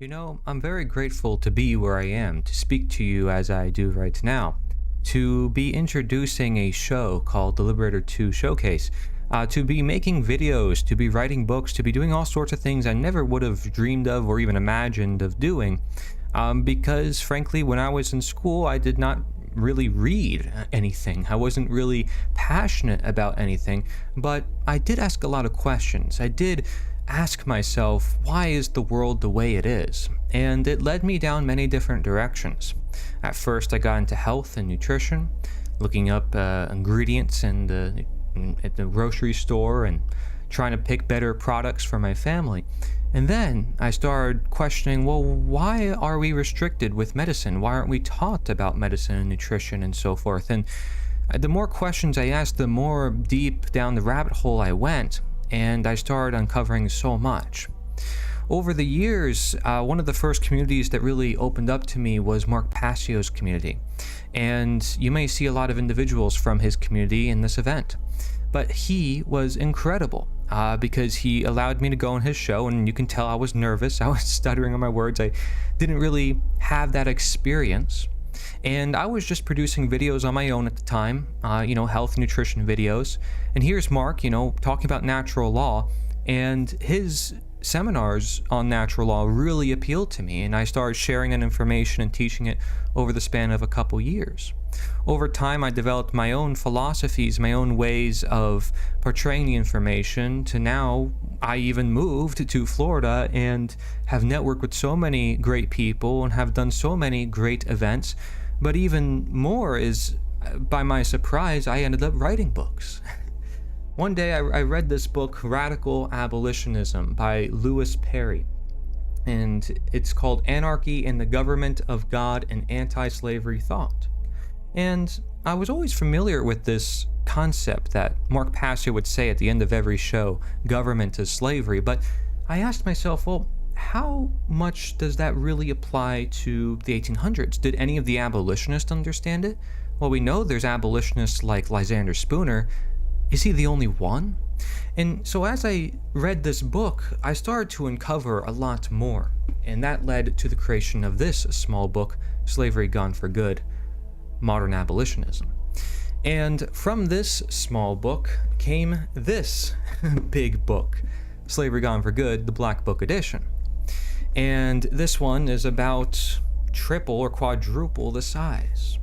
I'm very grateful to be where I am, to speak to you as I do right now, to be introducing a show called the Liberator 2 Showcase, to be making videos, to be writing books, to be doing all sorts of things I never would have dreamed of or even imagined of doing. Because frankly, when I was in school, I did not really read anything. I wasn't really passionate about anything, but I did ask a lot of questions. I did ask myself, why is the world the way it is? And it led me down many different directions. At first, I got into health and nutrition, looking up ingredients at the grocery store and trying to pick better products for my family. And then I started questioning, well, why are we restricted with medicine? Why aren't we taught about medicine and nutrition and so forth? And the more questions I asked, the more deep down the rabbit hole I went, and I started uncovering so much. Over the years, one of the first communities that really opened up to me was Mark Passio's community. And you may see a lot of individuals from his community in this event. But he was incredible because he allowed me to go on his show, and you can tell I was nervous. I was stuttering on my words. I didn't really have that experience. And I was just producing videos on my own at the time, health and nutrition videos. And here's Mark, talking about natural law, and his seminars on natural law really appealed to me, and I started sharing that information and teaching it over the span of a couple years. Over time, I developed my own philosophies, my own ways of portraying the information, to now I even moved to Florida and have networked with so many great people and have done so many great events. But even more is, by my surprise, I ended up writing books. One day I read this book, Radical Abolitionism by Lewis Perry, and it's called Anarchy in the Government of God and Anti-Slavery Thought. And I was always familiar with this concept that Mark Passio would say at the end of every show, government is slavery, but I asked myself, well, how much does that really apply to the 1800s? Did any of the abolitionists understand it? Well, we know there's abolitionists like Lysander Spooner. Is he the only one? And so as I read this book, I started to uncover a lot more, and that led to the creation of this small book, Slavery Gone for Good, Modern Abolitionism. And from this small book came this big book, Slavery Gone for Good, the Black Book Edition. And this one is about triple or quadruple the size.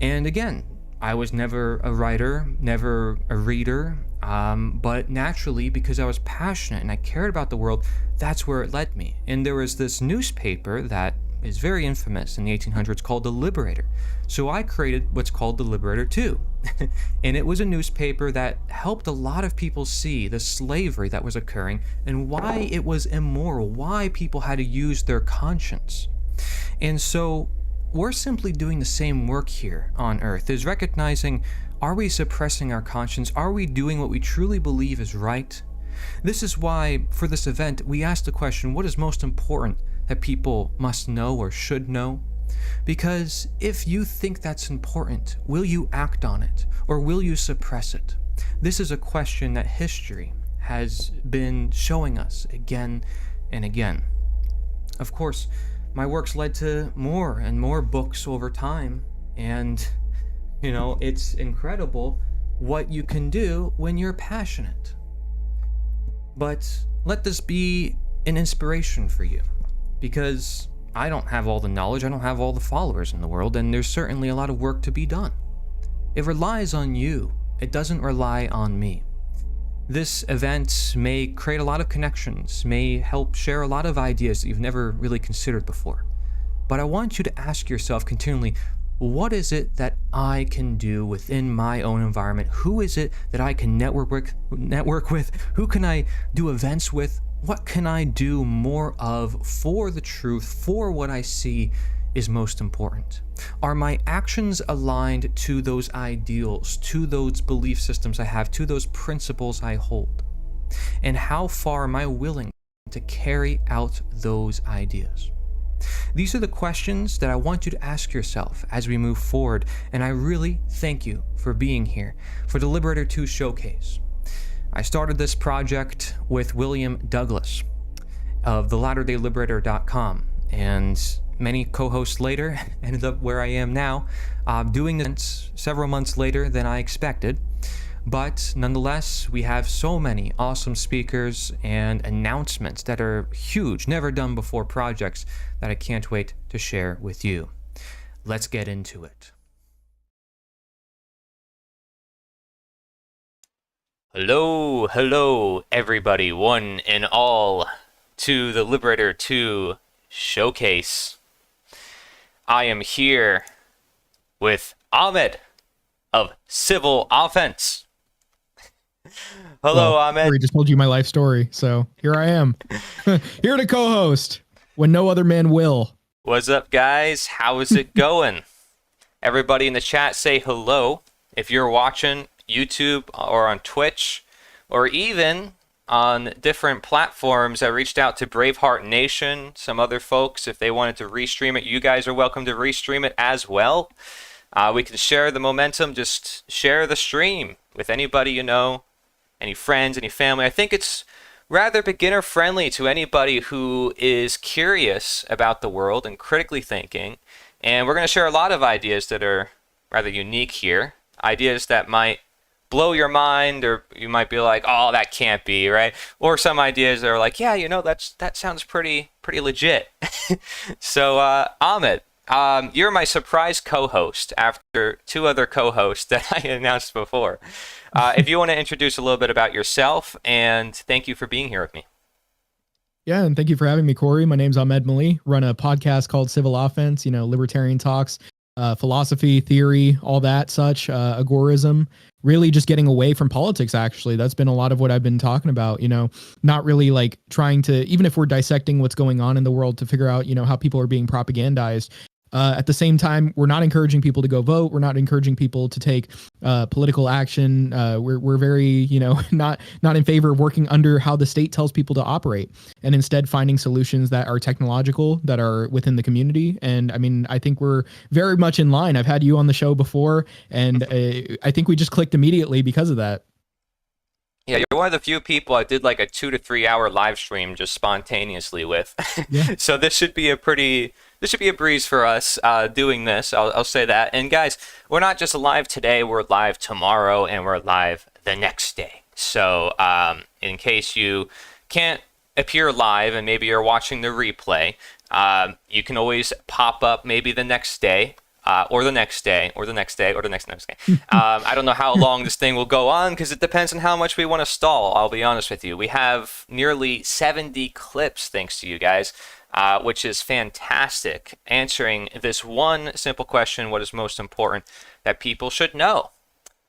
And again, I was never a writer, never a reader, but naturally, because I was passionate and I cared about the world, that's where it led me. And there was this newspaper that is very infamous in the 1800s called the Liberator. So I created what's called the Liberator 2. And it was a newspaper that helped a lot of people see the slavery that was occurring and why it was immoral, why people had to use their conscience. And so we're simply doing the same work here on Earth, is recognizing, are we suppressing our conscience? Are we doing what we truly believe is right? This is why, for this event, we asked the question, what is most important that people must know or should know? Because if you think that's important, will you act on it, or will you suppress it? This is a question that history has been showing us again and again. Of course, my works led to more and more books over time, and it's incredible what you can do when you're passionate. But let this be an inspiration for you, because I don't have all the knowledge, I don't have all the followers in the world, and there's certainly a lot of work to be done. It relies on you, it doesn't rely on me. This event may create a lot of connections, may help share a lot of ideas that you've never really considered before. But I want you to ask yourself continually, what is it that I can do within my own environment? Who is it that I can network with? Who can I do events with? What can I do more of for the truth, for what I see is most important? Are my actions aligned to those ideals, to those belief systems I have, to those principles I hold? And how far am I willing to carry out those ideas? These are the questions that I want you to ask yourself as we move forward, and I really thank you for being here for the Liberator 2 Showcase. I started this project with William Douglas, of thelatterdayLiberator.com. And many co-hosts later ended up where I am now, doing this several months later than I expected. But nonetheless, we have so many awesome speakers and announcements that are huge, never done before projects that I can't wait to share with you. Let's get into it. Hello, everybody, one and all, to the Liberator 2 showcase. I am here with Ahmed of Civil Offense. Hello, Ahmed. I just told you my life story, so here I am, here to co-host when no other man will. What's up, guys? How is it going? Everybody in the chat say hello. If you're watching YouTube or on Twitch, or even on different platforms, I reached out to Braveheart Nation, some other folks, if they wanted to restream it. You guys are welcome to restream it as well. We can share the momentum, just share the stream with anybody you know, any friends, any family. I think it's rather beginner friendly to anybody who is curious about the world and critically thinking. And we're going to share a lot of ideas that are rather unique here. Ideas that might blow your mind, or you might be like, oh, that can't be, right? Or some ideas that are like, yeah, you know, that sounds pretty legit. So, Ahmed, you're my surprise co-host after two other co-hosts that I announced before. If you want to introduce a little bit about yourself, and thank you for being here with me. Yeah, and thank you for having me, Corey. My name's Ahmed Mali. Run a podcast called Civil Offense, libertarian talks, philosophy, theory, all that such, agorism, really just getting away from politics, actually. That's been a lot of what I've been talking about, not really like trying to, even if we're dissecting what's going on in the world to figure out, how people are being propagandized. At the same time, we're not encouraging people to go vote. We're not encouraging people to take political action. We're very, not in favor of working under how the state tells people to operate, and instead finding solutions that are technological, that are within the community. And I mean, I think we're very much in line. I've had you on the show before, and I think we just clicked immediately because of that. Yeah, you're one of the few people I did like a 2 to 3 hour live stream just spontaneously with. Yeah. So this should be a breeze for us doing this. I'll say that. And guys, we're not just live today, we're live tomorrow, and we're live the next day. So in case you can't appear live and maybe you're watching the replay, you can always pop up maybe the next day. Or the next day, or the next day, or the next day. I don't know how long this thing will go on because it depends on how much we want to stall, I'll be honest with you. We have nearly 70 clips, thanks to you guys, which is fantastic, answering this one simple question: what is most important that people should know?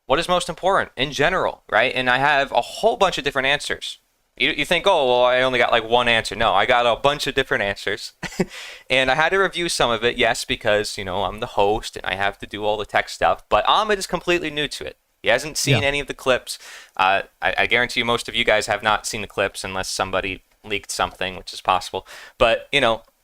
What is most important in general, right? And I have a whole bunch of different answers. You think, oh, well, I only got like one answer. No, I got a bunch of different answers. And I had to review some of it, yes, because, I'm the host and I have to do all the tech stuff. But Ahmed is completely new to it. He hasn't seen any of the clips. I guarantee you most of you guys have not seen the clips unless somebody leaked something, which is possible. But,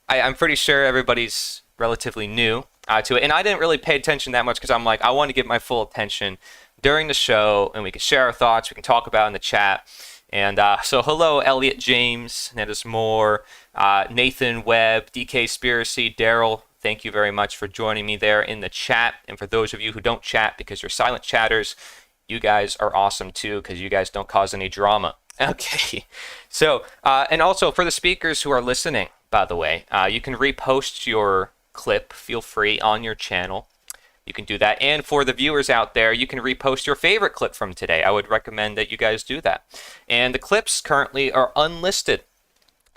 I'm pretty sure everybody's relatively new to it. And I didn't really pay attention that much because I'm like, I want to give my full attention during the show, and we can share our thoughts. We can talk about it in the chat. And so hello, Elliot James, Nettis Moore, Nathan Webb, DK Spiracy, Daryl. Thank you very much for joining me there in the chat. And for those of you who don't chat because you're silent chatters, you guys are awesome too because you guys don't cause any drama. Okay. So, and also for the speakers who are listening, by the way, you can repost your clip, feel free, on your channel. You can do that. And for the viewers out there, you can repost your favorite clip from today. I would recommend that you guys do that. And the clips currently are unlisted.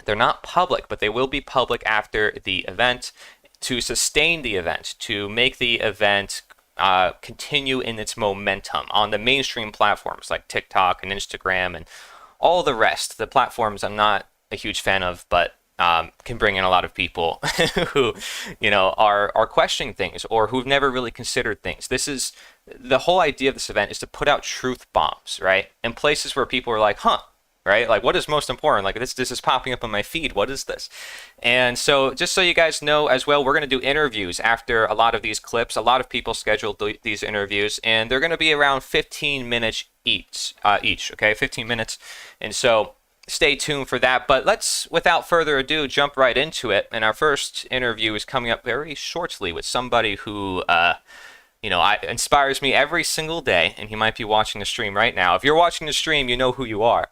They're not public, but they will be public after the event to sustain the event, to make the event continue in its momentum on the mainstream platforms like TikTok and Instagram and all the rest. The platforms I'm not a huge fan of, but can bring in a lot of people who, are questioning things or who've never really considered things. This is the whole idea of this event, is to put out truth bombs, right? In places where people are like, right? Like, what is most important? Like, this is popping up on my feed. What is this? And so just so you guys know as well, we're going to do interviews after a lot of these clips. A lot of people scheduled these interviews, and they're going to be around 15 minutes each, okay? 15 minutes. And so stay tuned for that. But let's, without further ado, jump right into it. And our first interview is coming up very shortly with somebody who, inspires me every single day. And he might be watching the stream right now. If you're watching the stream, you know who you are.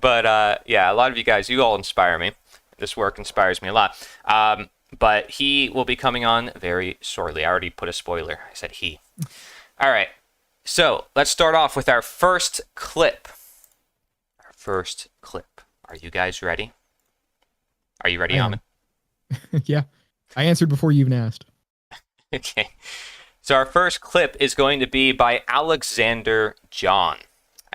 But yeah, a lot of you guys, you all inspire me. This work inspires me a lot. But he will be coming on very shortly. I already put a spoiler. I said he. All right. So let's start off with our first clip. Are you guys ready? Are you ready, Amit? Yeah. I answered before you even asked. Okay. So our first clip is going to be by Alexander John.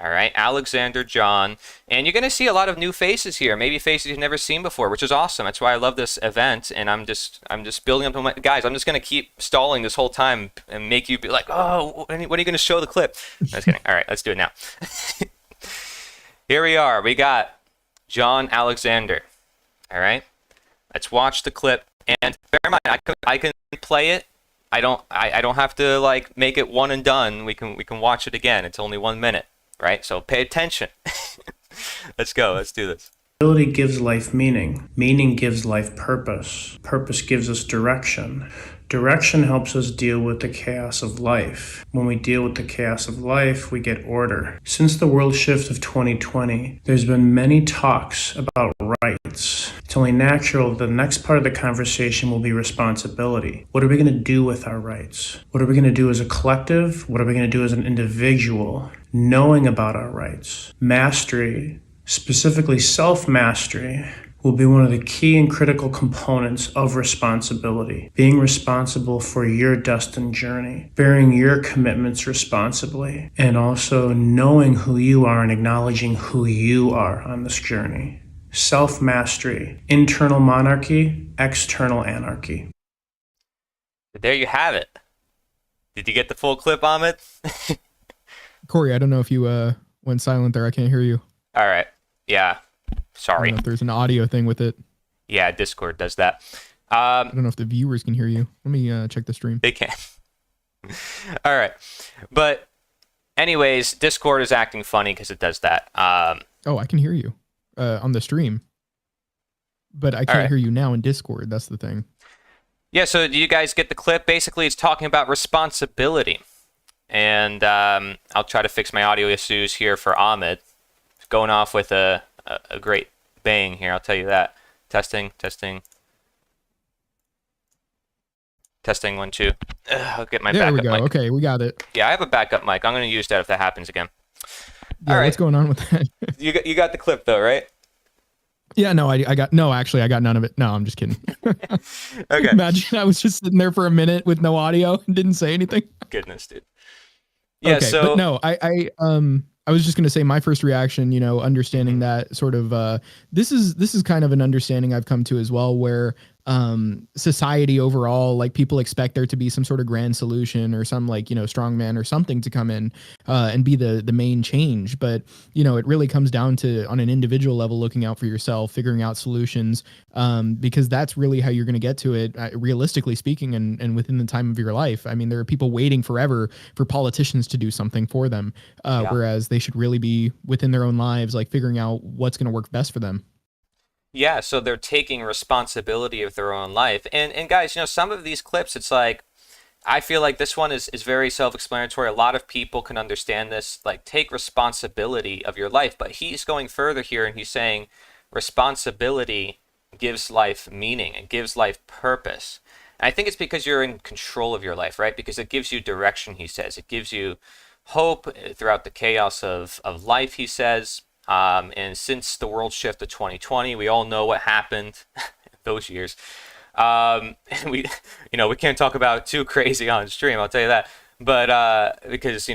All right, Alexander John. And you're going to see a lot of new faces here, maybe faces you've never seen before, which is awesome. That's why I love this event, and I'm just building up on my guys. I'm just going to keep stalling this whole time and make you be like, "Oh, when are you going to show the clip?" No, just kidding. All right, let's do it now. Here we are. We got John Alexander. All right, let's watch the clip. And bear in mind, I can play it. I don't have to like make it one and done. We can watch it again. It's only 1 minute. Right? So pay attention. Let's go. Let's do this. Ability gives life meaning. Meaning gives life purpose. Purpose gives us direction. Direction helps us deal with the chaos of life. When we deal with the chaos of life, we get order. Since the world shift of 2020, there's been many talks about rights. It's only natural the next part of the conversation will be responsibility. What are we going to do with our rights? What are we going to do as a collective? What are we going to do as an individual? Knowing about our rights. Mastery, specifically self-mastery, will be one of the key and critical components of responsibility. Being responsible for your destined journey, bearing your commitments responsibly, and also knowing who you are and acknowledging who you are on this journey. Self-mastery, internal monarchy, external anarchy. There you have it. Did you get the full clip, Amit? Corey, I don't know if you went silent there. I can't hear you. All right. Yeah. Sorry. I don't know if there's an audio thing with it. Yeah, Discord does that. I don't know if the viewers can hear you. Let me check the stream. They can. All right. But anyways, Discord is acting funny because it does that. Oh, I can hear you on the stream. But I can't hear you now in Discord. That's the thing. Yeah, so do you guys get the clip? Basically, it's talking about responsibility. And I'll try to fix my audio issues here for Ahmed. It's going off with a great bang here, I'll tell you that. Testing, 1 2. I'll get my backup mic. There we go. Okay, we got it. Yeah, I have a backup mic. I'm going to use that if that happens again. Yeah, all right. What's going on with that? You got the clip though, right? Yeah, no, I got none of it. No, I'm just kidding. Okay. Imagine I was just sitting there for a minute with no audio and didn't say anything. Goodness, dude. Yeah, okay, so but no, I was just going to say my first reaction, understanding that sort of this is kind of an understanding I've come to as well, where society overall, like people expect there to be some sort of grand solution or some strong man or something to come in and be the main change. But, it really comes down to on an individual level, looking out for yourself, figuring out solutions, because that's really how you're going to get to it, realistically speaking, and within the time of your life. I mean, there are people waiting forever for politicians to do something for them, whereas they should really be within their own lives, like figuring out what's going to work best for them. Yeah, so they're taking responsibility of their own life. And guys, some of these clips, it's like, I feel like this one is very self-explanatory. A lot of people can understand this, like take responsibility of your life. But he's going further here and he's saying responsibility gives life meaning. It gives life purpose. And I think it's because you're in control of your life, right? Because it gives you direction, he says. It gives you hope throughout the chaos of life, he says. And since the world shift to 2020, we all know what happened those years. And we can't talk about it too crazy on stream, I'll tell you that. But because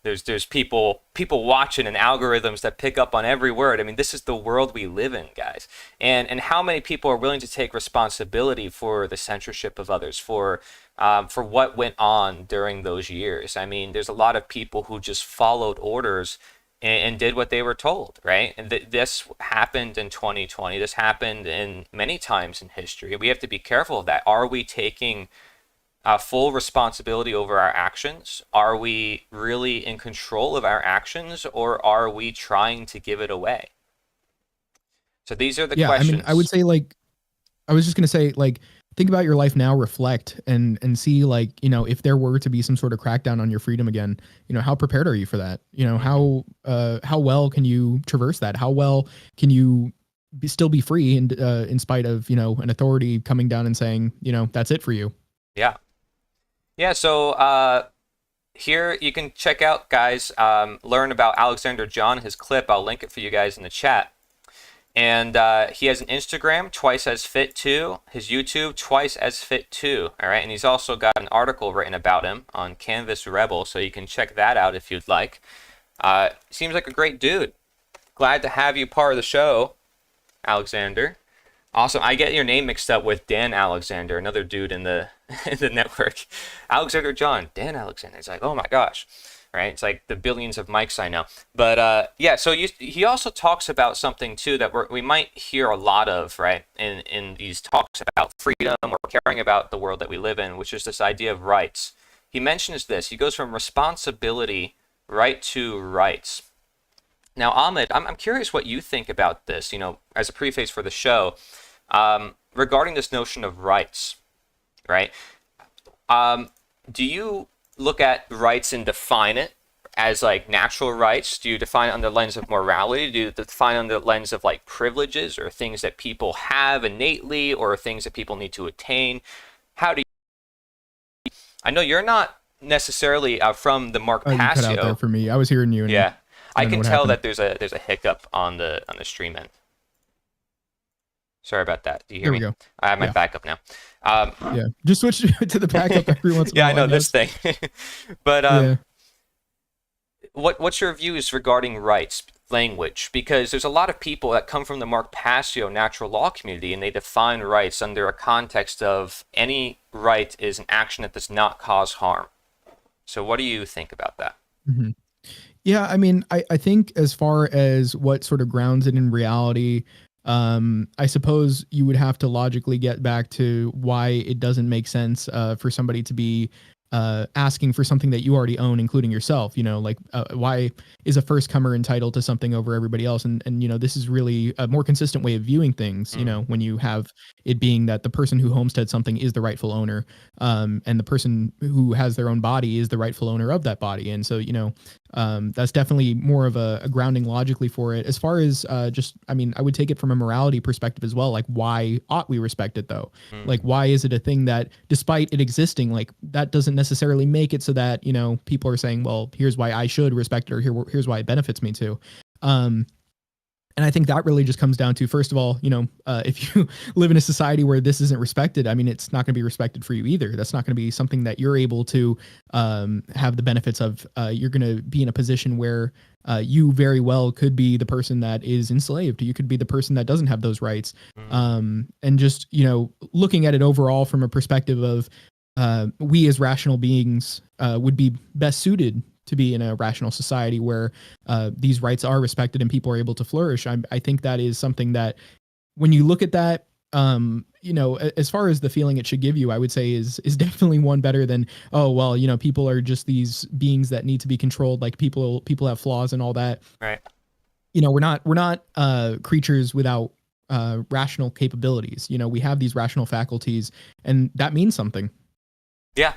there's people watching and algorithms that pick up on every word. I mean, this is the world we live in, guys. And how many people are willing to take responsibility for the censorship of others, for what went on during those years? I mean, there's a lot of people who just followed orders and did what they were told, right? And this happened in 2020. This happened in many times in history. We have to be careful of that. Are we taking full responsibility over our actions? Are we really in control of our actions, or are we trying to give it away? So these are the Yeah, I mean, questions. I would say like I was just gonna say, like, think about your life now, reflect, and see, like, if there were to be some sort of crackdown on your freedom again, how prepared are you for that? How well can you traverse that? How well can you still be free, and in spite of an authority coming down and saying, that's it for you? Yeah. Yeah. So here you can check out, guys, learn about Alexander John, his clip. I'll link it for you guys in the chat. And he has an Instagram, Twice as Fit 2. His YouTube, Twice as Fit 2. All right. And he's also got an article written about him on Canvas Rebel, so you can check that out if you'd like. Seems like a great dude. Glad to have you part of the show, Alexander. Awesome. I get your name mixed up with Dan Alexander, another dude in the in the network. Alexander John, Dan Alexander. It's like, oh my gosh, right? It's like the billions of mics I know. But yeah, so he also talks about something too that we might hear a lot of, right? In these talks about freedom or caring about the world that we live in, which is this idea of rights. He mentions this. He goes from responsibility right to rights. Now, Ahmed, I'm curious what you think about this, as a preface for the show, regarding this notion of rights, right? Do you look at rights and define it as like natural rights? Do you define it under the lens of morality? Do you define it under the lens of like privileges or things that people have innately or things that people need to attain? How do you... I know you're not necessarily from the Mark You cut out Passio. there for me. I was hearing you. And Yeah. I can tell happened. that there's a hiccup on the stream end. Sorry about that. Do you hear There we me? go. I have my backup now. Yeah, just switch to the backup every once in a Yeah, while. I know this thing. But Yeah. what's your views regarding rights language? Because there's a lot of people that come from the Mark Passio natural law community, and they define rights under a context of any right is an action that does not cause harm. So what do you think about that? Mm-hmm. Yeah, I mean, I think as far as what sort of grounds it in reality, I suppose you would have to logically get back to why it doesn't make sense for somebody to be asking for something that you already own, including yourself. Like why is a first comer entitled to something over everybody else? And this is really a more consistent way of viewing things. When you have it being that the person who homesteads something is the rightful owner, and the person who has their own body is the rightful owner of that body. And so that's definitely more of a grounding logically for it. As far as I would take it from a morality perspective as well. Like, why ought we respect it though? Like, why is it a thing that, despite it existing, like that doesn't necessarily make it so that people are saying, well, here's why I should respect it, or here's why it benefits me to. And I think that really just comes down to, first of all, if you live in a society where this isn't respected, I mean, it's not going to be respected for you either. That's not going to be something that you're able to have the benefits of. You're going to be in a position where you very well could be the person that is enslaved. You could be the person that doesn't have those rights. And just, looking at it overall from a perspective of we as rational beings would be best suited to be in a rational society where these rights are respected and people are able to flourish. I think that is something that, when you look at that, as far as the feeling it should give you, I would say is definitely one better than, oh, well, people are just these beings that need to be controlled. Like people have flaws and all that. Right. We're not creatures without rational capabilities. We have these rational faculties, and that means something. Yeah.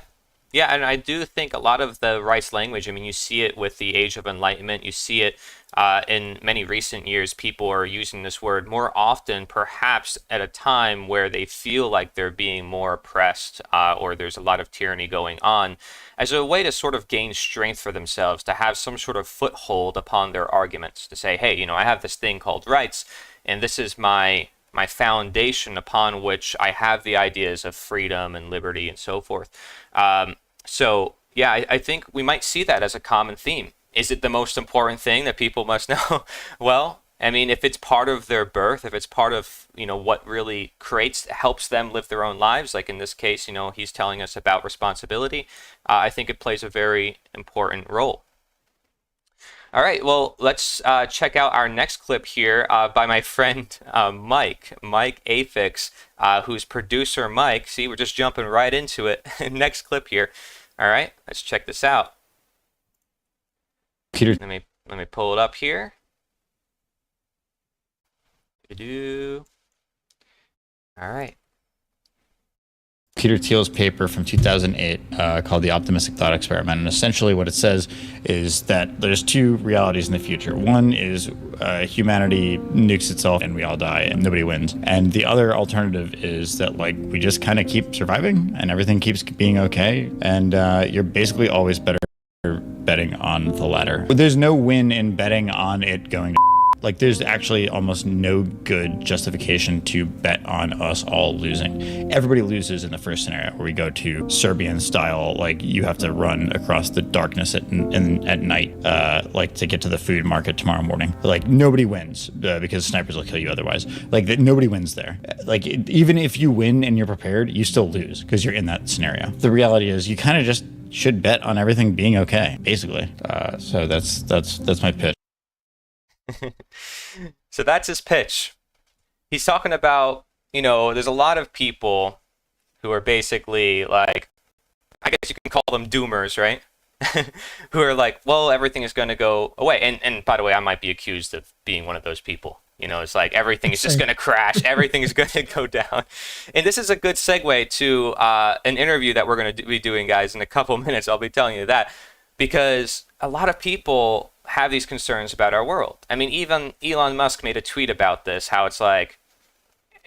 Yeah, and I do think a lot of the rights language, I mean, you see it with the Age of Enlightenment. You see it in many recent years. People are using this word more often, perhaps at a time where they feel like they're being more oppressed or there's a lot of tyranny going on, as a way to sort of gain strength for themselves, to have some sort of foothold upon their arguments, to say, hey, I have this thing called rights, and this is my foundation upon which I have the ideas of freedom and liberty and so forth. So, yeah, I think we might see that as a common theme. Is it the most important thing that people must know? Well, I mean, if it's part of their birth, if it's part of, what really helps them live their own lives, like in this case, he's telling us about responsibility, I think it plays a very important role. All right, well, let's check out our next clip here by my friend Mike Afix, who's producer Mike. See, we're just jumping right into it. Next clip here. All right, let's check this out. Peter, let me pull it up here. Do. All right. Peter Thiel's paper from 2008 called The Optimistic Thought Experiment. And essentially what it says is that there's two realities in the future. One is humanity nukes itself and we all die and nobody wins. And the other alternative is that like we just kind of keep surviving and everything keeps being okay. And you're basically always better betting on the latter. But there's no win in betting on it going to like there's actually almost no good justification to bet on us all losing. Everybody loses in the first scenario where we go to Serbian style, like you have to run across the darkness at night, like to get to the food market tomorrow morning. Like nobody wins because snipers will kill you otherwise. Like nobody wins there. Like even if you win and you're prepared, you still lose because you're in that scenario. The reality is you kind of just should bet on everything being okay, basically. So that's my pitch. So that's his pitch. He's talking about, there's a lot of people who are basically like, I guess you can call them doomers, right? Who are like, well, everything is going to go away. And by the way, I might be accused of being one of those people. It's like everything is just going to crash. Everything is going to go down. And this is a good segue to an interview that we're going to be doing, guys, in a couple minutes. I'll be telling you that. Because a lot of people have these concerns about our world. I mean, even Elon Musk made a tweet about this, how it's like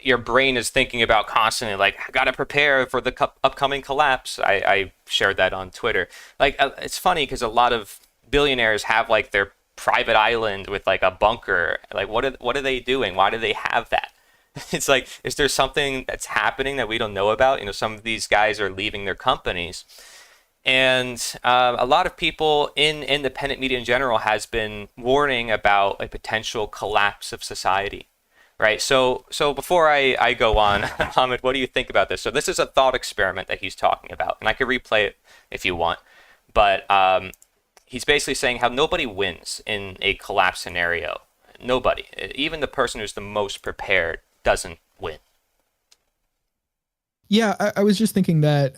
your brain is thinking about constantly, like, I got to prepare for the upcoming collapse. I shared that on Twitter. Like, it's funny because a lot of billionaires have like their private island with like a bunker. Like, what are they doing? Why do they have that? It's like, is there something that's happening that we don't know about? Some of these guys are leaving their companies. And a lot of people in independent media in general has been warning about a potential collapse of society, right? So before I go on, Hamid, what do you think about this? So this is a thought experiment that he's talking about, and I could replay it if you want. But he's basically saying how nobody wins in a collapse scenario. Nobody, even the person who's the most prepared, doesn't win. Yeah, I was just thinking that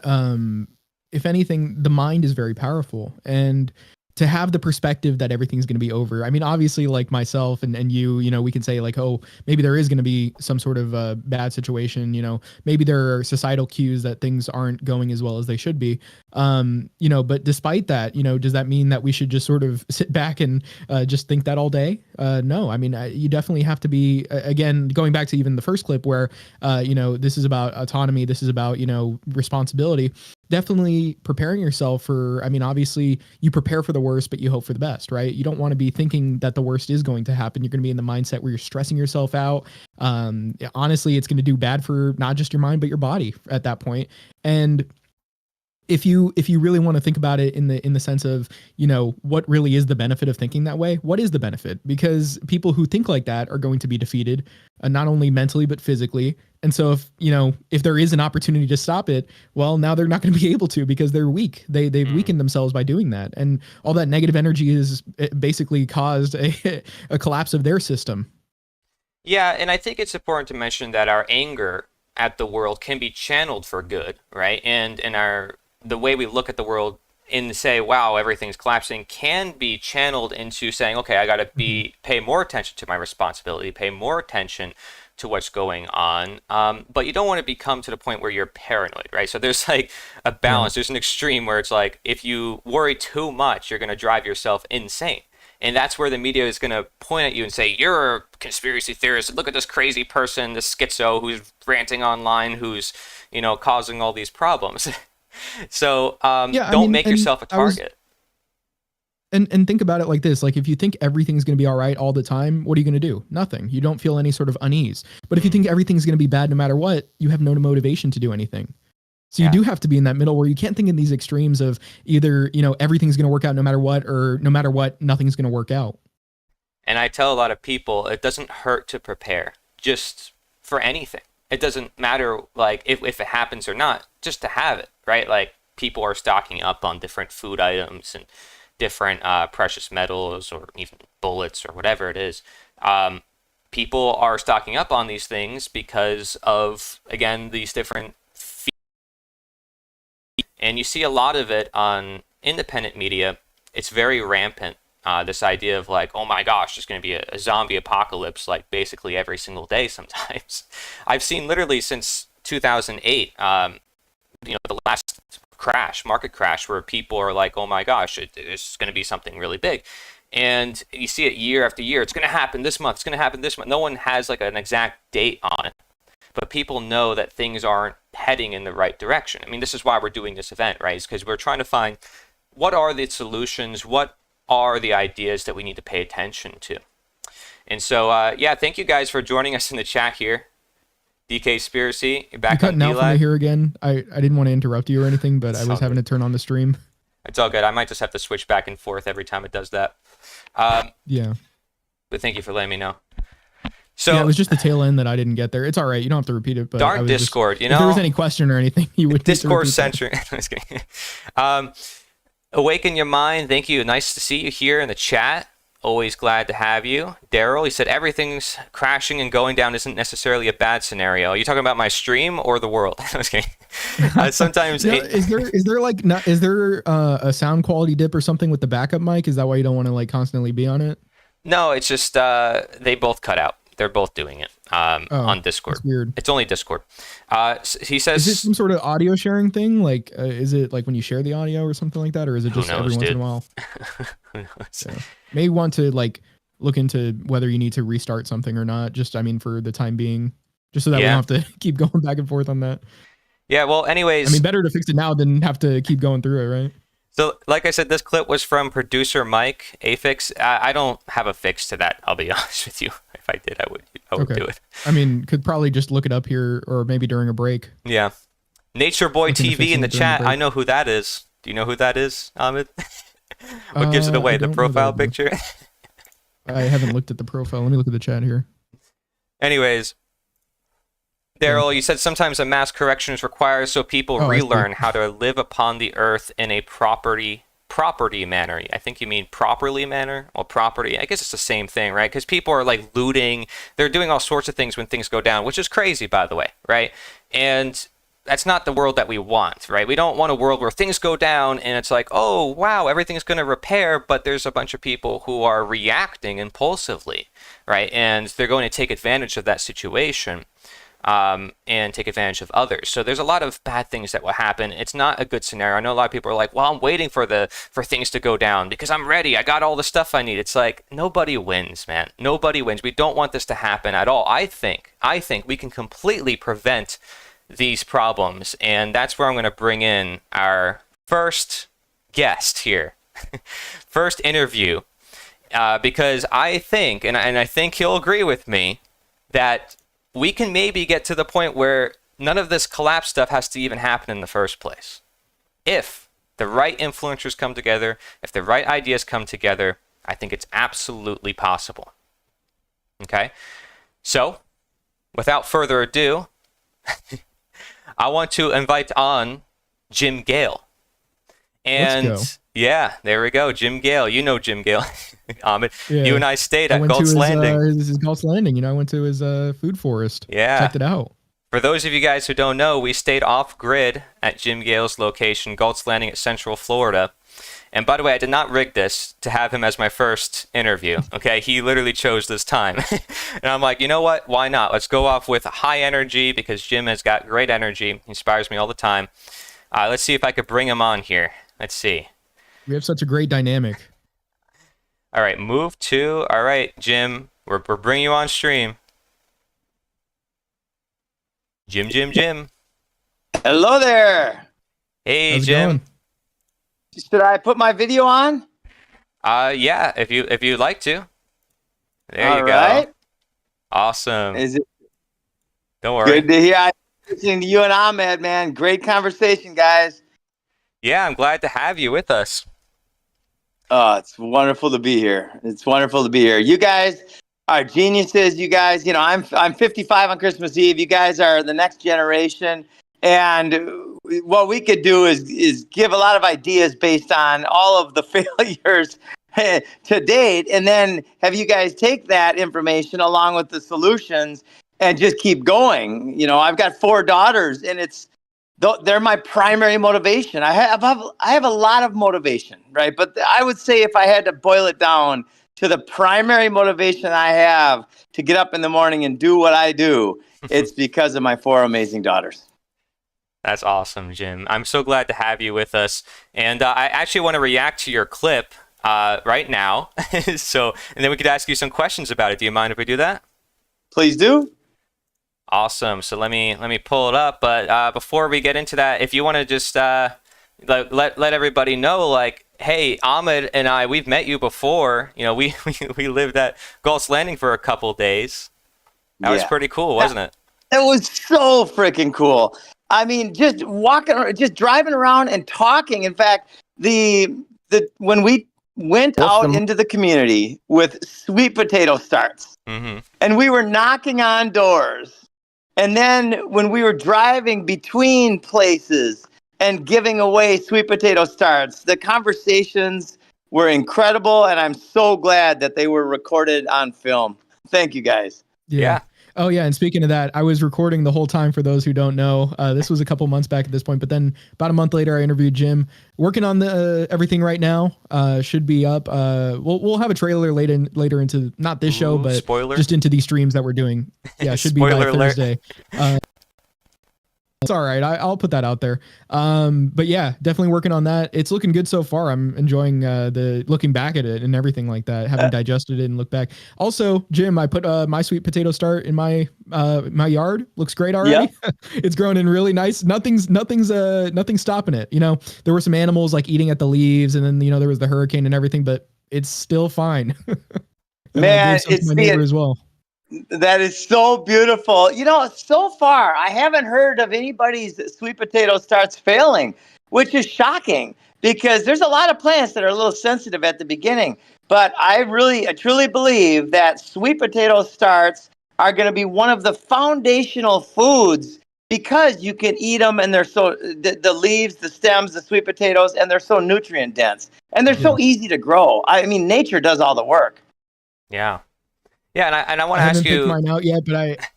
if anything, the mind is very powerful, and to have the perspective that everything's going to be over. I mean, obviously, like myself and you, we can say like, oh, maybe there is going to be some sort of bad situation. Maybe there are societal cues that things aren't going as well as they should be. But despite that, does that mean that we should just sort of sit back and just think that all day? No, I mean, you definitely have to be, again, going back to even the first clip where, this is about autonomy. This is about, responsibility. Definitely preparing yourself for, I mean, obviously you prepare for the worst, but you hope for the best, right? You don't want to be thinking that the worst is going to happen. You're going to be in the mindset where you're stressing yourself out. Honestly, it's going to do bad for not just your mind, but your body at that point. And if you really want to think about it in the sense of, what really is the benefit of thinking that way? What is the benefit? Because people who think like that are going to be defeated, not only mentally, but physically. And so if there is an opportunity to stop it, well, now they're not going to be able to because they're weak. They've weakened themselves by doing that. And all that negative energy is basically caused a collapse of their system. Yeah, and I think it's important to mention that our anger at the world can be channeled for good, right? And the way we look at the world and say, wow, everything's collapsing, can be channeled into saying, okay, I got to pay more attention to my responsibility, pay more attention to what's going on. But you don't want to become to the point where you're paranoid, right? So there's like a balance. There's an extreme where it's like, if you worry too much, you're going to drive yourself insane. And that's where the media is going to point at you and say, you're a conspiracy theorist. Look at this crazy person, this schizo who's ranting online, who's, causing all these problems. So don't make yourself a target. And think about it like this. Like if you think everything's going to be all right all the time, what are you going to do? Nothing. You don't feel any sort of unease. But if you think everything's going to be bad no matter what, you have no motivation to do anything. So you do have to be in that middle where you can't think in these extremes of either, everything's going to work out no matter what, or no matter what, nothing's going to work out. And I tell a lot of people, it doesn't hurt to prepare just for anything. It doesn't matter like if it happens or not, just to have it, right? Like people are stocking up on different food items and different precious metals or even bullets or whatever it is. People are stocking up on these things because of, again, these different and you see a lot of it on independent media. It's very rampant. This idea of like, oh my gosh, there's going to be a zombie apocalypse like basically every single day sometimes. I've seen literally since 2008, the last market crash, where people are like, oh my gosh, it's going to be something really big. And you see it year after year. It's going to happen this month. It's going to happen this month. No one has like an exact date on it, but people know that things aren't heading in the right direction. I mean, this is why we're doing this event, right? It's because we're trying to find what are the solutions, what are the ideas that we need to pay attention to. And so, thank you guys for joining us in the chat here. DK Spiracy, you're back on cutting out for me here again. I didn't want to interrupt you or anything, but I was having to turn on the stream. It's all good. I might just have to switch back and forth every time it does that. Yeah. But thank you for letting me know. So yeah, it was just the tail end that I didn't get there. It's all right. You don't have to repeat it. But darn Discord, if there was any question or anything, you would. Discord century. Awaken Your Mind. Thank you. Nice to see you here in the chat. Always glad to have you. Daryl, he said everything's crashing and going down isn't necessarily a bad scenario. Are you talking about my stream or the world? I was kidding. Sometimes is there a sound quality dip or something with the backup mic? Is that why you don't want to like constantly be on it? No, it's just they both cut out. They're both doing it on Discord. That's weird. It's only Discord. He says, is it some sort of audio sharing thing? Like, is it like when you share the audio or something like that, or is it just every once in a while? Who knows? Yeah. May want to like look into whether you need to restart something or not. Just, I mean, for the time being, just so that we don't have to keep going back and forth on that. Yeah. Well, anyways, I mean, better to fix it now than have to keep going through it, right? So, like I said, this clip was from producer Mike Afix. I don't have a fix to that. I'll be honest with you. If I did, I would do it. I mean, could probably just look it up here, or maybe during a break. Yeah. Nature Boy TV in the chat. I know who that is. Do you know who that is, Ahmed? What gives it away? The profile picture? I haven't looked at the profile. Let me look at the chat here. Anyways, Daryl, you said sometimes a mass correction is required so people relearn how to live upon the earth in a property manner. I think you mean properly manner or property. I guess it's the same thing, right? Because people are like looting. They're doing all sorts of things when things go down, which is crazy, by the way, right? And that's not the world that we want, right? We don't want a world where things go down and it's like, oh, wow, everything's going to repair, but there's a bunch of people who are reacting impulsively, right? And they're going to take advantage of that situation. And take advantage of others. So there's a lot of bad things that will happen. It's not a good scenario. I know a lot of people are like, well, I'm waiting for things to go down because I'm ready. I got all the stuff I need. It's like, nobody wins, man. Nobody wins. We don't want this to happen at all. I think we can completely prevent these problems. And that's where I'm going to bring in our first guest here. First interview. Because I think, and I think he'll agree with me, that we can maybe get to the point where none of this collapse stuff has to even happen in the first place. If the right influencers come together, if the right ideas come together, I think it's absolutely possible. Okay? So, without further ado, I want to invite on Jim Gale. And yeah, there we go. Jim Gale. You know Jim Gale. Ahmed, you and I stayed at Galt's Landing. His Galt's Landing. I went to his food forest. Yeah. Checked it out. For those of you guys who don't know, we stayed off-grid at Jim Gale's location, Galt's Landing at Central Florida. And by the way, I did not rig this to have him as my first interview. Okay, he literally chose this time. And I'm like, you know what? Why not? Let's go off with high energy because Jim has got great energy. He inspires me all the time. Let's see if I could bring him on here. Let's see. We have such a great dynamic. All right, move to. All right, Jim, we're bringing you on stream. Jim. Hello there. Hey, How's it Jim. going? Should I put my video on? Yeah, if you'd like to. There you All go. right. Awesome. Is it Don't worry. good to hear? I'm listening to you and Ahmed, man. Great conversation, guys. Yeah, I'm glad to have you with us. Oh, it's wonderful to be here. It's wonderful to be here. You guys are geniuses. You guys, I'm 55 on Christmas Eve. You guys are the next generation. And what we could do is give a lot of ideas based on all of the failures to date, and then have you guys take that information along with the solutions and just keep going. I've got 4 daughters, and it's they're my primary motivation. I have a lot of motivation, right? But I would say if I had to boil it down to the primary motivation I have to get up in the morning and do what I do, it's because of my 4 amazing daughters. That's awesome, Jim. I'm so glad to have you with us. And I actually want to react to your clip right now. And then we could ask you some questions about it. Do you mind if we do that? Please do. Awesome. So let me pull it up. But before we get into that, if you want to just let everybody know, like, hey, Ahmed and I, we've met you before. You know, we lived at Gulf's Landing for a couple days. That was pretty cool, wasn't it? It was so freaking cool. I mean, just driving around and talking. In fact, when we went out into the community with sweet potato starts, and we were knocking on doors. And then when we were driving between places and giving away sweet potato starts, the conversations were incredible. And I'm so glad that they were recorded on film. Thank you, guys. Yeah. Oh, yeah. And speaking of that, I was recording the whole time for those who don't know. This was a couple months back at this point, but then about a month later, I interviewed Jim. Working on the everything right now. Should be up. We'll have a trailer later into not this show, but spoiler. Just into these streams that we're doing. Yeah, should be by Thursday. It's all right. I'll put that out there. But yeah, definitely working on that. It's looking good so far. I'm enjoying the looking back at it and everything like that, having digested it and look back. Also, Jim, I put my sweet potato start in my yard. Looks great already. Yep. It's growing in really nice. Nothing's stopping it. You know, there were some animals like eating at the leaves, and then, you know, there was the hurricane and everything, but it's still fine. Man, it's my neighbor as well. That is so beautiful. You know, so far, I haven't heard of anybody's sweet potato starts failing, which is shocking because there's a lot of plants that are a little sensitive at the beginning. But I truly believe that sweet potato starts are going to be one of the foundational foods because you can eat them and they're so, the leaves, the stems, the sweet potatoes, and they're so nutrient dense. And they're so easy to grow. I mean, nature does all the work. Yeah. Yeah, and I want to ask you. I haven't picked mine out yet,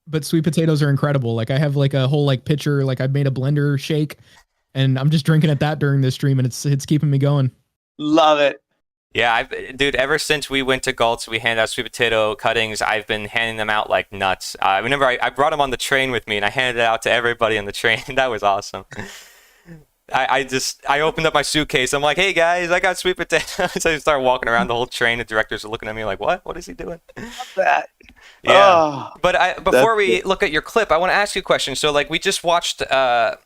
but sweet potatoes are incredible. Like I have like a whole like pitcher, like I've made a blender shake, and I'm just drinking at that during this stream, and it's keeping me going. Love it. Yeah, dude. Ever since we went to Galt's, we hand out sweet potato cuttings. I've been handing them out like nuts. I remember I brought them on the train with me, and I handed it out to everybody on the train. That was awesome. I opened up my suitcase. I'm like, hey guys, I got sweet potatoes. So I start walking around the whole train. The directors are looking at me like, what is he doing? Love that. Yeah. But before we look at your clip, I want to ask you a question. So like we just watched a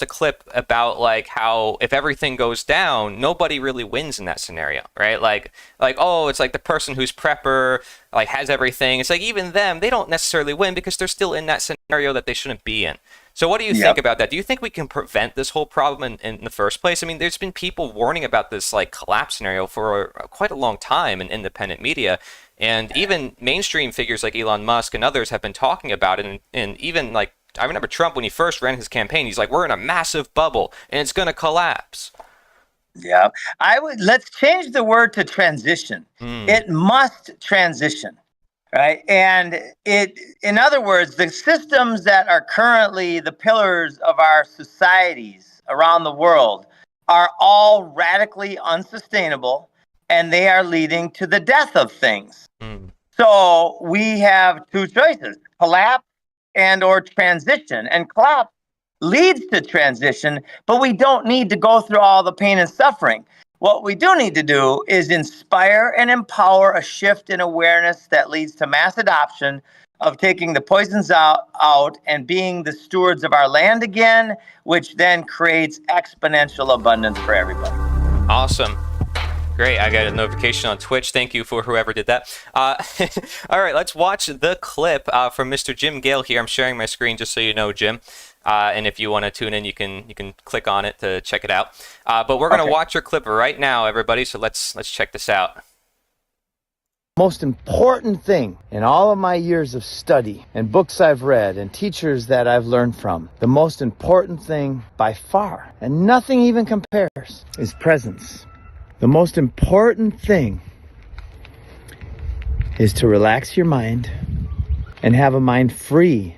clip about like how if everything goes down, nobody really wins in that scenario, right? Like oh, it's like the person who's prepper like has everything. It's like even them, they don't necessarily win because they're still in that scenario that they shouldn't be in. So what do you think about that? Do you think we can prevent this whole problem in the first place? I mean, there's been people warning about this like collapse scenario for quite a long time in independent media. And even mainstream figures like Elon Musk and others have been talking about it. And even like, I remember Trump, when he first ran his campaign, he's like, we're in a massive bubble and it's going to collapse. Yeah. Let's change the word to transition. It must transition. Right. And in other words, the systems that are currently the pillars of our societies around the world are all radically unsustainable, and they are leading to the death of things. So we have two choices: collapse and or transition. And collapse leads to transition, but we don't need to go through all the pain and suffering. What we do need to do is inspire and empower a shift in awareness that leads to mass adoption of taking the poisons out and being the stewards of our land again, which then creates exponential abundance for everybody. Awesome. Great. I got a notification on Twitch. Thank you for whoever did that. All right, let's watch the clip from Mr. Jim Gale here. I'm sharing my screen just so you know, Jim. And if you want to tune in, you can click on it to check it out. But we're going to watch your clip right now, everybody. So let's check this out. Most important thing in all of my years of study and books I've read and teachers that I've learned from, the most important thing by far, and nothing even compares, is presence. The most important thing is to relax your mind and have a mind free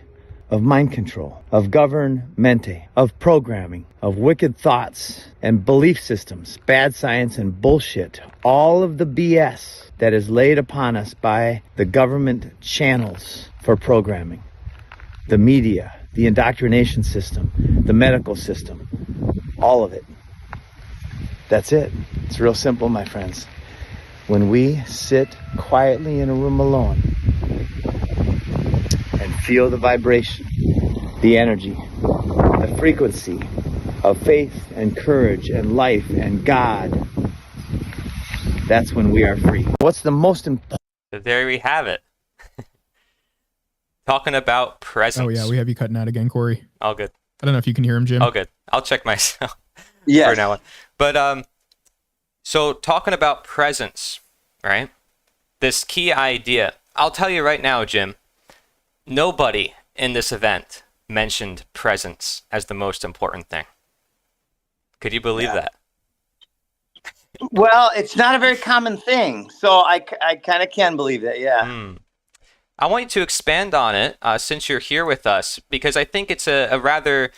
of mind control, of governmente, of programming, of wicked thoughts and belief systems, bad science and bullshit. All of the BS that is laid upon us by the government channels for programming, the media, the indoctrination system, the medical system, all of it. That's it. It's real simple, my friends. When we sit quietly in a room alone and feel the vibration, the energy, the frequency of faith and courage and life and God, that's when we are free. What's the most important? So there we have it. Talking about presence. Oh yeah, we have you cutting out again, Corey. All good. I don't know if you can hear him, Jim. Oh, good. I'll check myself Yes. for now on. But so talking about presence, right? This key idea. I'll tell you right now, Jim, nobody in this event mentioned presence as the most important thing. Could you believe that? Well, it's not a very common thing, so I kind of can believe that, yeah. I want you to expand on it since you're here with us, because I think it's a rather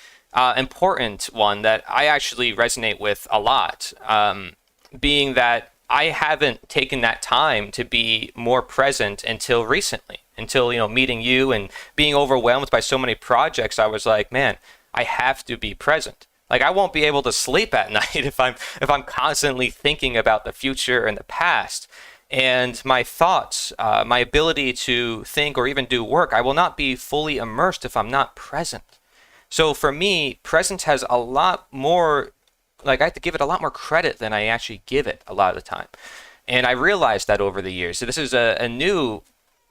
important one that I actually resonate with a lot, being that I haven't taken that time to be more present until recently, until, meeting you and being overwhelmed by so many projects. I was like, man, I have to be present. Like, I won't be able to sleep at night if I'm constantly thinking about the future and the past. And my thoughts, my ability to think or even do work, I will not be fully immersed if I'm not present. So for me, presence has a lot more, I have to give it a lot more credit than I actually give it a lot of the time. And I realized that over the years. So this is a new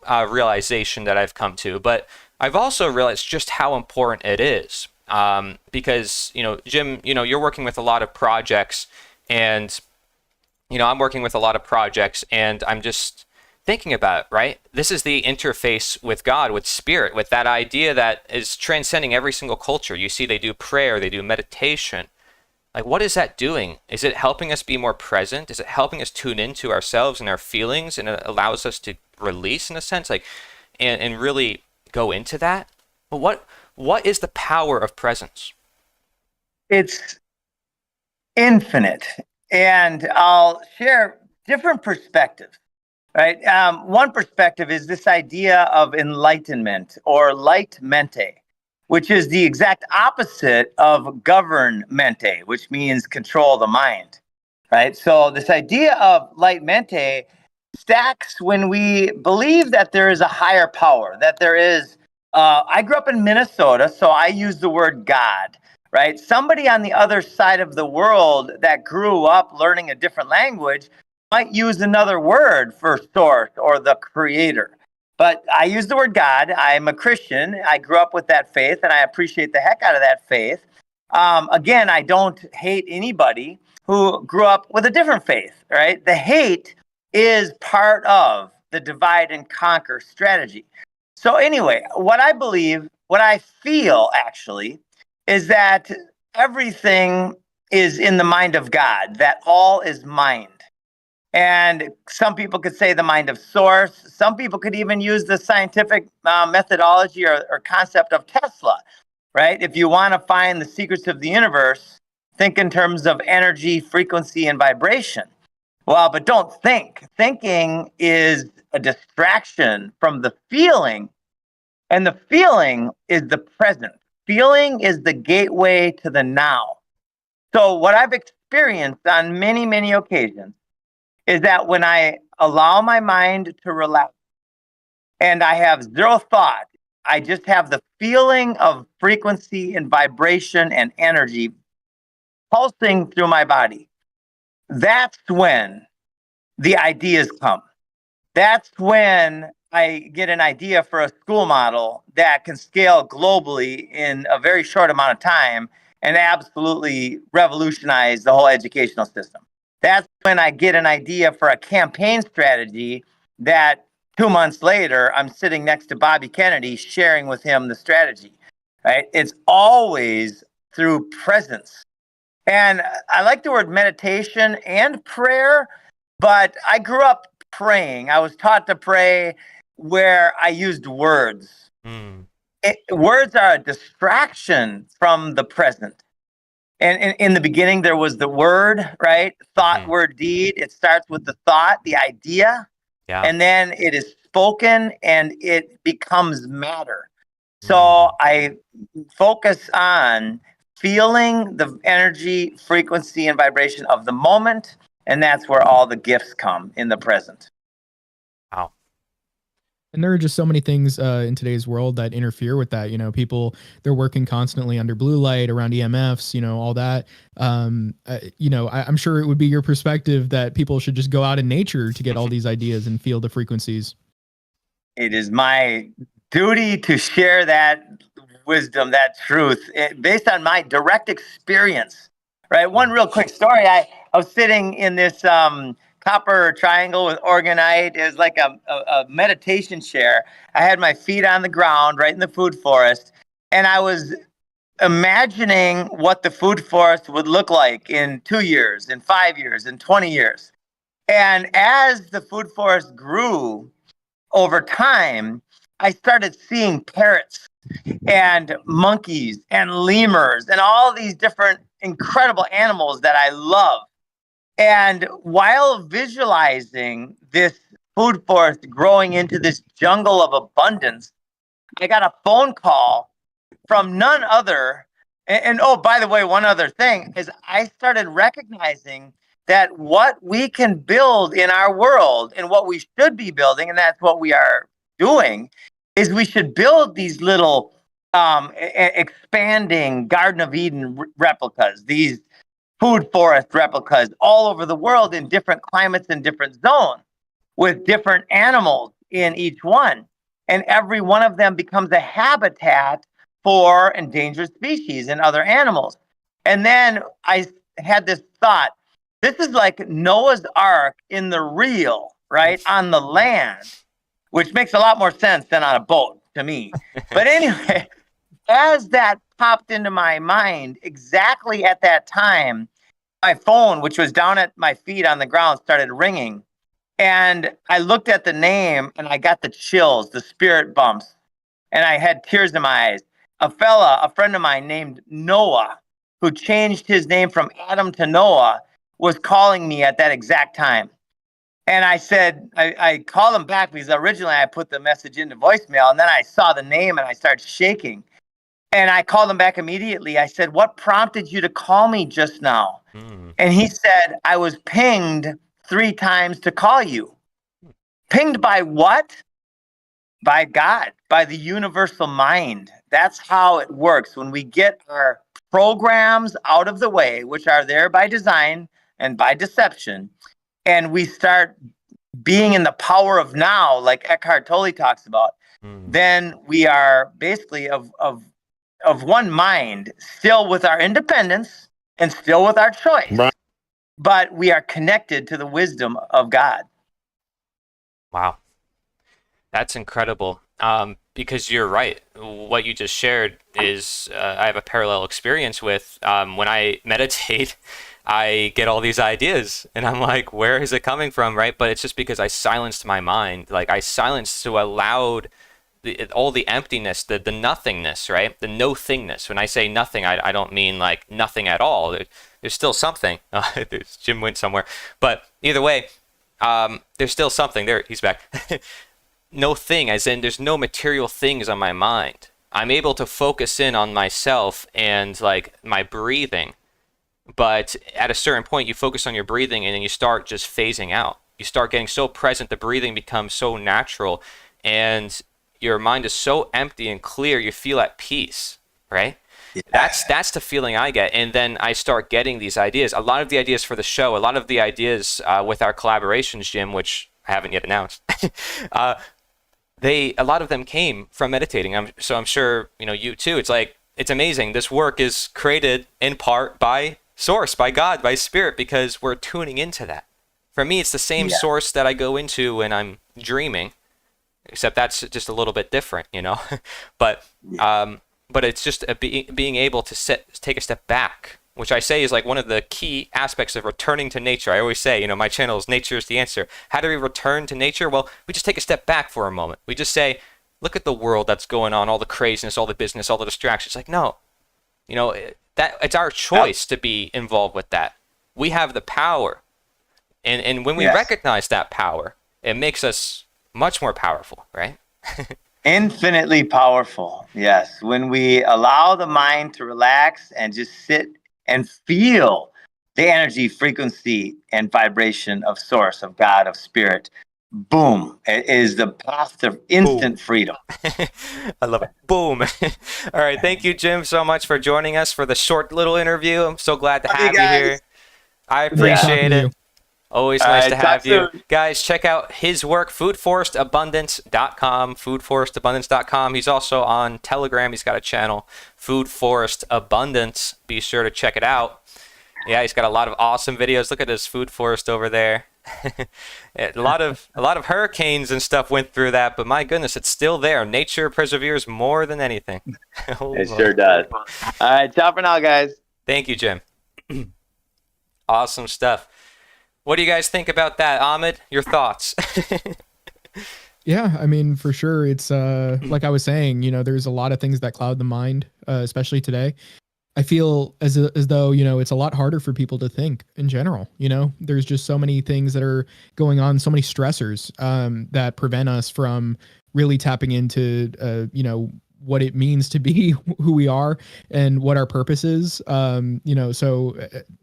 realization that I've come to, but I've also realized just how important it is. Because, Jim, you're working with a lot of projects, and I'm working with a lot of projects, and I'm just thinking about it, right? This is the interface with God, with spirit, with that idea that is transcending every single culture. You see, they do prayer, they do meditation. Like, what is that doing? Is it helping us be more present? Is it helping us tune into ourselves and our feelings, and it allows us to release, in a sense, and really go into that? But what is the power of presence? It's infinite. And I'll share different perspectives, right? One perspective is this idea of enlightenment or light mente, which is the exact opposite of governmente, which means control the mind, right? So this idea of light mente stacks when we believe that there is a higher power, that there is, I grew up in Minnesota, so I use the word God. Right? Somebody on the other side of the world that grew up learning a different language might use another word for source or the creator. But I use the word God. I'm a Christian. I grew up with that faith, and I appreciate the heck out of that faith. Again, I don't hate anybody who grew up with a different faith, right? The hate is part of the divide and conquer strategy. So anyway, what I believe, what I feel actually, is that everything is in the mind of God, that all is mind. And some people could say the mind of source. Some people could even use the scientific methodology or concept of Tesla, right? If you want to find the secrets of the universe, think in terms of energy, frequency, and vibration. Well, but don't think. Thinking is a distraction from the feeling, and the feeling is the present. Feeling is the gateway to the now. So what I've experienced on many, many occasions is that when I allow my mind to relax and I have zero thought, I just have the feeling of frequency and vibration and energy pulsing through my body. That's when the ideas come. That's when I get an idea for a school model that can scale globally in a very short amount of time and absolutely revolutionize the whole educational system. That's when I get an idea for a campaign strategy that 2 months later, I'm sitting next to Bobby Kennedy sharing with him the strategy, right? It's always through presence. And I like the word meditation and prayer, but I grew up praying. I was taught to pray where I used words. Words are a distraction from the present. And in the beginning, there was the word, right? Thought, word, deed. It starts with the thought, the idea, Yeah. and then it is spoken and it becomes matter. So I focus on feeling the energy, frequency, and vibration of the moment. And that's where all the gifts come in the present. Wow. And there are just so many things in today's world that interfere with that. People, they're working constantly under blue light, around EMFs, all that. I'm sure it would be your perspective that people should just go out in nature to get all these ideas and feel the frequencies. It is my duty to share that wisdom, that truth, based on my direct experience. Right. One real quick story. I was sitting in this copper triangle with orgonite. It was like a meditation chair. I had my feet on the ground right in the food forest. And I was imagining what the food forest would look like in 2 years, in 5 years, in 20 years. And as the food forest grew over time, I started seeing parrots and monkeys and lemurs and all these different incredible animals that I love. And while visualizing this food forest growing into this jungle of abundance, I got a phone call from none other. And oh, by the way, one other thing is I started recognizing that what we can build in our world and what we should be building, and that's what we are doing, is we should build these little expanding Garden of Eden replicas, these food forest replicas all over the world in different climates and different zones with different animals in each one. And every one of them becomes a habitat for endangered species and other animals. And then I had this thought, this is like Noah's Ark in the real, right? On the land, which makes a lot more sense than on a boat to me. But anyway, as that popped into my mind, exactly at that time, my phone, which was down at my feet on the ground, started ringing. And I looked at the name and I got the chills, the spirit bumps, and I had tears in my eyes. A friend of mine named Noah, who changed his name from Adam to Noah, was calling me at that exact time. And I said, I called him back because originally I put the message into voicemail, and then I saw the name and I started shaking. And I called him back immediately. I said, what prompted you to call me just now? And he said, I was pinged 3 times to call you. Pinged by what? By God, by the universal mind. That's how it works. When we get our programs out of the way, which are there by design and by deception, and we start being in the power of now, like Eckhart Tolle talks about, then we are basically of one mind, still with our independence and still with our choice. Right. But we are connected to the wisdom of God. Wow. That's incredible. Because you're right. What you just shared is I have a parallel experience with when I meditate, I get all these ideas and I'm like, where is it coming from? Right. But it's just because I silenced my mind. Like I silenced, so allowed all the emptiness, the nothingness, right? The no thingness. When I say nothing, I don't mean like nothing at all. There's still something. Jim went somewhere. But either way, there's still something. There, he's back. No thing, as in there's no material things on my mind. I'm able to focus in on myself and like my breathing. But at a certain point, you focus on your breathing and then you start just phasing out. You start getting so present, the breathing becomes so natural, and your mind is so empty and clear, you feel at peace, right? Yeah. That's the feeling I get. And then I start getting these ideas. A lot of the ideas for the show, a lot of the ideas with our collaborations, Jim, which I haven't yet announced, a lot of them came from meditating. I'm sure, you too. It's like, it's amazing. This work is created in part by Source, by God, by Spirit, because we're tuning into that. For me, it's the same source that I go into when I'm dreaming, except that's just a little bit different, but it's just being able to take a step back, which I say is like one of the key aspects of returning to nature. I always say, my channel is Nature is the Answer. How do we return to nature? Well, we just take a step back for a moment. We just say, look at the world that's going on, all the craziness, all the business, all the distractions. Like, no, that it's our choice to be involved with that. We have the power. And when we recognize that power, it makes us much more powerful, right? Infinitely powerful. Yes. When we allow the mind to relax and just sit and feel the energy, frequency, and vibration of source, of God, of spirit, boom, it is the path to instant freedom. I love it. Boom. All right. Thank you, Jim, so much for joining us for the short little interview. I'm so glad to have you here. I appreciate it. Always nice to have you. Guys, check out his work, foodforestabundance.com, foodforestabundance.com. He's also on Telegram. He's got a channel, Food Forest Abundance. Be sure to check it out. Yeah, he's got a lot of awesome videos. Look at his food forest over there. a lot of hurricanes and stuff went through that, but my goodness, it's still there. Nature perseveres more than anything. It sure does. All right, ciao for now, guys. Thank you, Jim. Awesome stuff. What do you guys think about that, Ahmed? Your thoughts? Yeah, I mean, for sure. It's like I was saying, there's a lot of things that cloud the mind, especially today. I feel as though, it's a lot harder for people to think in general. There's just so many things that are going on, so many stressors that prevent us from really tapping into, what it means to be who we are and what our purpose is. So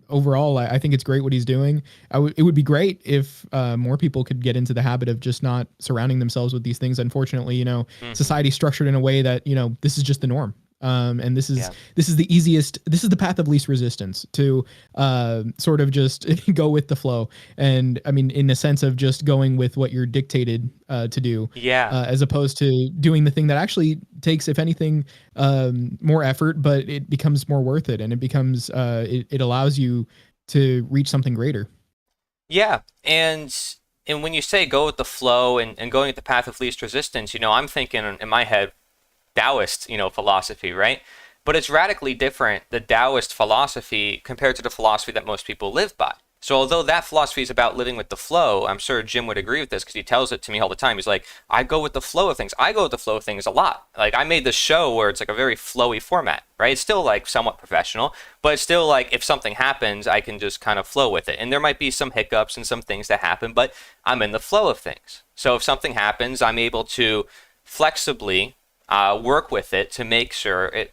overall, I think it's great what he's doing. It would be great if more people could get into the habit of just not surrounding themselves with these things. Unfortunately, society's structured in a way that, this is just the norm. And this is the easiest, this is the path of least resistance to sort of just go with the flow. And I mean, in the sense of just going with what you're dictated to do, as opposed to doing the thing that actually takes, if anything, more effort, but it becomes more worth it. And it becomes, it allows you to reach something greater. Yeah. And when you say go with the flow and going with the path of least resistance, I'm thinking in my head, Taoist, philosophy, right? But it's radically different, the Taoist philosophy, compared to the philosophy that most people live by. So although that philosophy is about living with the flow, I'm sure Jim would agree with this because he tells it to me all the time. He's like, I go with the flow of things. I go with the flow of things a lot. Like, I made this show where it's like a very flowy format, right? It's still like somewhat professional, but it's still like if something happens, I can just kind of flow with it. And there might be some hiccups and some things that happen, but I'm in the flow of things. So if something happens, I'm able to flexibly work with it to make sure it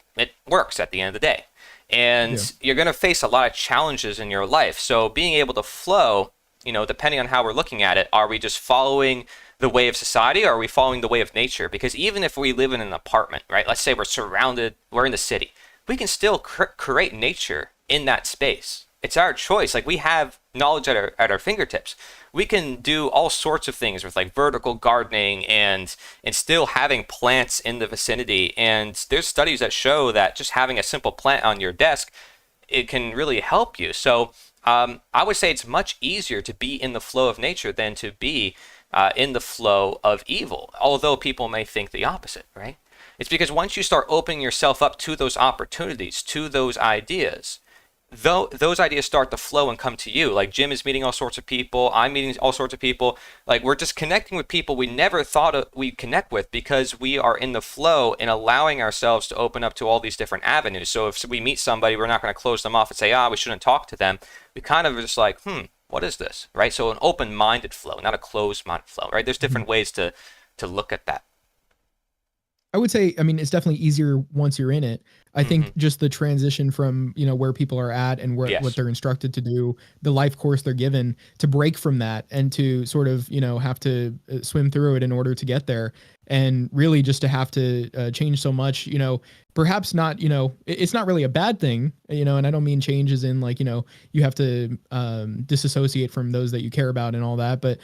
works at the end of the day. And you're going to face a lot of challenges in your life. So being able to flow, depending on how we're looking at it, are we just following the way of society or are we following the way of nature? Because even if we live in an apartment, right, let's say we're in the city, we can still create nature in that space. It's our choice. Like, we have knowledge at our fingertips. We can do all sorts of things with like vertical gardening and still having plants in the vicinity. And there's studies that show that just having a simple plant on your desk, it can really help you. So I would say it's much easier to be in the flow of nature than to be in the flow of evil, although people may think the opposite, right? It's because once you start opening yourself up to those opportunities, to those ideas, though those ideas start to flow and come to you. Like, Jim is meeting all sorts of people, I'm meeting all sorts of people. Like, we're just connecting with people we never thought we'd connect with because we are in the flow and allowing ourselves to open up to all these different avenues. So if we meet somebody, we're not going to close them off and say, we shouldn't talk to them. We kind of are just like, what is this, right? So an open-minded flow, not a closed-minded flow, right? There's different ways to look at that. I would say, I mean, it's definitely easier once you're in it. I think just the transition from, where people are at and what they're instructed to do, the life course they're given, to break from that and to sort of, have to swim through it in order to get there. And really just to have to change so much, perhaps not, it's not really a bad thing, and I don't mean change as in like, you have to disassociate from those that you care about and all that. But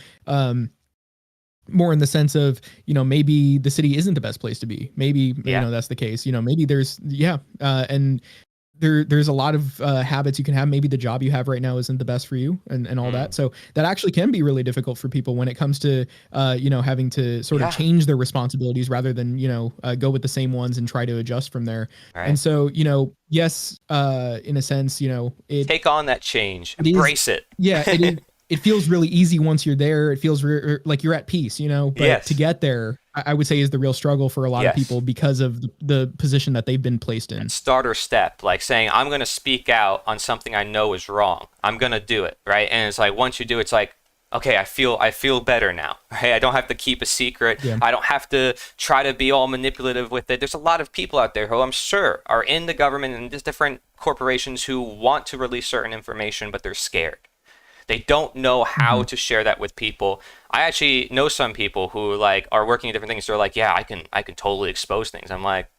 more in the sense of, maybe the city isn't the best place to be. Maybe, that's the case. Maybe there's, and there's a lot of habits you can have. Maybe the job you have right now isn't the best for you and all that. So that actually can be really difficult for people when it comes to, having to sort of change their responsibilities rather than, go with the same ones and try to adjust from there. Right. And so, yes, in a sense, take on that change, embrace it. Yeah, it is. It feels really easy once you're there. It feels like you're at peace, but to get there, I would say is the real struggle for a lot of Yes. people because of the position that they've been placed in. Starter step, like saying, I'm going to speak out on something I know is wrong. I'm going to do it, right? And it's like, once you do, it's like, okay, I feel better now, right? I don't have to keep a secret. Yeah. I don't have to try to be all manipulative with it. There's a lot of people out there who I'm sure are in the government and just different corporations who want to release certain information, but they're scared. They don't know how to share that with people. I actually know some people who like are working at different things. They're like, yeah, I can totally expose things. I'm like,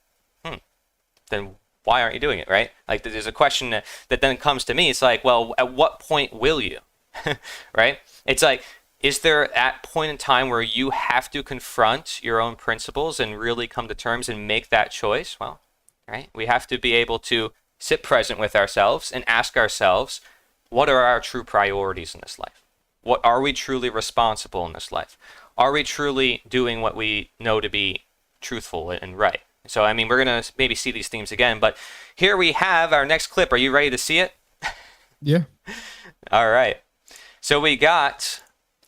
then why aren't you doing it, right? Like there's a question that then comes to me. It's like, well, at what point will you, right? It's like, is there at point in time where you have to confront your own principles and really come to terms and make that choice? Well, right? We have to be able to sit present with ourselves and ask ourselves, what are our true priorities in this life? What are we truly responsible in this life? Are we truly doing what we know to be truthful and right? So, I mean, we're going to maybe see these themes again, but here we have our next clip. Are you ready to see it? Yeah. All right. So we got,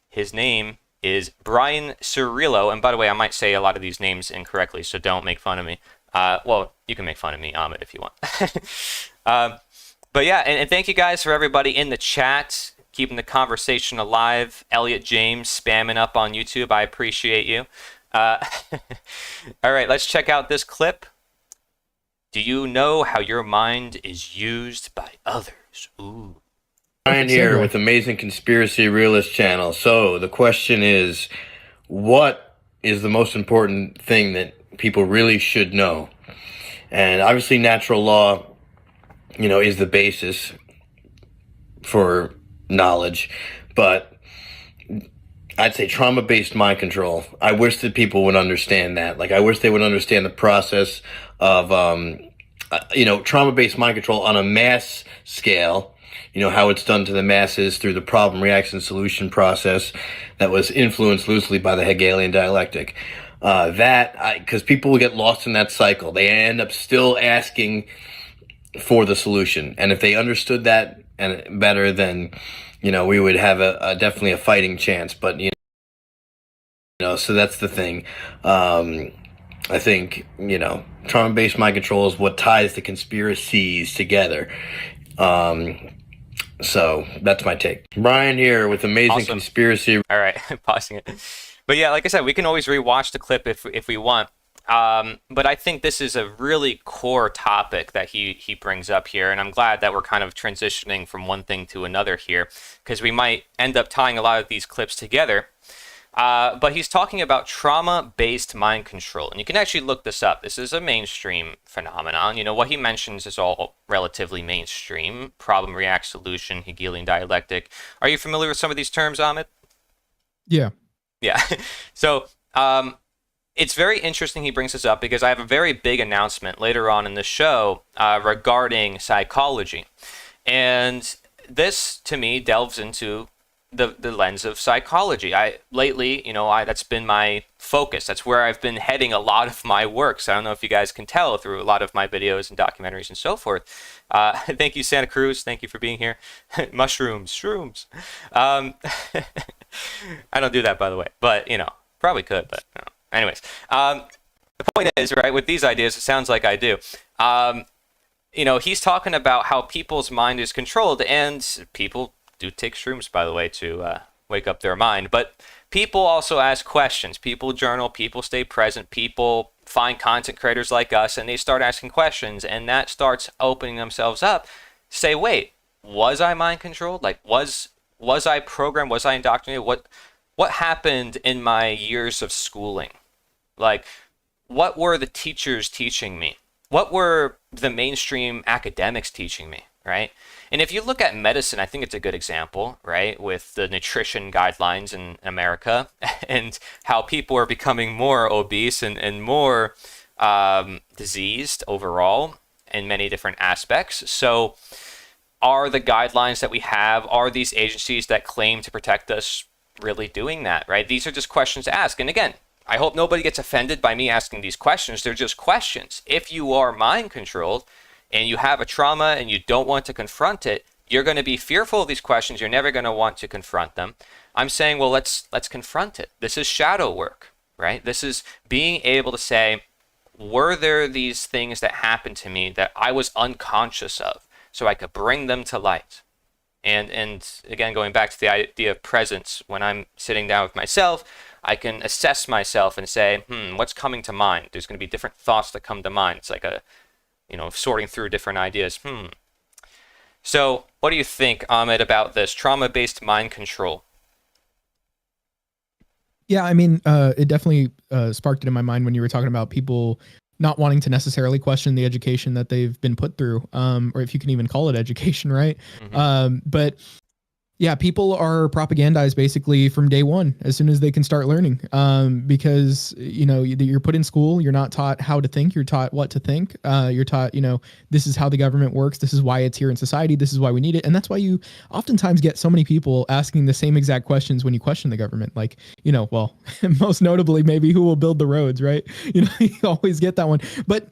his name is Brian Cirillo. And by the way, I might say a lot of these names incorrectly, so don't make fun of me. Well, you can make fun of me, Ahmed, if you want. But yeah, and thank you guys for everybody in the chat, keeping the conversation alive. Elliot James spamming up on YouTube. I appreciate you. All right, let's check out this clip. Do you know how your mind is used by others? Ooh. Ryan here with Amazing Conspiracy Realist channel. So the question is, what is the most important thing that people really should know? And obviously natural law, is the basis for knowledge, but I'd say trauma-based mind control. I wish that people would understand that. Like, I wish they would understand the process of, trauma-based mind control on a mass scale, how it's done to the masses through the problem, reaction, solution process that was influenced loosely by the Hegelian dialectic. Because people will get lost in that cycle. They end up still asking for the solution. And if they understood that and better, then, we would have definitely a fighting chance. But, so that's the thing. I think, trauma-based mind control is what ties the conspiracies together. So that's my take. Brian here with Amazing Conspiracy. All right, pausing it. But yeah, like I said, we can always rewatch the clip if we want. But I think this is a really core topic that he brings up here, and I'm glad that we're kind of transitioning from one thing to another here, because we might end up tying a lot of these clips together. But he's talking about trauma-based mind control, and you can actually look this up. This is a mainstream phenomenon. What he mentions is all relatively mainstream. Problem, react, solution, Hegelian dialectic. Are you familiar with some of these terms, Ahmed? Yeah. Yeah. So, it's very interesting he brings this up because I have a very big announcement later on in the show regarding psychology. And this, to me, delves into the lens of psychology. Lately, that's been my focus. That's where I've been heading a lot of my work. So I don't know if you guys can tell through a lot of my videos and documentaries and so forth. Thank you, Santa Cruz. Thank you for being here. Shrooms. I don't do that, by the way, but, probably could, but, Anyways, the point is, right, with these ideas, it sounds like I do. He's talking about how people's mind is controlled, and people do take shrooms, by the way, to wake up their mind. But people also ask questions. People journal. People stay present. People find content creators like us, and they start asking questions, and that starts opening themselves up. Say, wait, was I mind controlled? Like, was I programmed? Was I indoctrinated? What happened in my years of schooling? Like, what were the teachers teaching me? What were the mainstream academics teaching me, right? And if you look at medicine, I think it's a good example, right? With the nutrition guidelines in America and how people are becoming more obese and more diseased overall in many different aspects. So are the guidelines that we have, are these agencies that claim to protect us really doing that, right? These are just questions to ask. And again, I hope nobody gets offended by me asking these questions. They're just questions. If you are mind controlled and you have a trauma and you don't want to confront it, you're going to be fearful of these questions. You're never going to want to confront them. I'm saying, well, let's confront it. This is shadow work, right? This is being able to say, were there these things that happened to me that I was unconscious of, so I could bring them to light? And again, going back to the idea of presence, when I'm sitting down with myself, I can assess myself and say, what's coming to mind? There's going to be different thoughts that come to mind. It's like sorting through different ideas. So what do you think, Ahmed, about this trauma-based mind control? Yeah, I mean, it definitely sparked it in my mind when you were talking about people not wanting to necessarily question the education that they've been put through, or if you can even call it education, right? But yeah, people are propagandized basically from day one, as soon as they can start learning, because you're put in school, you're not taught how to think, you're taught what to think, you're taught, this is how the government works, this is why it's here in society, this is why we need it, and that's why you oftentimes get so many people asking the same exact questions when you question the government, like, well, most notably maybe who will build the roads, right? You always get that one, but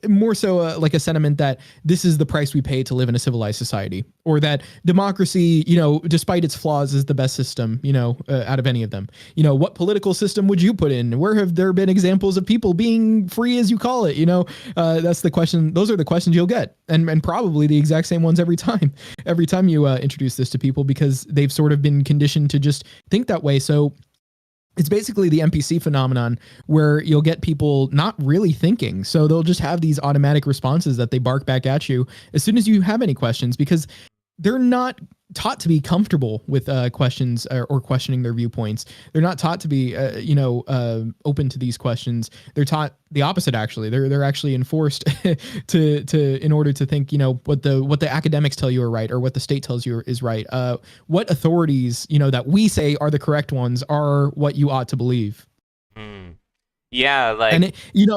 more so like a sentiment that this is the price we pay to live in a civilized society, or that democracy, despite its flaws, is the best system, out of any of them. What political system would you put in? Where have there been examples of people being free, as you call it? That's the question. Those are the questions you'll get. And probably the exact same ones every time you introduce this to people, because they've sort of been conditioned to just think that way. So it's basically the NPC phenomenon, where you'll get people not really thinking. So they'll just have these automatic responses that they bark back at you as soon as you have any questions, because they're not taught to be comfortable with questions or questioning their viewpoints. They're not taught to be, open to these questions. They're taught the opposite. Actually, they're actually enforced to in order to think, what the academics tell you are right, or what the state tells you is right. What authorities, that we say are the correct ones, are what you ought to believe. Yeah, like, and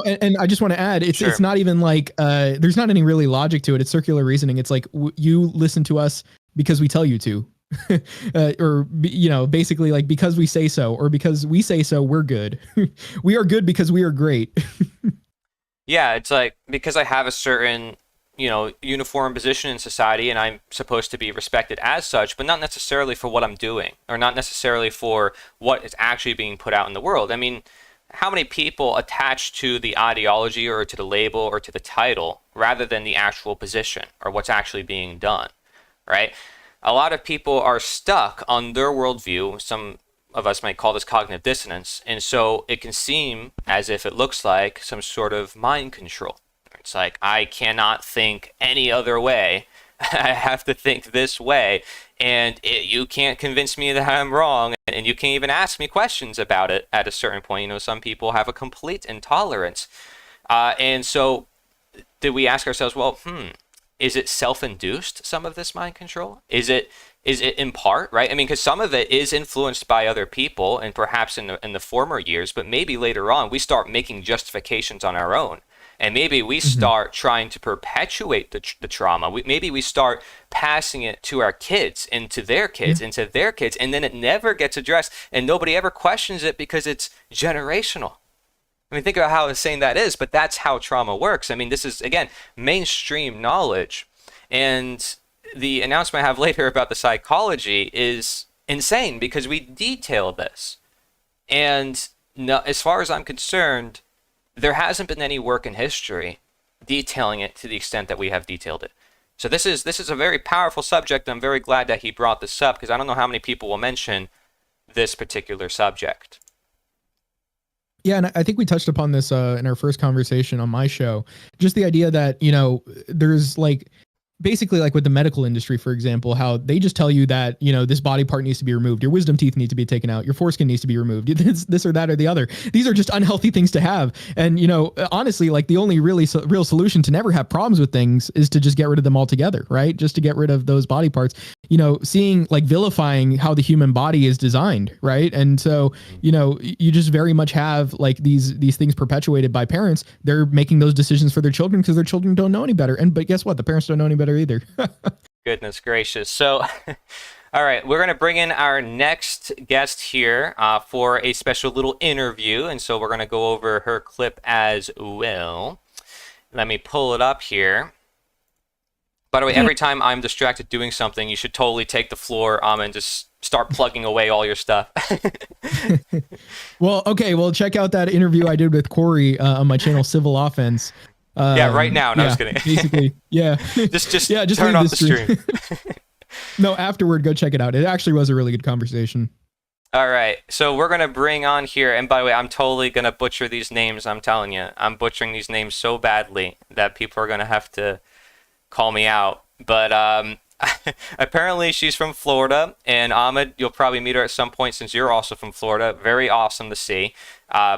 and I just want to add, it's not even like there's not any really logic to it. It's circular reasoning. It's like you listen to us because we tell you to, or basically like because we say so, or because we say so, we're good. We are good because we are great. Yeah, it's like, because I have a certain uniform position in society, and I'm supposed to be respected as such, but not necessarily for what I'm doing, or not necessarily for what is actually being put out in the world. I mean, how many people attach to the ideology or to the label or to the title rather than the actual position or what's actually being done, right? A lot of people are stuck on their worldview. Some of us might call this cognitive dissonance. And so it can seem as if it looks like some sort of mind control. It's like, I cannot think any other way. I have to think this way, and you can't convince me that I'm wrong, and you can't even ask me questions about it at a certain point. Some people have a complete intolerance. And so did we ask ourselves, well, is it self-induced, some of this mind control? Is it in part, right? I mean, because some of it is influenced by other people, and perhaps in the former years, but maybe later on we start making justifications on our own. And maybe we start trying to perpetuate the trauma. Maybe we start passing it to our kids, into their kids, into their kids, and then it never gets addressed, and nobody ever questions it because it's generational. I mean, think about how insane that is, but that's how trauma works. I mean, this is, again, mainstream knowledge. And the announcement I have later about the psychology is insane, because we detail this. And no, as far as I'm concerned, there hasn't been any work in history detailing it to the extent that we have detailed it. So this is a very powerful subject. I'm very glad that he brought this up, because I don't know how many people will mention this particular subject. Yeah, and I think we touched upon this in our first conversation on my show. Just the idea that, there's like, basically like with the medical industry, for example, how they just tell you that, this body part needs to be removed. Your wisdom teeth need to be taken out. Your foreskin needs to be removed. This or that or the other. These are just unhealthy things to have. And, honestly, like the only real solution to never have problems with things is to just get rid of them altogether, right? Just to get rid of those body parts, seeing like vilifying how the human body is designed, right? And so, you just very much have like these things perpetuated by parents. They're making those decisions for their children because their children don't know any better. But guess what? The parents don't know any better either. Goodness gracious. So, all right, we're going to bring in our next guest here for a special little interview. And so we're going to go over her clip as well. Let me pull it up here. By the way, every time I'm distracted doing something, you should totally take the floor and just start plugging away all your stuff. Well, okay. Well, check out that interview I did with Corey on my channel, Civil Offense. Yeah, right now. No, yeah, just kidding. Basically, yeah. just yeah, just turn leave off the stream. No, afterward, go check it out. It actually was a really good conversation. All right, so we're gonna bring on here, and by the way, I'm totally gonna butcher these names. I'm telling you, I'm butchering these names so badly that people are gonna have to call me out. But apparently she's from Florida, and Ahmed, you'll probably meet her at some point since you're also from Florida. Very awesome to see.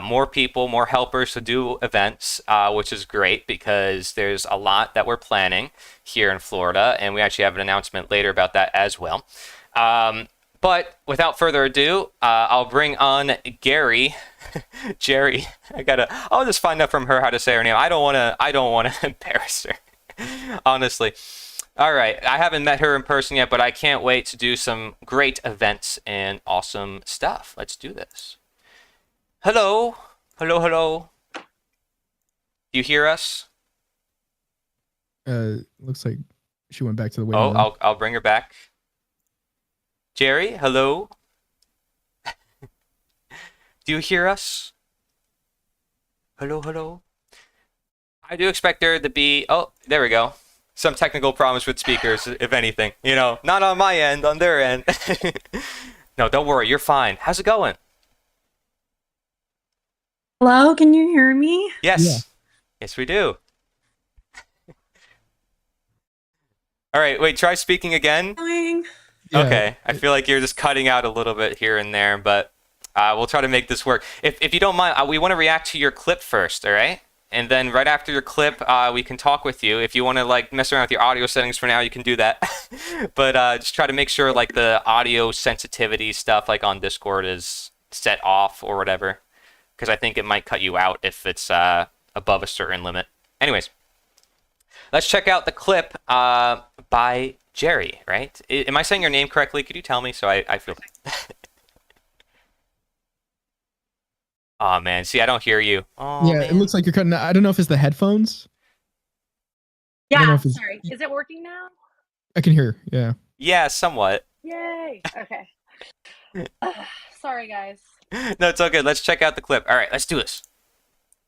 More people, more helpers to do events, which is great because there's a lot that we're planning here in Florida, and we actually have an announcement later about that as well. But without further ado, I'll bring on Gary, Jerry. I'll just find out from her how to say her name. I don't wanna embarrass her, honestly. All right, I haven't met her in person yet, but I can't wait to do some great events and awesome stuff. Let's do this. Hello, hello, hello. Do you hear us? Looks like she went back to the waiting room. Oh, I'll bring her back. Jerry, hello. Do you hear us? Hello, hello. I do expect there to be... Oh, there we go. Some technical problems with speakers, if anything. You know, not on my end, on their end. No, don't worry, you're fine. How's it going? Hello, can you hear me? Yes. Yeah. Yes, we do. All right, wait, try speaking again. Yeah. Okay, I feel like you're just cutting out a little bit here and there, but we'll try to make this work. If you don't mind, we want to react to your clip first, all right? And then right after your clip, we can talk with you. If you want to like mess around with your audio settings for now, you can do that. But just try to make sure like the audio sensitivity stuff like on Discord is set off or whatever, because I think it might cut you out if it's above a certain limit. Anyways, let's check out the clip by Jerry, right? Am I saying your name correctly? Could you tell me so I feel... Oh man, see, I don't hear you. Oh, Yeah, man. it looks like you're cutting. I don't know if it's the headphones. I don't know Yeah, if it's- sorry. Is it working now? I can hear. Yeah. Yeah, somewhat. Yay. Okay. Sorry, guys. No, it's all good. Let's check out the clip. All right, let's do this.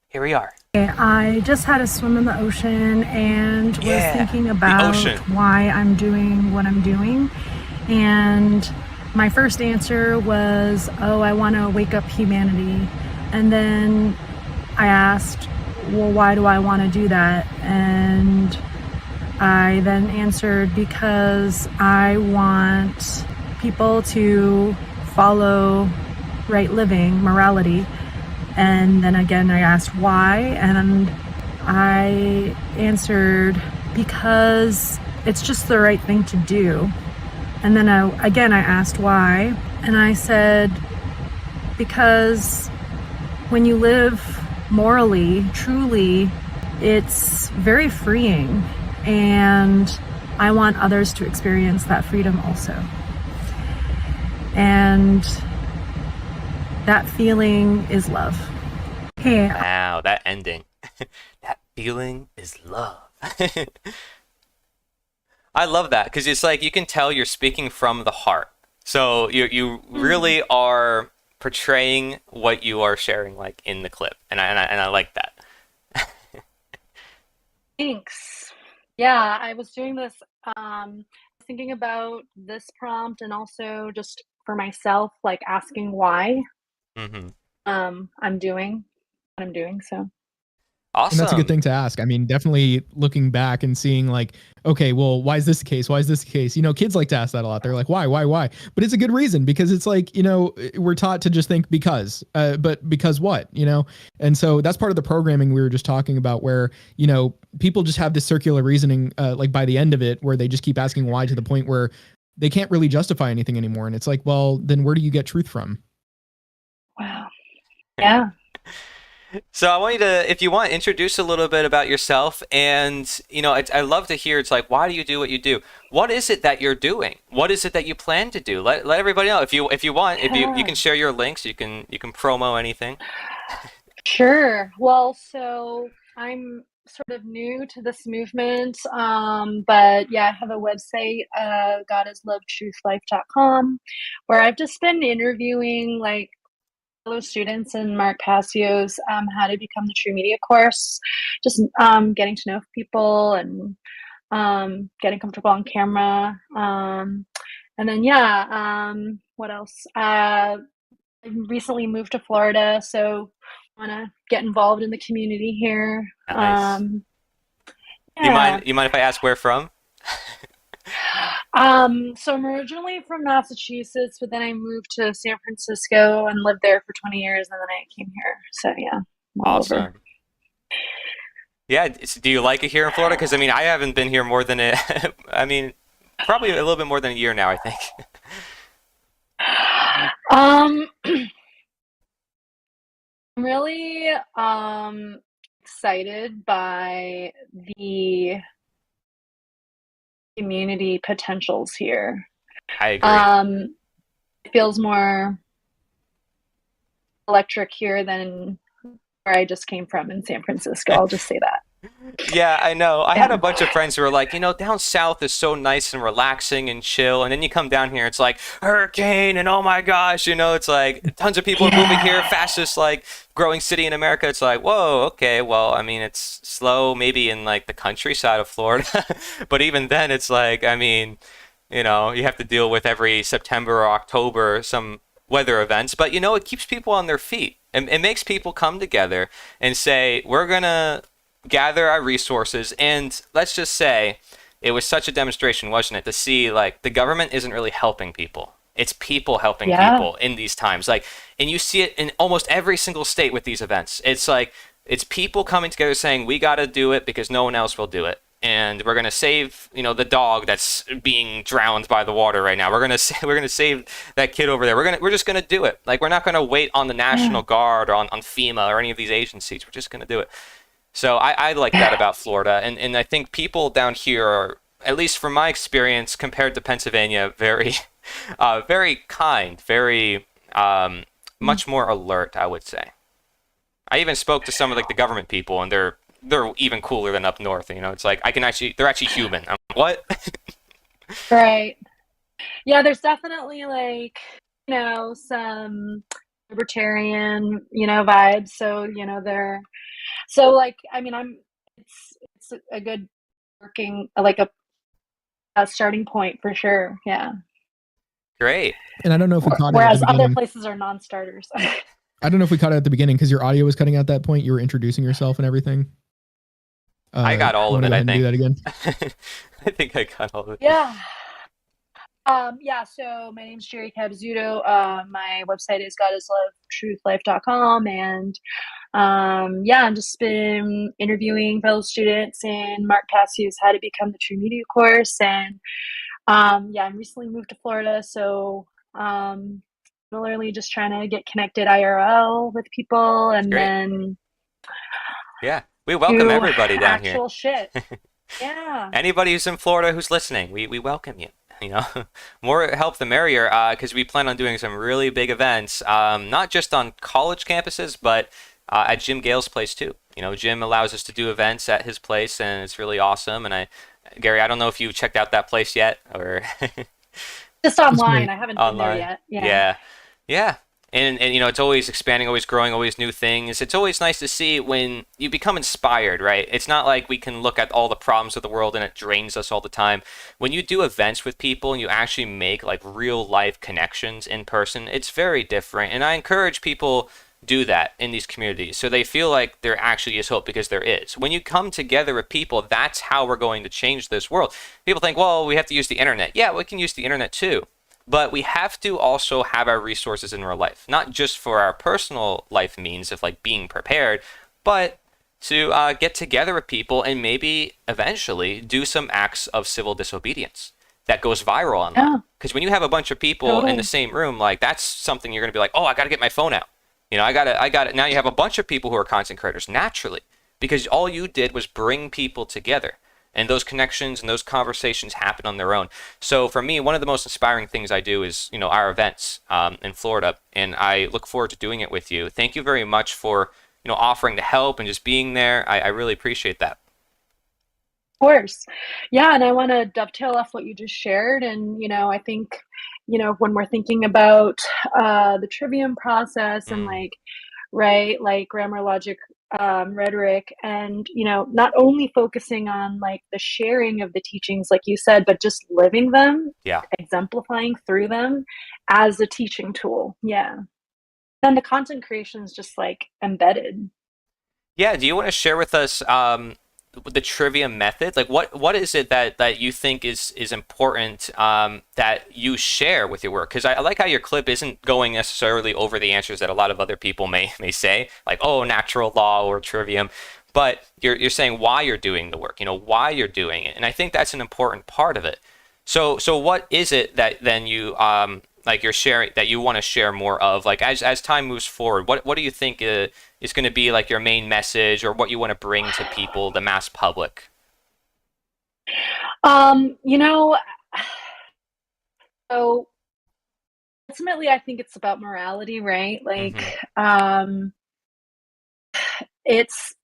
Here we are. I just had a swim in the ocean and was thinking about ocean. why I'm doing what I'm doing. And my first answer was, oh, I want to wake up humanity. And then I asked, well, why do I want to do that? And I then answered, because I want people to follow right living, morality. And then again, I asked why, and I answered, because it's just the right thing to do. And then I asked why, and I said, because when you live morally, truly, it's very freeing, and I want others to experience that freedom also. And that feeling is love. Hey. Wow, that ending. That feeling is love. I love that because it's like you can tell you're speaking from the heart. So you really are portraying what you are sharing like in the clip, and I like that. Thanks. Yeah, I was doing this, thinking about this prompt and also just for myself, like asking why I'm doing what I'm doing. So awesome. And that's a good thing to ask. I mean, definitely looking back and seeing like, okay, well, why is this the case? Why is this the case? You know, kids like to ask that a lot. They're like, why? But it's a good reason, because it's like, you know, we're taught to just think because, but because what, you know? And so that's part of the programming we were just talking about, where, you know, people just have this circular reasoning, like by the end of it, where they just keep asking why to the point where they can't really justify anything anymore. And it's like, well, then where do you get truth from? wow. Yeah. So I want you to, if you want, introduce a little bit about yourself. And, you know, I love to hear, it's like, why do you do what you do? What is it that you're doing? What is it that you plan to do? Let everybody know. If you want, if you can share your links, you can promo anything. Sure. Well, so I'm sort of new to this movement, but yeah, I have a website, godislovetruthlife.com, where I've just been interviewing like fellow students in Mark Passio's How to Become the True Media course, just getting to know people and getting comfortable on camera. And then, yeah, what else? I recently moved to Florida, so I want to get involved in the community here. Nice. Yeah. You mind if I ask where from? So I'm originally from Massachusetts, but then I moved to San Francisco and lived there for 20 years, and then I came here. So yeah, I'm all over. Awesome. Yeah, do you like it here in Florida? Because I mean, I haven't been here more than I mean, probably a little bit more than a year now, I think. I'm really excited by the community potentials here. I agree. It feels more electric here than where I just came from in San Francisco. I'll just say that. Yeah, I know. I Yeah. had a bunch of friends who were like, down south is so nice and relaxing and chill, and then you come down here, it's like hurricane and oh my gosh, it's like tons of people are moving here, fastest like growing city in America. It's like, whoa, okay, well, I mean, it's slow maybe in like the countryside of Florida, but even then, it's like, I mean, you have to deal with every September or October some weather events, but it keeps people on their feet. It makes people come together and say, we're gonna gather our resources, and let's just say it was such a demonstration, wasn't it, to see like the government isn't really helping people. It's people helping people in these times. Like, and you see it in almost every single state with these events. It's like it's people coming together saying we got to do it because no one else will do it, and we're gonna save the dog that's being drowned by the water right now. We're gonna save that kid over there. We're just gonna do it. Like, we're not gonna wait on the National Guard or on FEMA or any of these agencies. We're just gonna do it. So I like that about Florida, and I think people down here are, at least from my experience compared to Pennsylvania, very, very kind, very much more alert, I would say. I even spoke to some of like the government people, and they're even cooler than up north. It's like they're actually human. I'm like, what? Right. Yeah, there's definitely like some libertarian vibes. So they're. So like, I mean, it's a good working, like a starting point for sure. Yeah. Great. And I don't know if we caught it. Whereas other places are non-starters. I don't know if we caught it at the beginning because your audio was cutting out that point. You were introducing yourself and everything. I got all of it. I think. Do that again. I think I got all of it. Yeah. Yeah, so my name's Jerry Cabzuto. My website is godislovetruthlife.com, and I've just been interviewing fellow students in Mark Passio's How to Become the True Media course, and I recently moved to Florida, so similarly just trying to get connected IRL with people, and then we welcome everybody down here. Actual shit. Yeah. Anybody who's in Florida who's listening, we welcome you. More help the merrier, because we plan on doing some really big events, not just on college campuses, but at Jim Gale's place too. Jim allows us to do events at his place, and it's really awesome. And Gary, I don't know if you've checked out that place yet, or just online. I haven't been there yet. Yeah. And it's always expanding, always growing, always new things. It's always nice to see when you become inspired, right? It's not like we can look at all the problems of the world and it drains us all the time. When you do events with people and you actually make like real life connections in person, it's very different. And I encourage people do that in these communities so they feel like there actually is hope, because there is. When you come together with people, that's how we're going to change this world. People think, well, we have to use the internet. Yeah, we can use the internet too. But we have to also have our resources in real life, not just for our personal life means of like being prepared, but to get together with people and maybe eventually do some acts of civil disobedience that goes viral online. Because when you have a bunch of people in the same room, like that's something you're going to be like, oh, I got to get my phone out. I got it. Now you have a bunch of people who are content creators naturally, because all you did was bring people together. And those connections and those conversations happen on their own. So for me, one of the most inspiring things I do is, our events in Florida. And I look forward to doing it with you. Thank you very much for, offering to help and just being there. I really appreciate that. Of course. Yeah, and I want to dovetail off what you just shared. And, I think, when we're thinking about the trivium process and right, like grammar, logic, rhetoric, and, not only focusing on like the sharing of the teachings, like you said, but just living them, Yeah. exemplifying through them as a teaching tool. Yeah. Then the content creation is just like embedded. Yeah. Do you want to share with us the trivia method? Like, what is it that you think is important that you share with your work? Because I like how your clip isn't going necessarily over the answers that a lot of other people may say, like, oh, natural law or trivium, but you're saying why you're doing the work, why you're doing it, and I think that's an important part of it. So what is it that then you like you're sharing that you want to share more of, like as time moves forward? What do you think is going to be like your main message, or what you want to bring to people, the mass public? You know, so ultimately I think it's about morality, right? Like it's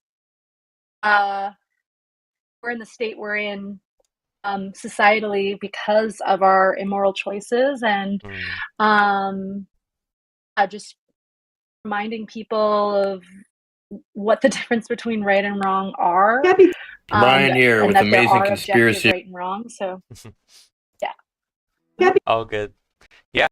we're in the state we're in societally because of our immoral choices, and just reminding people of what the difference between right and wrong are. Brian here and with that there Amazing are objective Conspiracy. right and wrong. So yeah. Oh, good. Yeah.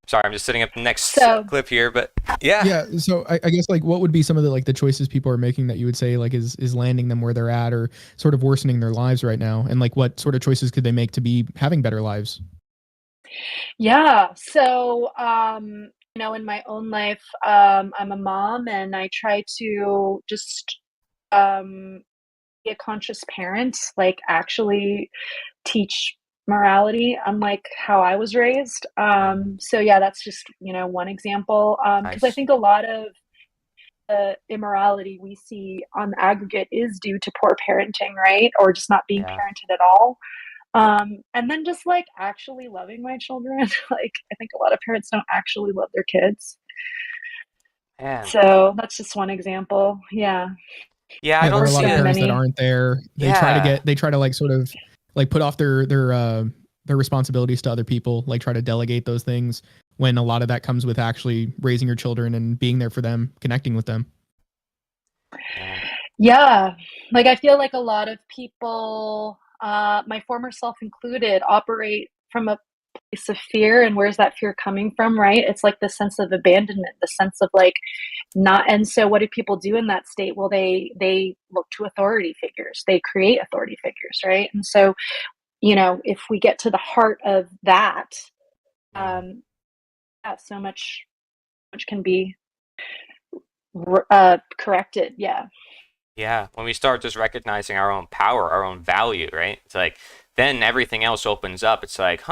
Sorry, I'm just setting up the next clip here, but yeah. Yeah. So I guess like what would be some of the choices people are making that you would say like is landing them where they're at, or sort of worsening their lives right now, and like what sort of choices could they make to be having better lives? Yeah. So in my own life, I'm a mom, and I try to just be a conscious parent, like actually teach morality, unlike how I was raised. So yeah, that's just, one example. Because I think a lot of the immorality we see on the aggregate is due to poor parenting, right? Or just not being parented at all. And then just like actually loving my children. Like I think a lot of parents don't actually love their kids. Yeah. So that's just one example. Yeah. Yeah, I there don't are a lot see of it. parents that aren't there. They try to like sort of like put off their responsibilities to other people, like try to delegate those things, when a lot of that comes with actually raising your children and being there for them, connecting with them. Yeah. Like I feel like a lot of people, my former self included, operate from a place of fear. And where's that fear coming from, right? It's like the sense of abandonment, the sense of like not. And so what do people do in that state? Well, they look to authority figures. They create authority figures, right? And so, if we get to the heart of that, so much can be corrected. Yeah. Yeah, when we start just recognizing our own power, our own value, right? It's like then everything else opens up. It's like,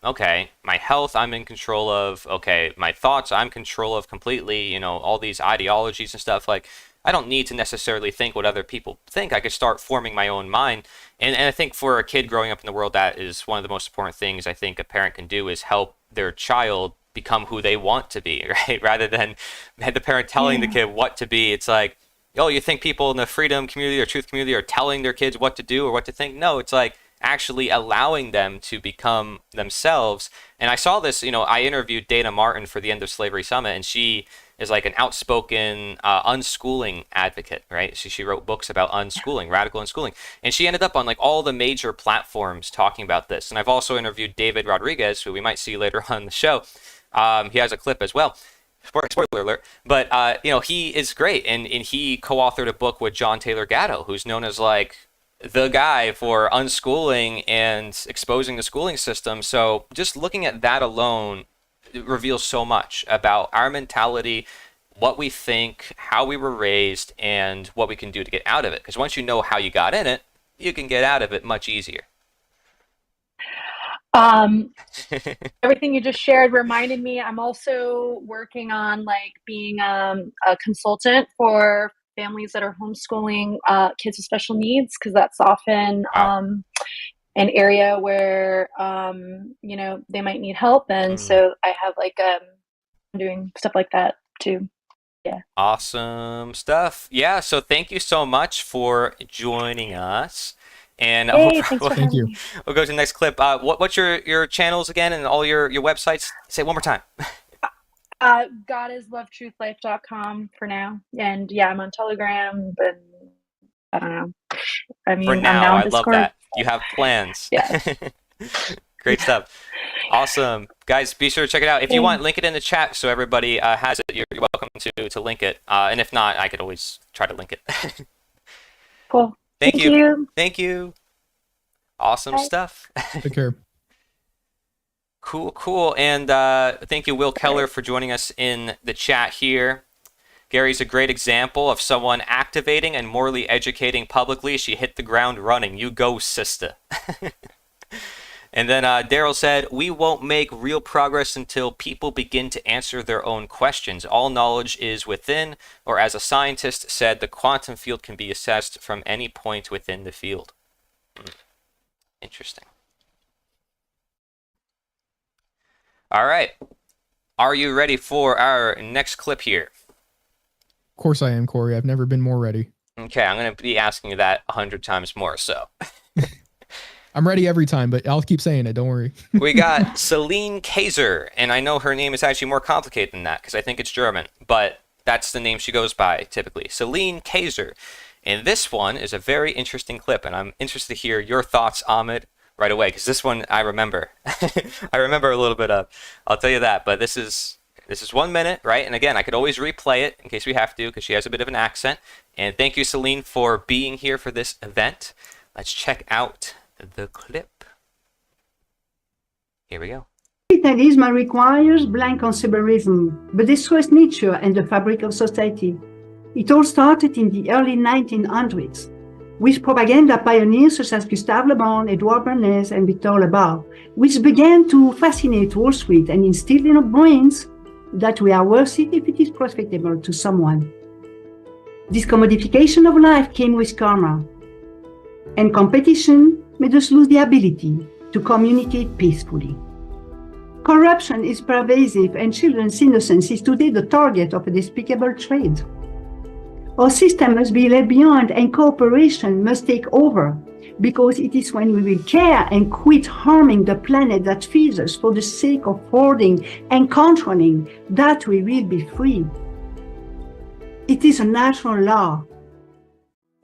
okay, my health I'm in control of. Okay, my thoughts I'm in control of completely. All these ideologies and stuff. Like, I don't need to necessarily think what other people think. I could start forming my own mind. And I think for a kid growing up in the world, that is one of the most important things I think a parent can do, is help their child become who they want to be, right? Rather than the parent telling the kid what to be. It's like, oh, you think people in the freedom community or truth community are telling their kids what to do or what to think? No, it's like actually allowing them to become themselves. And I saw this, I interviewed Dana Martin for the End of Slavery Summit, and she is like an outspoken unschooling advocate, right? She wrote books about unschooling, radical unschooling. And she ended up on like all the major platforms talking about this. And I've also interviewed David Rodriguez, who we might see later on the show. He has a clip as well. Spoiler alert, but he is great, and he co-authored a book with John Taylor Gatto, who's known as like the guy for unschooling and exposing the schooling system. So just looking at that alone, it reveals so much about our mentality, what we think, how we were raised, and what we can do to get out of it. Because once you know how you got in it, you can get out of it much easier. Everything you just shared reminded me, I'm also working on like being a consultant for families that are homeschooling kids with special needs, because that's often an area where they might need help. And so I have like I'm doing stuff like that too. Awesome stuff. Yeah, so thank you so much for joining us. And Hey, thanks for Thank having you. me. we'll go to the next clip. What's your channels again and all your websites? Say it one more time. GodIsLoveTruthLife.com for now. And yeah, I'm on Telegram, but I don't know. I For mean, I'm now, now on I love Discord. that. You have plans. Yeah. Great stuff. Awesome. Guys, be sure to check it out. If you want, link it in the chat so everybody has it. You're welcome to link it. And if not, I could always try to link it. Cool. Thank Thank you. you. Thank you. Awesome Bye. stuff. Take care. Cool. And thank you, Will Keller, for joining us in the chat here. Gary's a great example of someone activating and morally educating publicly. She hit the ground running. You go, sister. And then Daryl said, we won't make real progress until people begin to answer their own questions. All knowledge is within, or as a scientist said, the quantum field can be assessed from any point within the field. Interesting. All right. Are you ready for our next clip here? Of course I am, Corey. I've never been more ready. Okay, I'm going to be asking you that 100 times more, so. I'm ready every time, but I'll keep saying it. Don't worry. We got Celine Kaiser, and I know her name is actually more complicated than that because I think it's German, but that's the name she goes by typically. Celine Kaiser. And this one is a very interesting clip, and I'm interested to hear your thoughts, Ahmed, right away, because this one I remember. I remember a little bit of. I'll tell you that, but this is 1 minute, right? And again, I could always replay it in case we have to because she has a bit of an accent. And thank you, Celine, for being here for this event. Let's check out the clip. Here we go. Capitalism requires blank consumerism, but destroys nature and the fabric of society. It all started in the early 1900s with propaganda pioneers such as Gustave Le Bon, Edouard Bernays, and Victor Lebar, which began to fascinate Wall Street and instill in our brains that we are worth it if it is profitable to someone. This commodification of life came with karma, and competition made us lose the ability to communicate peacefully. Corruption is pervasive, and children's innocence is today the target of a despicable trade. Our system must be left behind, and cooperation must take over, because it is when we will care and quit harming the planet that feeds us for the sake of hoarding and controlling that we will be free. It is a natural law.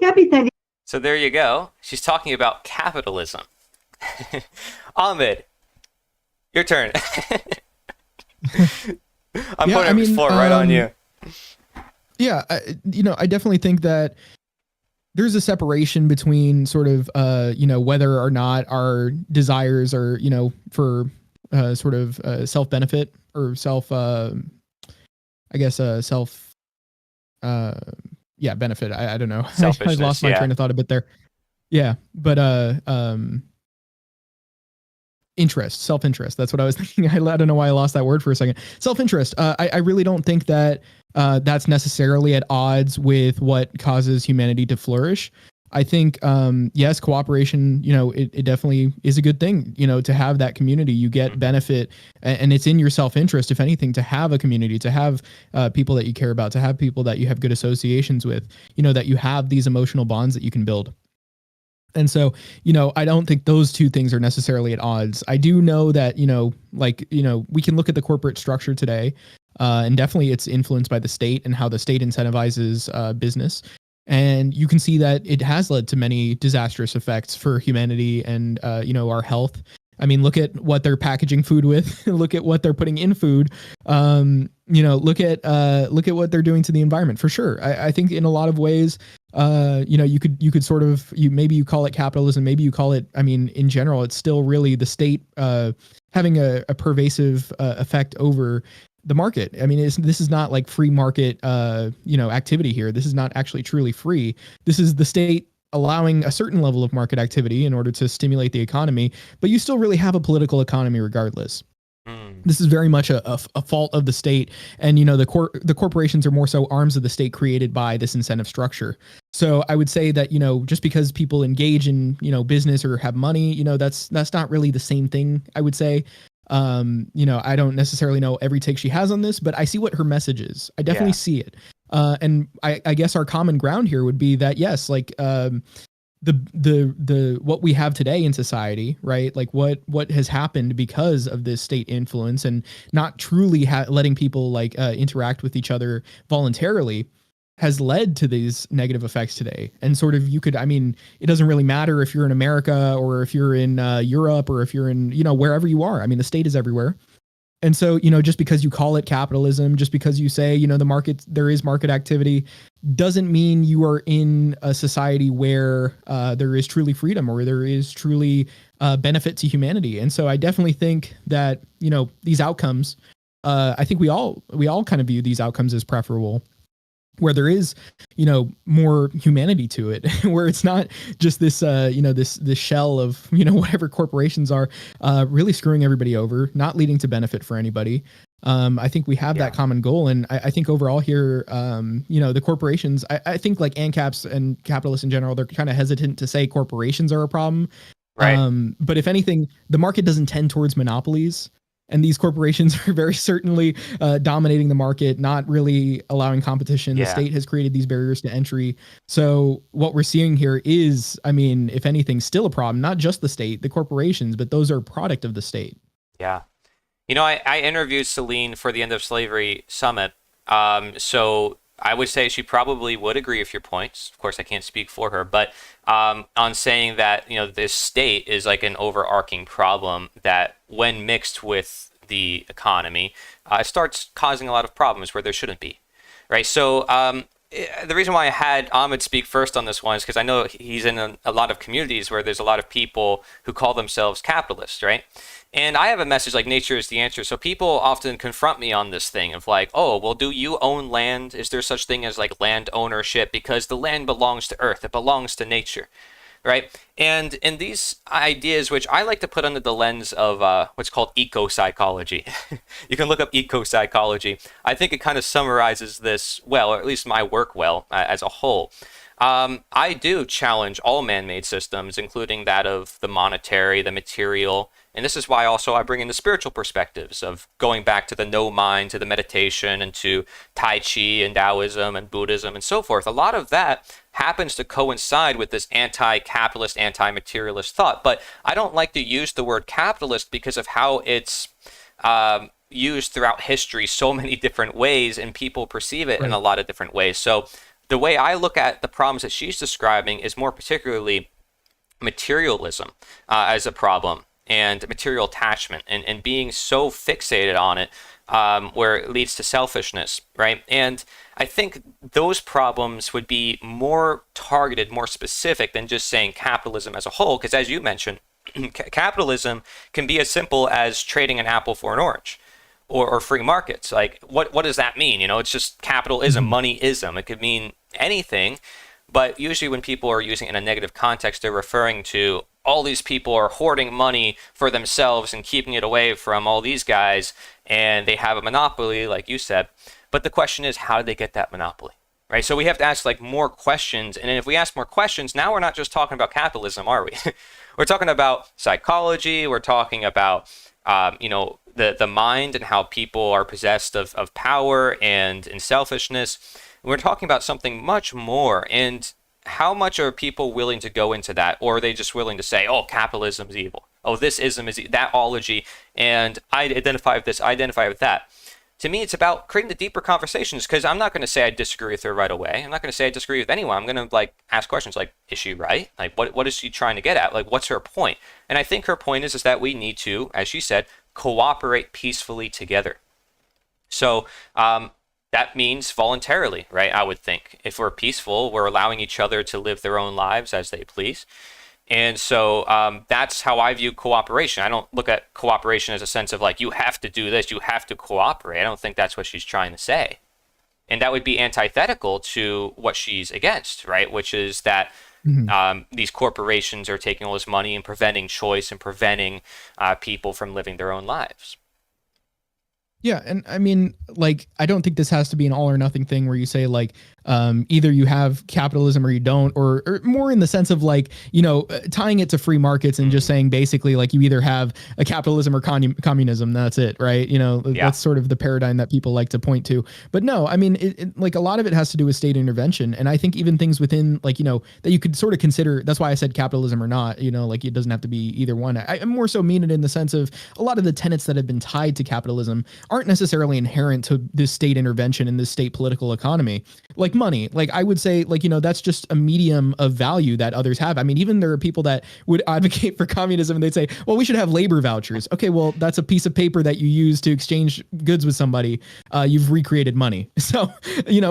Capitalism. So there you go. She's talking about capitalism. Ahmed, your turn. I'm putting the floor right on you. Yeah, I definitely think that there's a separation between sort of, whether or not our desires are, for sort of self-benefit or benefit. I don't know. I lost my train of thought a bit there. Yeah, but self-interest. That's what I was thinking. I don't know why I lost that word for a second. Self-interest. I really don't think that that's necessarily at odds with what causes humanity to flourish. I think, yes, cooperation, it definitely is a good thing, to have that community. You get benefit, and it's in your self-interest, if anything, to have a community, to have people that you care about, to have people that you have good associations with, that you have these emotional bonds that you can build. And so, I don't think those two things are necessarily at odds. I do know that, we can look at the corporate structure today, and definitely it's influenced by the state and how the state incentivizes business. And you can see that it has led to many disastrous effects for humanity and, our health. I mean, look at what they're packaging food with. Look at what they're putting in food. Look at what they're doing to the environment. For sure, I think in a lot of ways, you could sort of maybe you call it capitalism, maybe you call it. I mean, in general, it's still really the state having a pervasive effect over the market. I mean, this is not like free market, activity here. This is not actually truly free. This is the state allowing a certain level of market activity in order to stimulate the economy, but you still really have a political economy regardless. This is very much a fault of the state, and the corporations are more so arms of the state created by this incentive structure. So I would say that just because people engage in business or have money, that's not really the same thing. I would say. I don't necessarily know every take she has on this, but I see what her message is. I definitely see it. And I guess our common ground here would be that, yes, like, the what we have today in society, right? Like what has happened because of this state influence and not truly letting people like interact with each other voluntarily has led to these negative effects today. And sort of, I mean, it doesn't really matter if you're in America or if you're in Europe or if you're in, wherever you are. I mean, the state is everywhere. And so, just because you call it capitalism, just because you say, the market, there is market activity, doesn't mean you are in a society where there is truly freedom or there is truly benefit to humanity. And so I definitely think that, these outcomes, I think we all kind of view these outcomes as preferable, where there is, more humanity to it, where it's not just this, this shell of, whatever corporations are really screwing everybody over, not leading to benefit for anybody. I think we have that common goal. And I think overall here, the corporations, I think like ANCAPs and capitalists in general, they're kind of hesitant to say corporations are a problem. Right. But if anything, the market doesn't tend towards monopolies. And these corporations are very certainly dominating the market, not really allowing competition. Yeah. The state has created these barriers to entry. So what we're seeing here is, I mean, if anything, still a problem, not just the state, the corporations, but those are a product of the state. Yeah. I interviewed Celine for the End of Slavery Summit. So I would say she probably would agree with your points. Of course, I can't speak for her, but on saying that, this state is like an overarching problem that when mixed with the economy, it starts causing a lot of problems where there shouldn't be, right? So the reason why I had Ahmed speak first on this one is because I know he's in a lot of communities where there's a lot of people who call themselves capitalists, right? And I have a message like nature is the answer. So people often confront me on this thing of like, oh, well, do you own land? Is there such thing as like land ownership? Because the land belongs to earth. It belongs to nature, right? And in these ideas, which I like to put under the lens of what's called eco-psychology. You can look up eco-psychology. I think it kind of summarizes this well, or at least my work well as a whole. I do challenge all man-made systems, including that of the monetary, the material. And this is why also I bring in the spiritual perspectives of going back to the no mind, to the meditation, and to Tai Chi and Taoism and Buddhism and so forth. A lot of that happens to coincide with this anti-capitalist, anti-materialist thought. But I don't like to use the word capitalist because of how it's used throughout history so many different ways, and people perceive it in a lot of different ways. So the way I look at the problems that she's describing is more particularly materialism as a problem, and material attachment and being so fixated on it where it leads to selfishness, right? And I think those problems would be more targeted, more specific than just saying capitalism as a whole, because as you mentioned, capitalism can be as simple as trading an apple for an orange. Or free markets. Like, what does that mean? It's just capitalism, moneyism. It could mean anything, but usually when people are using it in a negative context, they're referring to all these people are hoarding money for themselves and keeping it away from all these guys, and they have a monopoly, like you said. But the question is, how did they get that monopoly? Right? So we have to ask like more questions, and if we ask more questions, now we're not just talking about capitalism, are we? We're talking about psychology. We're talking about the mind and how people are possessed of power and selfishness. We're talking about something much more. And how much are people willing to go into that? Or are they just willing to say, oh, capitalism is evil. Oh, this ism is that ology. And I identify with this, I identify with that. To me, it's about creating the deeper conversations, because I'm not going to say I disagree with her right away. I'm not going to say I disagree with anyone. I'm going to like ask questions like, is she right? Like, what is she trying to get at? Like, what's her point? And I think her point is that we need to, as she said, cooperate peacefully together. So that means voluntarily, right? I would think if we're peaceful, we're allowing each other to live their own lives as they please. And so that's how I view cooperation. I don't look at cooperation as a sense of like, you have to do this, you have to cooperate. I don't think that's what she's trying to say. And that would be antithetical to what she's against, right? Which is that these corporations are taking all this money and preventing choice and preventing people from living their own lives. Yeah. And I mean, like, I don't think this has to be an all or nothing thing where you say like, Either you have capitalism or you don't, or more in the sense of like, tying it to free markets and just saying basically like you either have a capitalism or communism. That's it, right? That's sort of the paradigm that people like to point to. But no, I mean, like a lot of it has to do with state intervention. And I think even things within like, that you could sort of consider, that's why I said capitalism or not, like it doesn't have to be either one. I more so mean it in the sense of a lot of the tenets that have been tied to capitalism aren't necessarily inherent to this state intervention in this state political economy. Like money, like I would say, like, that's just a medium of value that others have. I mean, even there are people that would advocate for communism and they'd say, well, we should have labor vouchers. Okay, well, that's a piece of paper that you use to exchange goods with somebody. You've recreated money. So,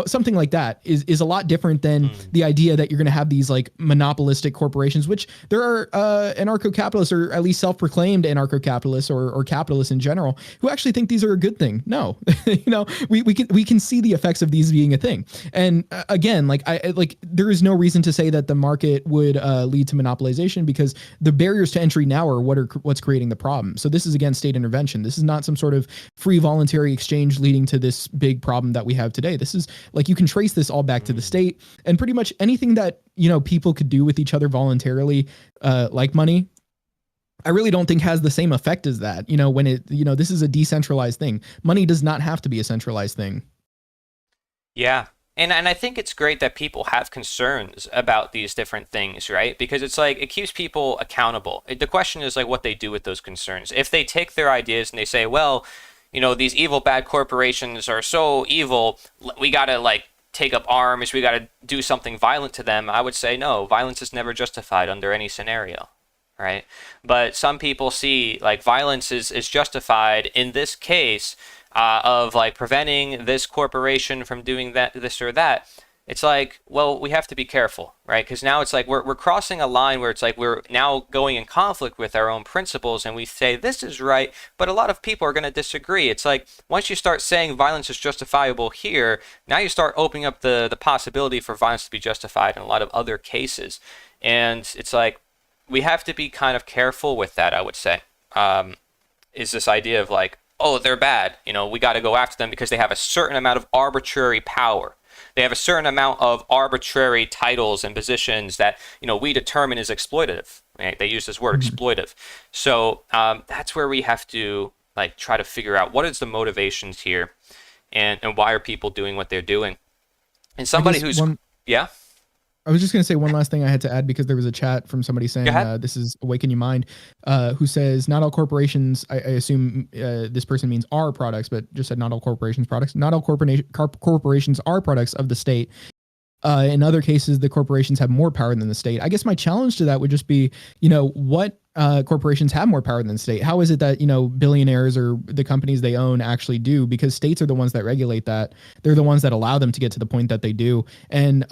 something like that is a lot different than the idea that you're going to have these like monopolistic corporations, which there are anarcho-capitalists, or at least self-proclaimed anarcho-capitalists or capitalists in general, who actually think these are a good thing. No, we can see the effects of these being a thing. And again, like there is no reason to say that the market would lead to monopolization, because the barriers to entry now are what's creating the problem. So this is again state intervention. This is not some sort of free voluntary exchange leading to this big problem that we have today. This is like, you can trace this all back to the state, and pretty much anything that people could do with each other voluntarily, like money, I really don't think has the same effect as that. When this is a decentralized thing. Money does not have to be a centralized thing. Yeah. And I think it's great that people have concerns about these different things, right? Because it's like, it keeps people accountable. The question is like what they do with those concerns. If they take their ideas and they say, well, these evil, bad corporations are so evil, we got to like take up arms, we got to do something violent to them. I would say, no, violence is never justified under any scenario, right? But some people see like violence is justified in this case, of like preventing this corporation from doing this or that. It's like, well, we have to be careful, right? Because now it's like we're crossing a line where it's like we're now going in conflict with our own principles, and we say this is right, but a lot of people are going to disagree. It's like once you start saying violence is justifiable here, now you start opening up the possibility for violence to be justified in a lot of other cases. And it's like we have to be kind of careful with that, I would say. Is this idea of like, oh, they're bad, we got to go after them because they have a certain amount of arbitrary power. They have a certain amount of arbitrary titles and positions that, we determine is exploitative. Right? They use this word exploitive. So that's where we have to like try to figure out what is the motivations here, and why are people doing what they're doing. And somebody who's yeah. I was just going to say one last thing I had to add, because there was a chat from somebody saying, this is Awaken Your Mind, who says, not all corporations, I assume this person means are products, but just said not all corporations products. Not all corporations are products of the state. In other cases, the corporations have more power than the state. I guess my challenge to that would just be, what corporations have more power than the state? How is it that, billionaires or the companies they own actually do? Because states are the ones that regulate that. They're the ones that allow them to get to the point that they do. And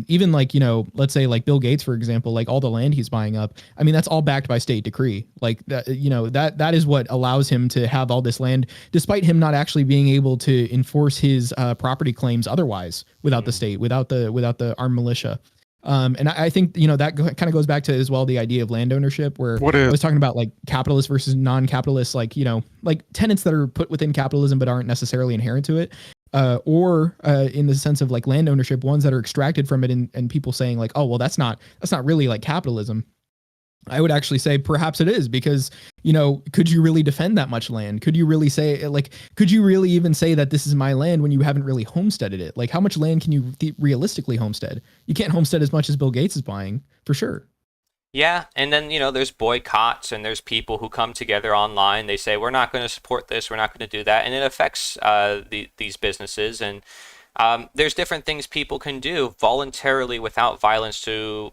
even like, let's say like Bill Gates, for example, like all the land he's buying up, I mean, that's all backed by state decree. Like that, that is what allows him to have all this land, despite him not actually being able to enforce his property claims otherwise without the state, without the armed militia. And I think, that kind of goes back to as well the idea of land ownership, where I was talking about like capitalist versus non-capitalist, like, like tenets that are put within capitalism but aren't necessarily inherent to it. Or in the sense of like land ownership, ones that are extracted from it, and people saying like, oh, well, that's not really like capitalism. I would actually say perhaps it is, because, could you really defend that much land? Could you really say could you really even say that this is my land when you haven't really homesteaded it? Like how much land can you realistically homestead? You can't homestead as much as Bill Gates is buying, for sure. Yeah. And then, there's boycotts, and there's people who come together online. They say, we're not going to support this. We're not going to do that. And it affects these businesses. And there's different things people can do voluntarily without violence to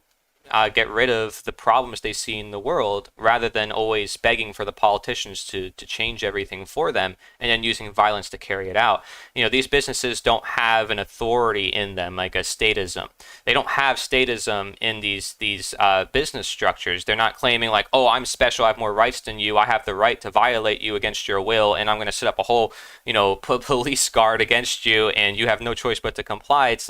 get rid of the problems they see in the world, rather than always begging for the politicians to change everything for them and then using violence to carry it out. These businesses don't have an authority in them like a statism. They don't have statism in these business structures. They're not claiming like, oh, I'm special, I have more rights than you, I have the right to violate you against your will, and I'm going to set up a whole police guard against you, and you have no choice but to comply. It's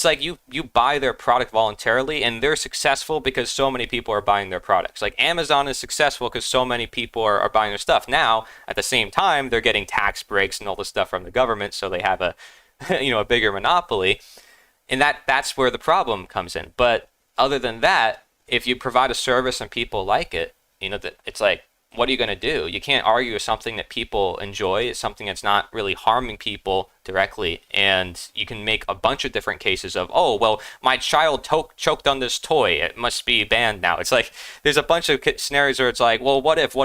like you buy their product voluntarily, and they're successful because so many people are buying their products. Like Amazon is successful because so many people are buying their stuff. Now, at the same time, they're getting tax breaks and all this stuff from the government, so they have a a bigger monopoly. And that's where the problem comes in. But other than that, if you provide a service and people like it, that it's like, what are you going to do? You can't argue with something that people enjoy. It's something that's not really harming people directly. And you can make a bunch of different cases of, oh, well, my child choked on this toy. It must be banned now. It's like, there's a bunch of scenarios where it's like, well, what if?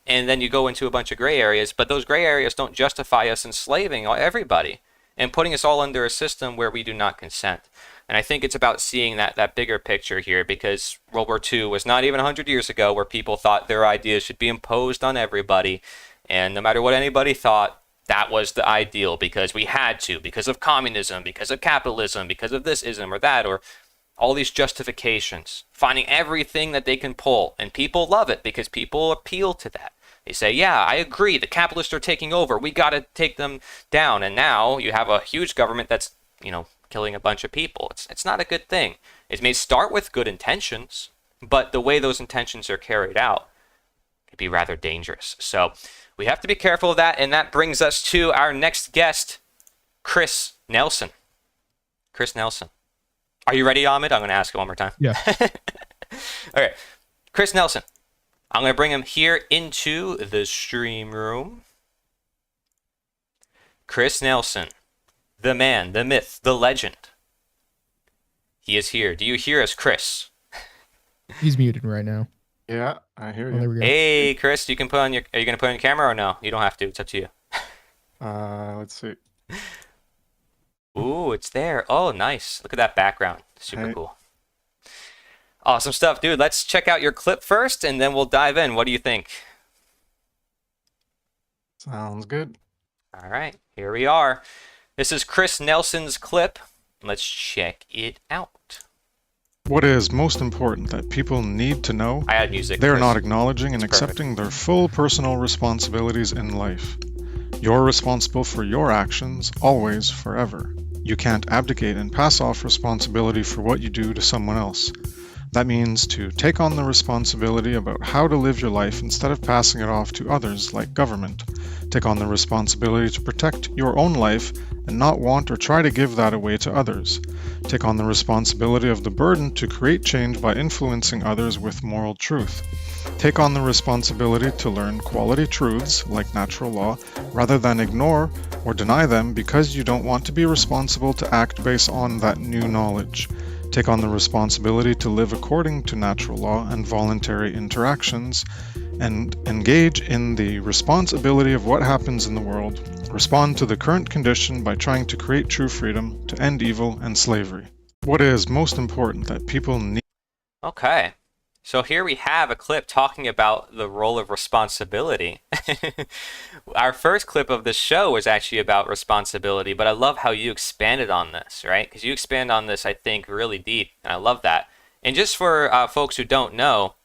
And then you go into a bunch of gray areas, but those gray areas don't justify us enslaving everybody and putting us all under a system where we do not consent. And I think it's about seeing that bigger picture here, because World War II was not even 100 years ago, where people thought their ideas should be imposed on everybody. And no matter what anybody thought, that was the ideal, because we had to, because of communism, because of capitalism, because of this ism or that, or all these justifications, finding everything that they can pull. And people love it because people appeal to that. They say, yeah, I agree, the capitalists are taking over. We got to take them down. And now you have a huge government that's, killing a bunch of people. It's not a good thing. It may start with good intentions, but the way those intentions are carried out could be rather dangerous. So we have to be careful of that. And that brings us to our next guest, Chris Nelson. Chris Nelson. Are you ready, Ahmed? I'm going to ask it one more time. Yeah. Okay. Chris Nelson. I'm going to bring him here into the stream room. Chris Nelson. The man, the myth, the legend. He is here. Do you hear us, Chris? He's muted right now. Yeah, I hear Oh, there you. we go. Hey, Chris, you can put on your. Are you going to put on your camera or no? You don't have to. It's up to you. Let's see. Ooh, it's there. Oh, nice. Look at that background. Super Hey. cool. Awesome stuff, dude. Let's check out your clip first, and then we'll dive in. What do you think? Sounds good. All right, here we are. This is Chris Nelson's clip. Let's check it out. What is most important that people need to know? I had music. They are Chris. not acknowledging and It's perfect. accepting their full personal responsibilities in life. You're responsible for your actions, always, forever. You can't abdicate and pass off responsibility for what you do to someone else. That means to take on the responsibility about how to live your life instead of passing it off to others like government. Take on the responsibility to protect your own life and not want or try to give that away to others. Take on the responsibility of the burden to create change by influencing others with moral truth. Take on the responsibility to learn quality truths like natural law rather than ignore or deny them because you don't want to be responsible to act based on that new knowledge. Take on the responsibility to live according to natural law and voluntary interactions, and engage in the responsibility of what happens in the world. Respond to the current condition by trying to create true freedom, to end evil and slavery. What is most important that people need? Okay. So here we have a clip talking about the role of responsibility. Our first clip of this show was actually about responsibility, but I love how you expanded on this, right? Because you expand on this, I think, really deep, and I love that. And just for folks who don't know,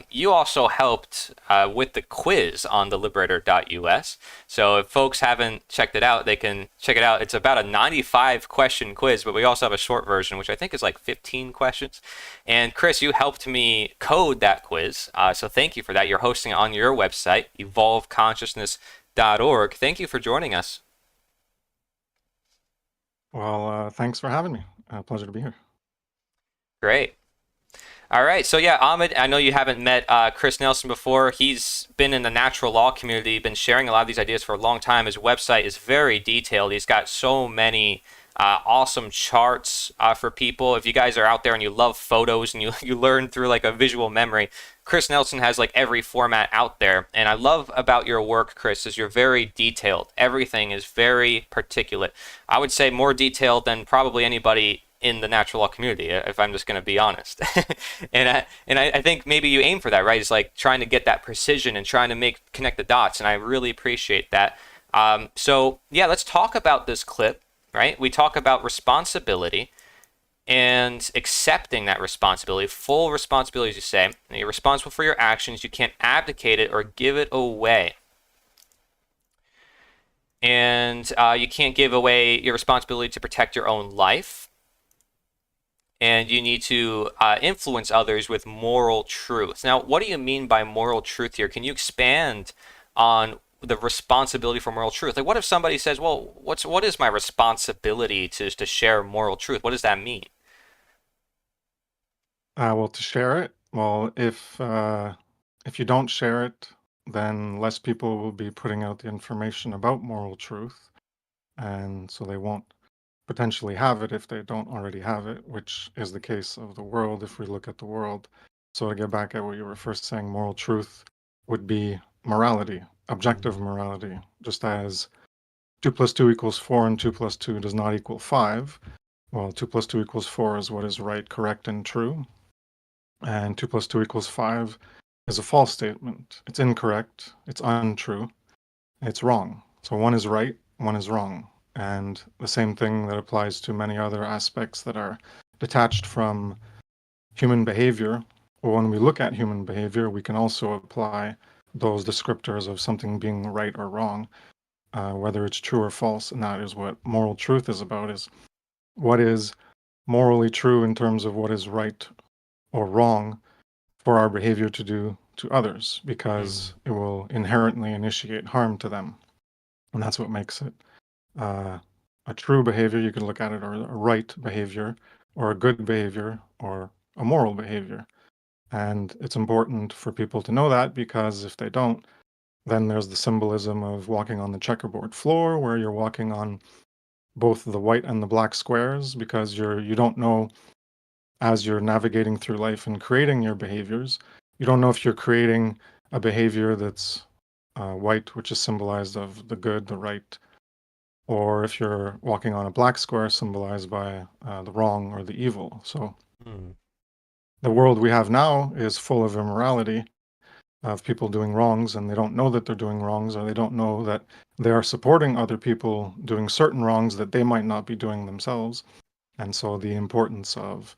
you also helped with the quiz on the Liberator.us. So if folks haven't checked it out, they can check it out. It's about a 95 question quiz, but we also have a short version, which I think is like 15 questions. And Chris, you helped me code that quiz. So thank you for that. You're hosting it on your website, evolveconsciousness.org. Thank you for joining us. Well, thanks for having me. Pleasure to be here. Great. All right. So yeah, Ahmed, I know you haven't met Chris Nelson before. He's been in the natural law community, been sharing a lot of these ideas for a long time. His website is very detailed. He's got so many awesome charts for people. If you guys are out there and you love photos and you learn through like a visual memory, Chris Nelson has like every format out there. And I love about your work, Chris, is you're very detailed. Everything is very particulate. I would say more detailed than probably anybody in the natural law community, if I'm just going to be honest. and I think maybe you aim for that, right? It's like trying to get that precision and trying to connect the dots, and I really appreciate that. So yeah, let's talk about this clip, right? We talk about responsibility and accepting that responsibility, full responsibility, as you say. And you're responsible for your actions. You can't abdicate it or give it away. And you can't give away your responsibility to protect your own life. And you need to influence others with moral truth. Now, what do you mean by moral truth here? Can you expand on the responsibility for moral truth. Like, what if somebody says, well, what is my responsibility to share moral truth? What does that mean? Well, to share it, well, if you don't share it, then less people will be putting out the information about moral truth, and so they won't potentially have it if they don't already have it, which is the case of the world if we look at the world. So to get back at what you were first saying, moral truth would be morality, objective morality, just as 2 plus 2 equals 4 and 2 plus 2 does not equal 5. Well, 2 plus 2 equals 4 is what is right, correct, and true. And 2 plus 2 equals 5 is a false statement. It's incorrect, it's untrue, it's wrong. So one is right, one is wrong. And the same thing that applies to many other aspects that are detached from human behavior. Or when we look at human behavior, we can also apply those descriptors of something being right or wrong, whether it's true or false. And that is what moral truth is about, is what is morally true in terms of what is right or wrong for our behavior to do to others, because it will inherently initiate harm to them. And that's what makes it a true behavior. You can look at it, or a right behavior, or a good behavior, or a moral behavior. And it's important for people to know that, because if they don't, then there's the symbolism of walking on the checkerboard floor, where you're walking on both the white and the black squares, because you don't know, as you're navigating through life and creating your behaviors, you don't know if you're creating a behavior that's white, which is symbolized of the good, the right, or if you're walking on a black square symbolized by the wrong or the evil. So the world we have now is full of immorality, of people doing wrongs, and they don't know that they're doing wrongs, or they don't know that they are supporting other people doing certain wrongs that they might not be doing themselves. And so the importance of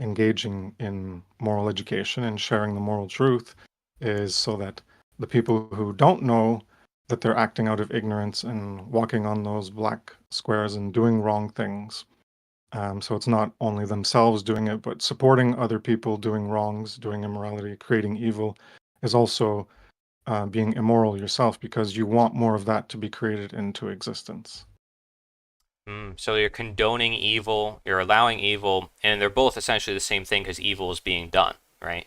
engaging in moral education and sharing the moral truth is so that the people who don't know that they're acting out of ignorance and walking on those black squares and doing wrong things. So it's not only themselves doing it, but supporting other people doing wrongs, doing immorality, creating evil, is also being immoral yourself, because you want more of that to be created into existence. So you're condoning evil, you're allowing evil, and they're both essentially the same thing because evil is being done, right?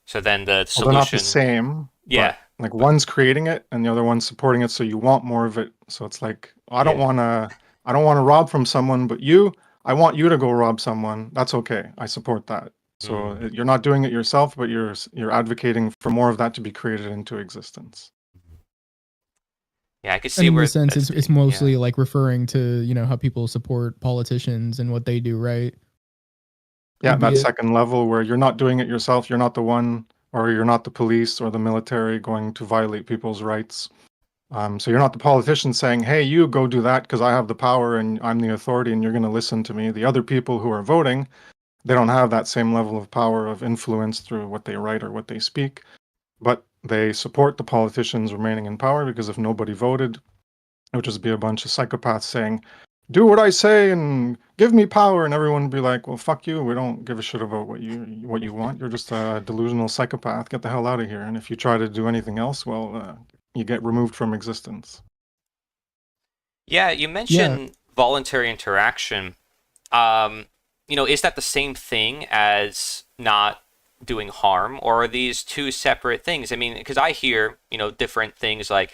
So then the solution. Well, they're not the same. Yeah. Like one's creating it and the other one's supporting it, so you want more of it. So it's like, I don't want to rob from someone, but I want you to go rob someone. That's okay. I support that. So you're not doing it yourself, but you're advocating for more of that to be created into existence. Yeah, I could see and in where the sense it's mostly like referring to, how people support politicians and what they do, right? Yeah, that second level where you're not doing it yourself, you're not the one, or you're not the police or the military going to violate people's rights. So you're not the politician saying, hey, you go do that because I have the power and I'm the authority and you're going to listen to me. The other people who are voting, they don't have that same level of power of influence through what they write or what they speak, but they support the politicians remaining in power, because if nobody voted, it would just be a bunch of psychopaths saying, do what I say and give me power, and everyone would be like, well, fuck you, we don't give a shit about what you want. You're just a delusional psychopath. Get the hell out of here. And if you try to do anything else, well, you get removed from existence. Yeah, you mentioned voluntary interaction. Is that the same thing as not doing harm, or are these two separate things? I mean, because I hear, different things like,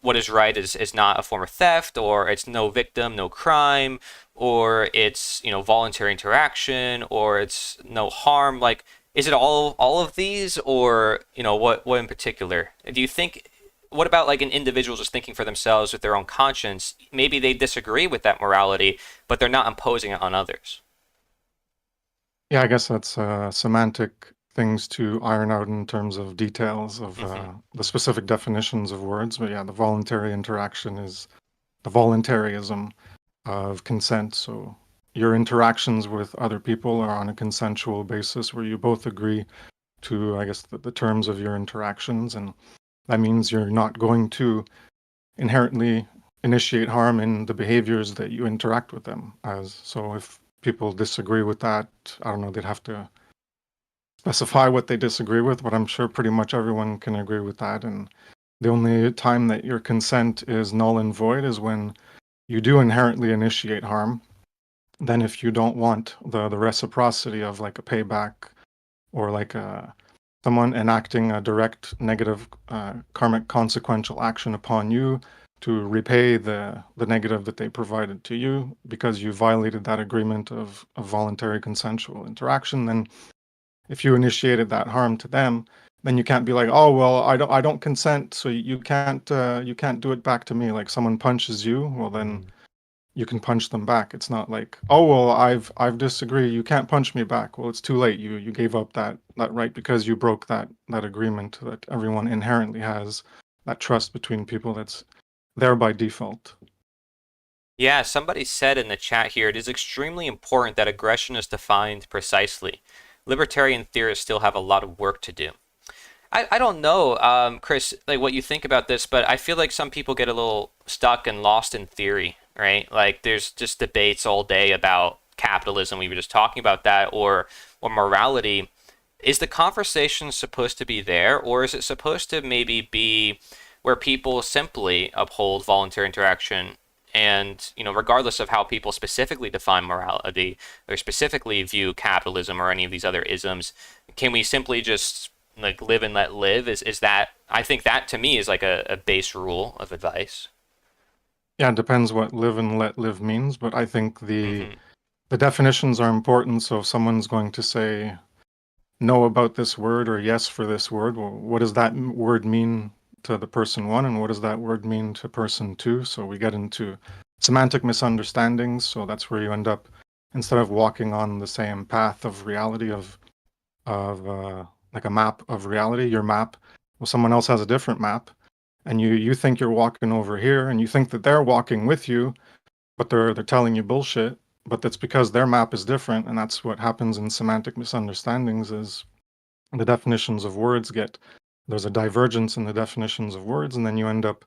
what is right is not a form of theft, or it's no victim, no crime, or it's, voluntary interaction, or it's no harm. Like, is it all of these, or, what in particular? Do you think, what about like an individual just thinking for themselves with their own conscience? Maybe they disagree with that morality, but they're not imposing it on others. Yeah, I guess that's semantic things to iron out in terms of details of the specific definitions of words. But yeah, the voluntary interaction is the voluntarism of consent. So your interactions with other people are on a consensual basis where you both agree to, I guess, the terms of your interactions. And that means you're not going to inherently initiate harm in the behaviors that you interact with them as. So if people disagree with that, I don't know, they'd have to specify what they disagree with, but I'm sure pretty much everyone can agree with that. And The only time that your consent is null and void is when you do inherently initiate harm. Then if you don't want the reciprocity of like a payback or like someone enacting a direct negative karmic consequential action upon you to repay the negative that they provided to you because you violated that agreement of voluntary consensual interaction, then if you initiated that harm to them, then you can't be like, oh well, I don't consent, so you can't do it back to me. Like someone punches you, well then you can punch them back. It's not like, oh well, I've disagreed, you can't punch me back. Well, it's too late. You gave up that right because you broke that agreement that everyone inherently has, that trust between people that's there by default. Yeah, somebody said in the chat here, it is extremely important that aggression is defined precisely. Libertarian theorists still have a lot of work to do. I don't know, Chris, like what you think about this, but I feel like some people get a little stuck and lost in theory, right? Like there's just debates all day about capitalism. We were just talking about that, or morality. Is the conversation supposed to be there, or is it supposed to maybe be where people simply uphold voluntary interaction and, regardless of how people specifically define morality or specifically view capitalism or any of these other isms, can we simply just like live and let live? Is that, I think that to me is like a base rule of advice. Yeah, it depends what live and let live means, but I think the definitions are important. So if someone's going to say no about this word or yes for this word, well, what does that word mean to the person one, and what does that word mean to person two? So we get into semantic misunderstandings. So that's where you end up, instead of walking on the same path of reality of like a map of reality, your map, well, someone else has a different map, and you think you're walking over here, and you think that they're walking with you, but they're telling you bullshit. But that's because their map is different, and that's what happens in semantic misunderstandings. Is the definitions of words there's a divergence in the definitions of words, and then you end up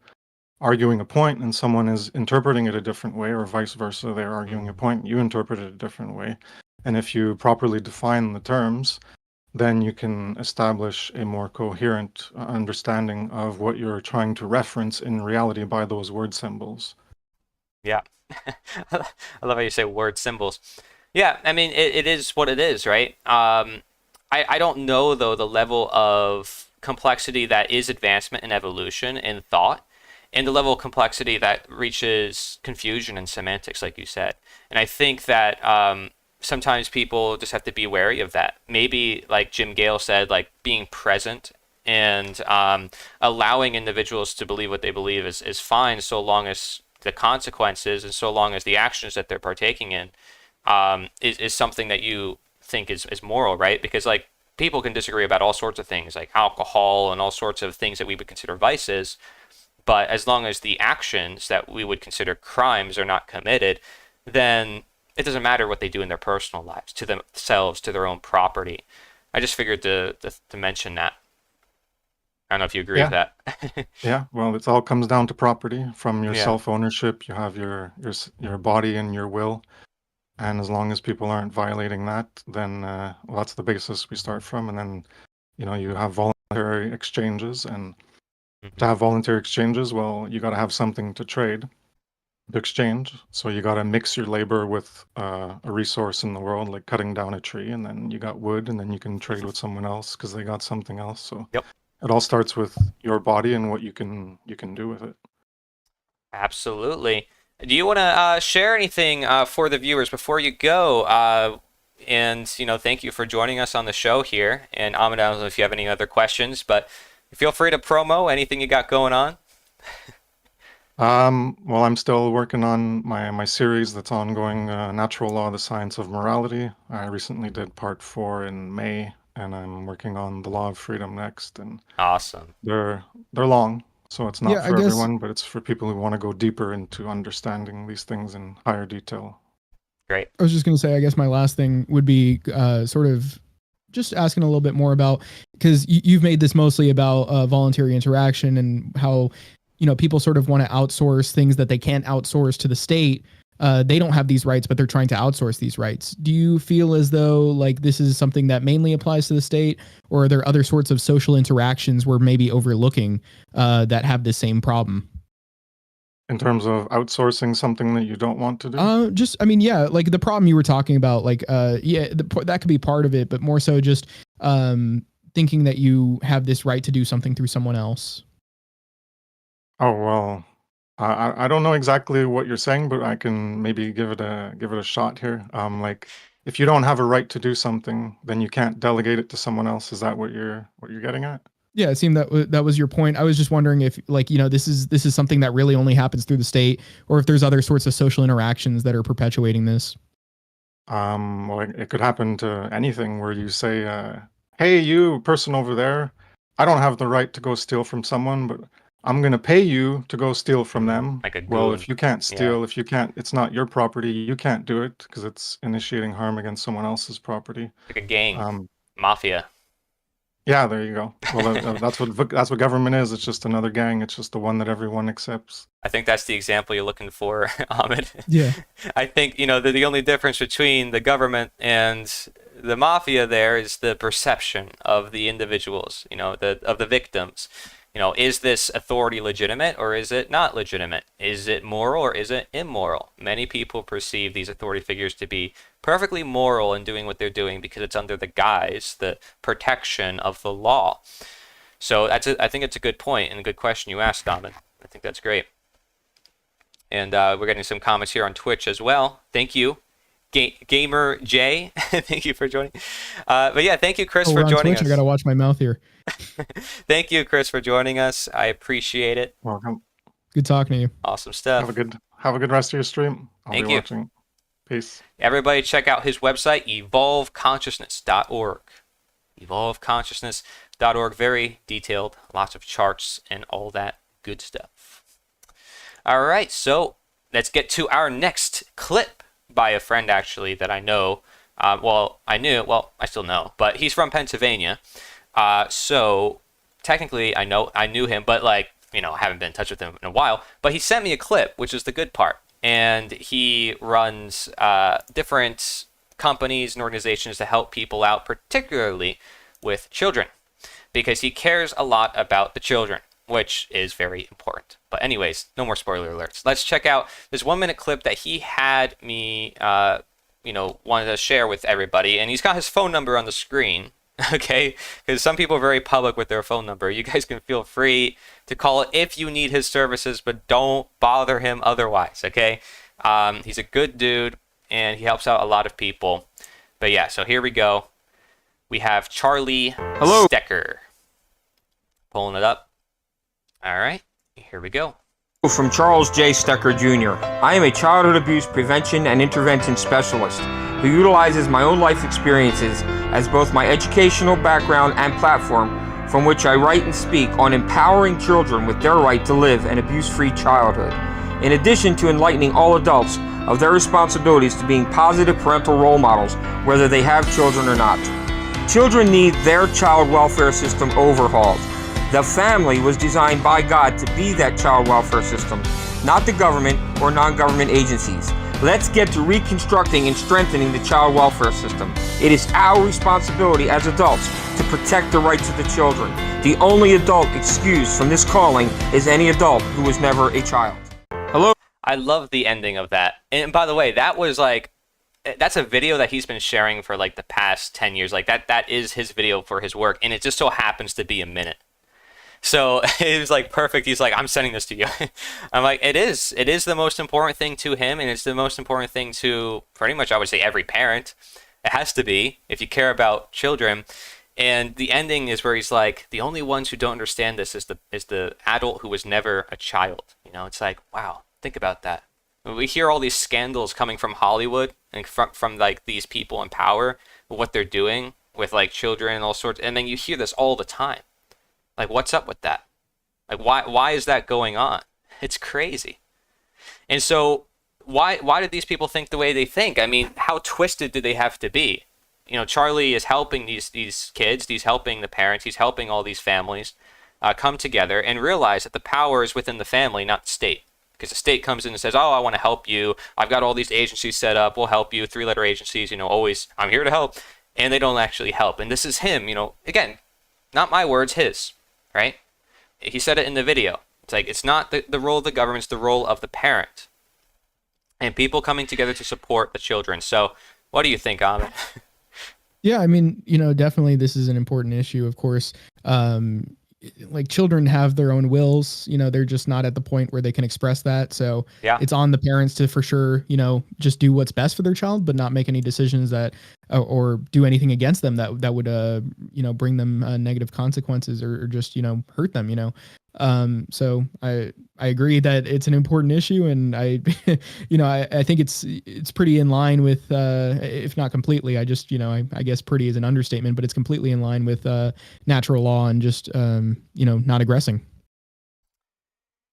arguing a point, and someone is interpreting it a different way, or vice versa. They're arguing a point, you interpret it a different way, and if you properly define the terms, then you can establish a more coherent understanding of what you're trying to reference in reality by those word symbols. Yeah. I love how you say word symbols. Yeah, I mean, it is what it is, right? I don't know, though, the level of complexity that is advancement and evolution in thought, and the level of complexity that reaches confusion and semantics, like you said. And I think that sometimes people just have to be wary of that. Maybe, like Jim Gale said, like being present and allowing individuals to believe what they believe is fine, so long as the consequences and so long as the actions that they're partaking in is something that you think is moral, right? Because like people can disagree about all sorts of things like alcohol and all sorts of things that we would consider vices, but as long as the actions that we would consider crimes are not committed, then it doesn't matter what they do in their personal lives, to themselves, to their own property. I just figured to mention that. I don't know if you agree with that. Yeah, well, it all comes down to property. From your Yeah. self-ownership, you have your body and your will, and as long as people aren't violating that, then well, that's the basis we start from. And then you have voluntary exchanges, and to have voluntary exchanges, well, you got to have something to trade, to exchange. So you got to mix your labor with a resource in the world, like cutting down a tree, and then you got wood, and then you can trade with someone else because they got something else. So Yep. It all starts with your body and what you can do with it. Absolutely. Do you want to share anything for the viewers before you go? And thank you for joining us on the show here. And Ahmed, I don't know if you have any other questions, but feel free to promo anything you got going on. Well, I'm still working on my series that's ongoing, Natural Law, the Science of Morality. I recently did part 4 in May, and I'm working on the Law of Freedom next. And awesome. They're long, so it's not for everyone, but it's for people who want to go deeper into understanding these things in higher detail. Great. I was just going to say, I guess my last thing would be sort of just asking a little bit more about, because you've made this mostly about voluntary interaction and how people sort of want to outsource things that they can't outsource to the state. they don't have these rights, but they're trying to outsource these rights. Do you feel as though like this is something that mainly applies to the state, or are there other sorts of social interactions we're maybe overlooking that have the same problem? In terms of outsourcing something that you don't want to do? I mean, yeah, like the problem you were talking about, like, that could be part of it, but more so just thinking that you have this right to do something through someone else. Oh, well, I don't know exactly what you're saying, but I can maybe give it a shot here. Like, if you don't have a right to do something, then you can't delegate it to someone else. Is that what you're getting at? Yeah, it seemed that that was your point. I was just wondering if, like, this is something that really only happens through the state, or if there's other sorts of social interactions that are perpetuating this. Well, it could happen to anything where you say, "Hey, you person over there, I don't have the right to go steal from someone, but I'm gonna pay you to go steal from them." Like a Well, goon. if you can't Yeah. steal, if you can't, it's not your property. You can't do it because it's initiating harm against someone else's property. Like a gang, Um, mafia. yeah, there you go. Well, that's what government is. It's just another gang. It's just the one that everyone accepts. I think that's the example you're looking for, Ahmed. Yeah. I think, the only difference between the government and the mafia there is the perception of the individuals, of the victims. Is this authority legitimate or is it not legitimate? Is it moral or is it immoral? Many people perceive these authority figures to be perfectly moral in doing what they're doing because it's under the guise, the protection of the law. So I think it's a good point and a good question you asked, Ahmed. I think that's great. And we're getting some comments here on Twitch as well. Thank you. Gamer J, thank you for joining. But yeah, thank you, Chris, for joining Twitch? us. I gotta watch my mouth here. Thank you, Chris, for joining us. I appreciate it. Welcome. Good talking to you. Awesome stuff. Have a good rest of your stream. I'll Thank be you. watching. Peace. Everybody check out his website, evolveconsciousness.org. Evolveconsciousness.org. Very detailed, lots of charts and all that good stuff. All right, so let's get to our next clip by a friend, actually, that I know. I still know, but he's from Pennsylvania. So technically I knew him, but I haven't been in touch with him in a while. But he sent me a clip, which is the good part. And he runs different companies and organizations to help people out, particularly with children, because he cares a lot about the children, which is very important. But anyways, no more spoiler alerts. Let's check out this 1-minute clip that he had me, wanted to share with everybody. And he's got his phone number on the screen. Okay, because some people are very public with their phone number. You guys can feel free to call it if you need his services, but don't bother him otherwise, okay? He's a good dude, and he helps out a lot of people. But yeah, so here we go. We have Charlie Stecker. Pulling it up. All right, here we go. From Charles J. Stecker Jr. I am a childhood abuse prevention and intervention specialist who utilizes my own life experiences as both my educational background and platform from which I write and speak on empowering children with their right to live an abuse-free childhood, in addition to enlightening all adults of their responsibilities to being positive parental role models, whether they have children or not. Children need their child welfare system overhauled. The family was designed by God to be that child welfare system, not the government or non-government agencies. Let's get to reconstructing and strengthening the child welfare system. It is our responsibility as adults to protect the rights of the children. The only adult excused from this calling is any adult who was never a child. Hello? I love the ending of that. And by the way, that's a video that he's been sharing for the past 10 years. That is his video for his work, and it just so happens to be a minute. So it was perfect. He's like, I'm sending this to you. I'm like, it is the most important thing to him. And it's the most important thing to pretty much, I would say, every parent. It has to be if you care about children. And the ending is where he's like, the only ones who don't understand this is the adult who was never a child. It's like, wow, think about that. We hear all these scandals coming from Hollywood and from these people in power, what they're doing with children and all sorts. And then you hear this all the time. What's up with that? Why is that going on? It's crazy. And so why did these people think the way they think? I mean, how twisted do they have to be? Charlie is helping these kids. He's helping the parents. He's helping all these families come together and realize that the power is within the family, not the state. because the state comes in and says, oh, I want to help you. I've got all these agencies set up. We'll help you. 3-letter agencies, always, I'm here to help. And they don't actually help. And this is him, again, not my words, his, right? He said it in the video. It's like, it's not the role of the government, it's the role of the parent. And people coming together to support the children. So what do you think, Ahmed? Yeah, I mean, definitely this is an important issue, of course. Like children have their own wills, they're just not at the point where they can express that. So yeah, it's on the parents to, for sure, just do what's best for their child, but not make any decisions that or do anything against them that would, bring them negative consequences or just, hurt them, So I agree that it's an important issue, and I think it's pretty in line with, if not completely, I guess pretty is an understatement, but it's completely in line with natural law and just not aggressing.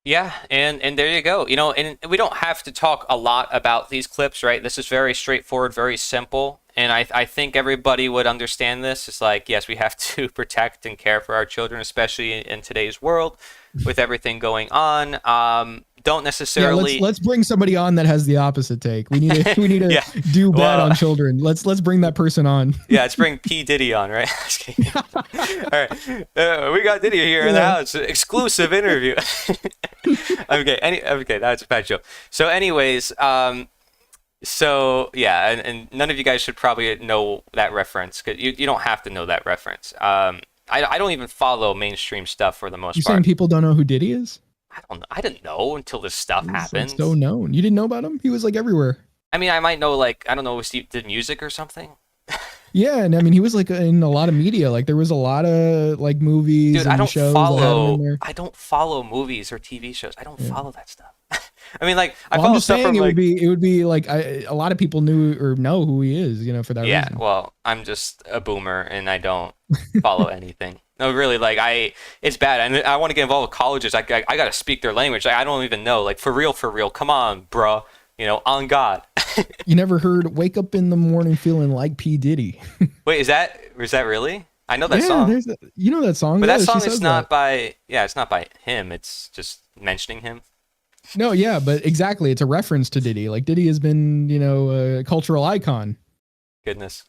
Yeah, and there you go. And we don't have to talk a lot about these clips, right? This is very straightforward, very simple. And I think everybody would understand this. It's like, yes, we have to protect and care for our children, especially in today's world with everything going on. Don't necessarily. Yeah, let's bring somebody on that has the opposite take. We need to yeah. do bad on children. Let's bring that person on. Yeah, let's bring P. Diddy on, right? All right, we got Diddy here in the house. Exclusive interview. Okay, that's a bad joke. So, anyways, so yeah, and none of you guys should probably know that reference, because you don't have to know that reference. I don't even follow mainstream stuff for the most part. You're saying people don't know who Diddy is? I don't know. I didn't know until this stuff happened. Like so known. You didn't know about him? He was like everywhere. I mean, I might know, like, I don't know if he did music or something. Yeah, and I mean, he was like in a lot of media. Like there was a lot of like movies. Dude, and shows that had him in there. I don't follow movies or TV shows. I don't follow that stuff. I mean, like, I well, follow I'm just stuff saying from, like, it would be like a lot of people knew or know who he is, for that reason. Yeah, well, I'm just a boomer and I don't follow anything. No, really, like, it's bad. And I want to get involved with colleges. I got to speak their language. Like, I don't even know. Like, for real. Come on, bro. On God. You never heard "Wake Up in the Morning Feeling Like P. Diddy"? Wait, is that really? I know that song. You know that song. But yeah, that song is not by, it's not by him. It's just mentioning him. No, yeah, but exactly. It's a reference to Diddy. Like Diddy has been, a cultural icon. Goodness.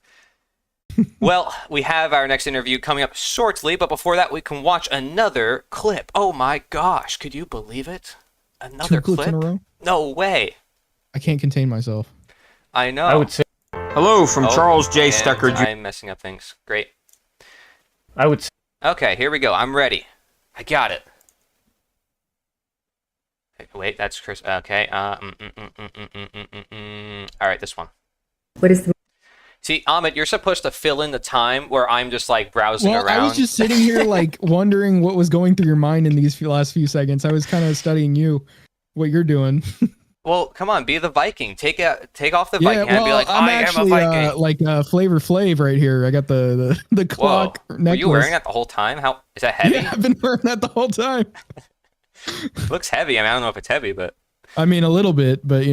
Well, we have our next interview coming up shortly, but before that, we can watch another clip. Oh my gosh, could you believe it? Another 2 clips clip? in a row? No way. I can't contain myself. I know. I would say hello from Charles J. Stucker Jr. I'm messing up things. Great. I would say. Okay, here we go. I'm ready. I got it. Wait, that's Chris. Okay. All right, this one. What is the... See, Ahmed, you're supposed to fill in the time where I'm just like browsing around. I was just sitting here like wondering what was going through your mind in these last few seconds. I was kind of studying you, what you're doing. Well, come on, be the Viking. Take off the Viking hat and be like, I'm I am a Viking. Like Flavor Flav right here. I got the clock necklace. Were you wearing that the whole time? How is that heavy? Yeah, I've been wearing that the whole time. It looks heavy. I mean, I don't know if it's heavy, but I mean a little bit, but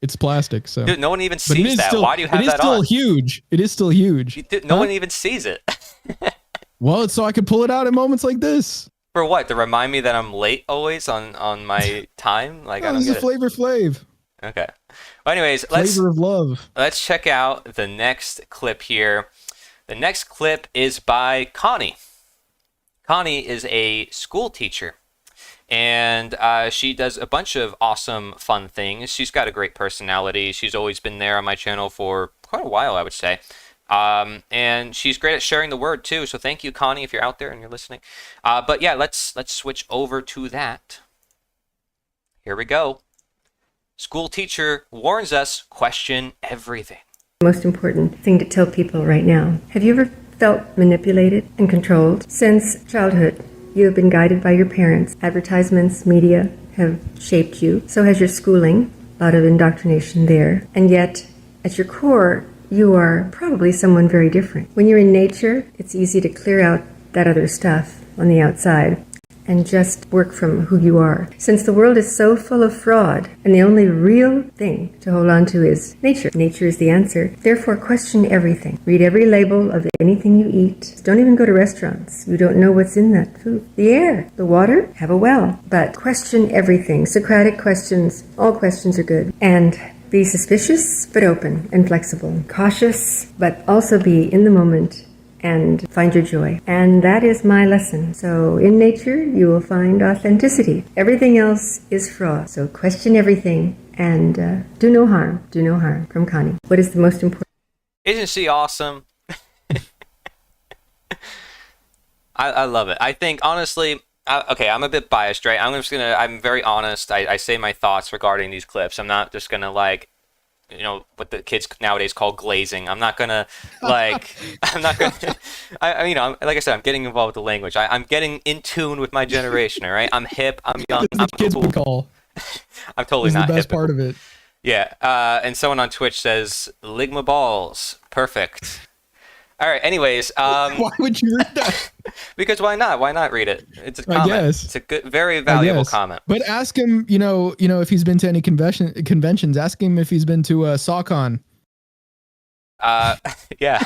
it's plastic. So dude, no one even sees that. Still, why do you have that on? It is still huge. It is still huge. No one even sees it. Well, it's so I can pull it out at moments like this. For what? To remind me that I'm late always on my time? Like, I don't this get is Flavor Flav. Okay. Well, anyways, Flavor of Love. Let's check out the next clip here. The next clip is by Connie. Connie is a school teacher, and she does a bunch of awesome, fun things. She's got a great personality. She's always been there on my channel for quite a while, I would say. And she's great at sharing the word too. So thank you, Connie, if you're out there and you're listening. But yeah, let's switch over to that. Here we go. School teacher warns us, question everything. Most important thing to tell people right now. Have you ever felt manipulated and controlled? Since childhood, you have been guided by your parents. Advertisements, media have shaped you. So has your schooling. A lot of indoctrination there. And yet, at your core, you are probably someone very different. When you're in nature, it's easy to clear out that other stuff on the outside. and just work from who you are. Since the world is so full of fraud, and the only real thing to hold on to is nature. Nature is the answer. Therefore, question everything. Read every label of anything you eat. Don't even go to restaurants. You don't know what's in that food. The air, the water, have a well. But question everything. Socratic questions, all questions are good. And be suspicious, but open and flexible. Cautious, but also be in the moment and find your joy. And that is my lesson. So in nature, you will find authenticity. Everything else is fraud. So question everything and do no harm. Do no harm. From Connie. What is the most important? Isn't she awesome? I love it. I think, honestly, okay, I'm a bit biased, right? I'm very honest. I say my thoughts regarding these clips. I'm not just gonna like, you know, what the kids nowadays call glazing. I'm not gonna like, you know, like I said, I'm getting involved with the language. I'm getting in tune with my generation, all right? I'm hip, I'm young, I'm kids cool. would call. I'm totally Is not the best hip. part of it. Yeah, and someone on Twitch says, Ligma balls, perfect. All right, anyways. Why would you read that? Because why not? Why not read it? It's a comment. I guess. It's a good, very valuable comment. But ask him, you know, if he's been to any conventions. Ask him if he's been to SawCon. Yeah.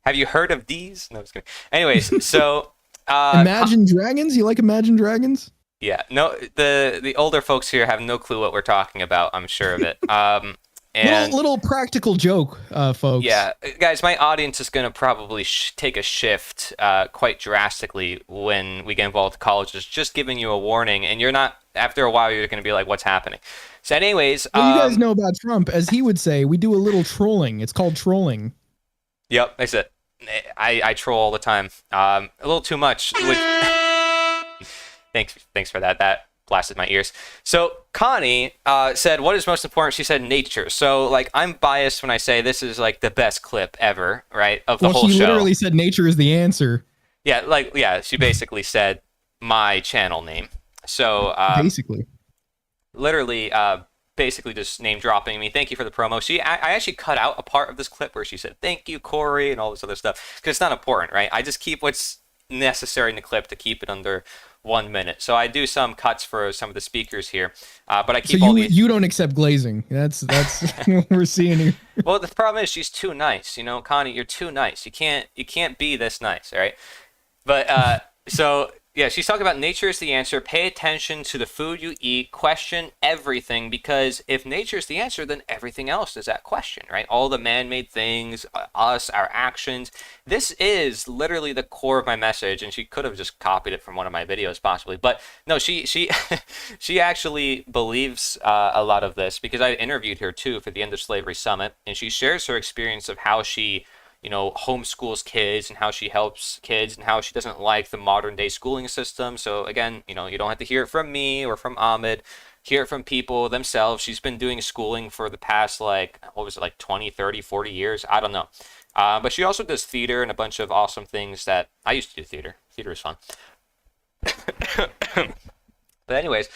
Have you heard of these? No, just kidding. Anyways, so Imagine Dragons. You like Imagine Dragons? Yeah. No, the older folks here have no clue what we're talking about. I'm sure of it. And little practical joke, folks. Yeah, guys, my audience is going to probably take a shift quite drastically when we get involved with colleges. Just giving you a warning, and you're not. After a while, you're going to be like, "What's happening?" So, anyways, well, you guys know about Trump, as he would say. We do a little trolling. It's called trolling. Yep, that's it. I troll all the time. A little too much. Thanks for that. That blasted my ears. So Connie said, what is most important? She said nature. So like, I'm biased when I say this is like the best clip ever, right? Of the whole show. She literally said nature is the answer. Yeah, she basically said my channel name. So basically just name dropping me. Thank you for the promo. I actually cut out a part of this clip where she said, thank you, Corey, and all this other stuff, because it's not important, right? I just keep what's necessary in the clip to keep it under 1 minute. So I do some cuts for some of the speakers here, but I keep all these. You don't accept glazing. That's what we're seeing here. Well, the problem is she's too nice. You know, Connie, you're too nice. You can't be this nice, all right? But so yeah, she's talking about nature is the answer. Pay attention to the food you eat. Question everything, because if nature is the answer, then everything else is that question, right? All the man-made things, us, our actions. This is literally the core of my message, and she could have just copied it from one of my videos, possibly. But no, she she actually believes a lot of this, because I interviewed her too for the End of Slavery Summit, and she shares her experience of how she, you know, homeschools kids and how she helps kids and how she doesn't like the modern day schooling system. So again, you know, you don't have to hear it from me or from Ahmed, hear it from people themselves. She's been doing schooling for the past, like, 20, 30, 40 years? I don't know. But she also does theater and a bunch of awesome things that I used to do theater. Theater is fun. But anyways,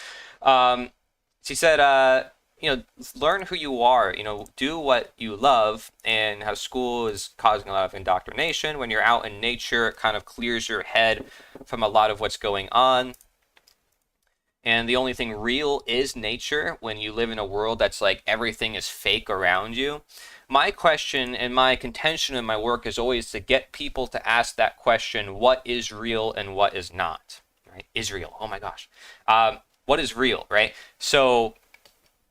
she said, you know, learn who you are, you know, do what you love, and how school is causing a lot of indoctrination. When you're out in nature, it kind of clears your head from a lot of what's going on. And the only thing real is nature when you live in a world that's like everything is fake around you. My question and my contention in my work is always to get people to ask that question, what is real and what is not, right? Israel, oh my gosh. What is real, right? So,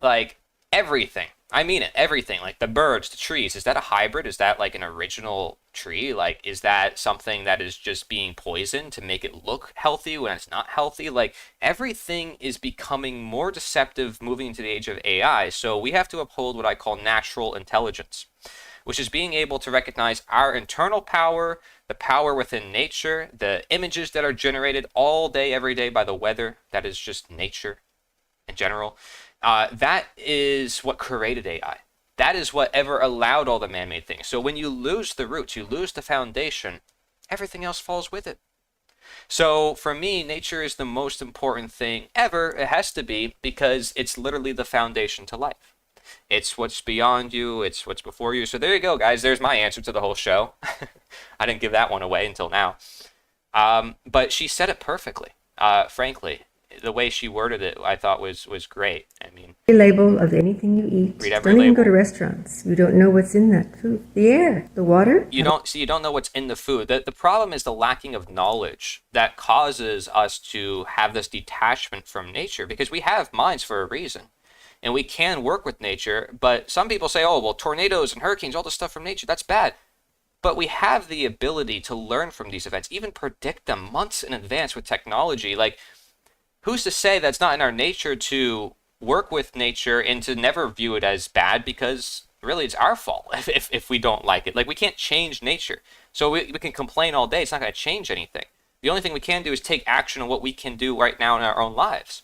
like, everything, I mean it, everything, like the birds, the trees, is that a hybrid? Is that like an original tree? Like, is that something that is just being poisoned to make it look healthy when it's not healthy? Like, everything is becoming more deceptive moving into the age of AI. So we have to uphold what I call natural intelligence, which is being able to recognize our internal power, the power within nature, the images that are generated all day, every day by the weather. That is just nature in general. That is what created AI. That is what ever allowed all the man-made things. So when you lose the roots, you lose the foundation, everything else falls with it. So for me, nature is the most important thing ever. It has to be, because it's literally the foundation to life. It's what's beyond you. It's what's before you. So there you go, guys. There's my answer to the whole show. I didn't give that one away until now. But she said it perfectly. Frankly, the way she worded it, I thought was great. I mean, The label of anything you eat. Read every Don't even label. go to restaurants. You don't know what's in that food. The air, the water. you don't know what's in the food. The problem is the lacking of knowledge that causes us to have this detachment from nature, because we have minds for a reason. And we can work with nature, but some people say, oh, well, tornadoes and hurricanes, all this stuff from nature, that's bad. But we have the ability to learn from these events, even predict them months in advance with technology. Like, who's to say that's not in our nature to work with nature and to never view it as bad, because really it's our fault if we don't like it. Like, we can't change nature. So we can complain all day. It's not going to change anything. The only thing we can do is take action on what we can do right now in our own lives.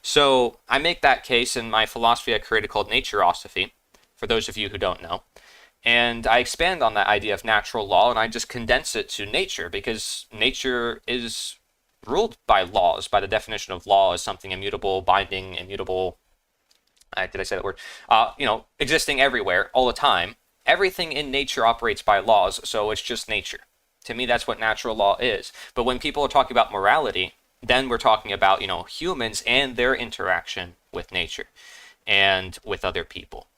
So I make that case in my philosophy I created called Natureosophy, for those of you who don't know. And I expand on that idea of natural law, and I just condense it to nature, because nature is ruled by laws, by the definition of law as something immutable, binding, immutable. Did I say that word? Existing everywhere, all the time. Everything in nature operates by laws, so it's just nature. To me, that's what natural law is. But when people are talking about morality, then we're talking about, humans and their interaction with nature and with other people.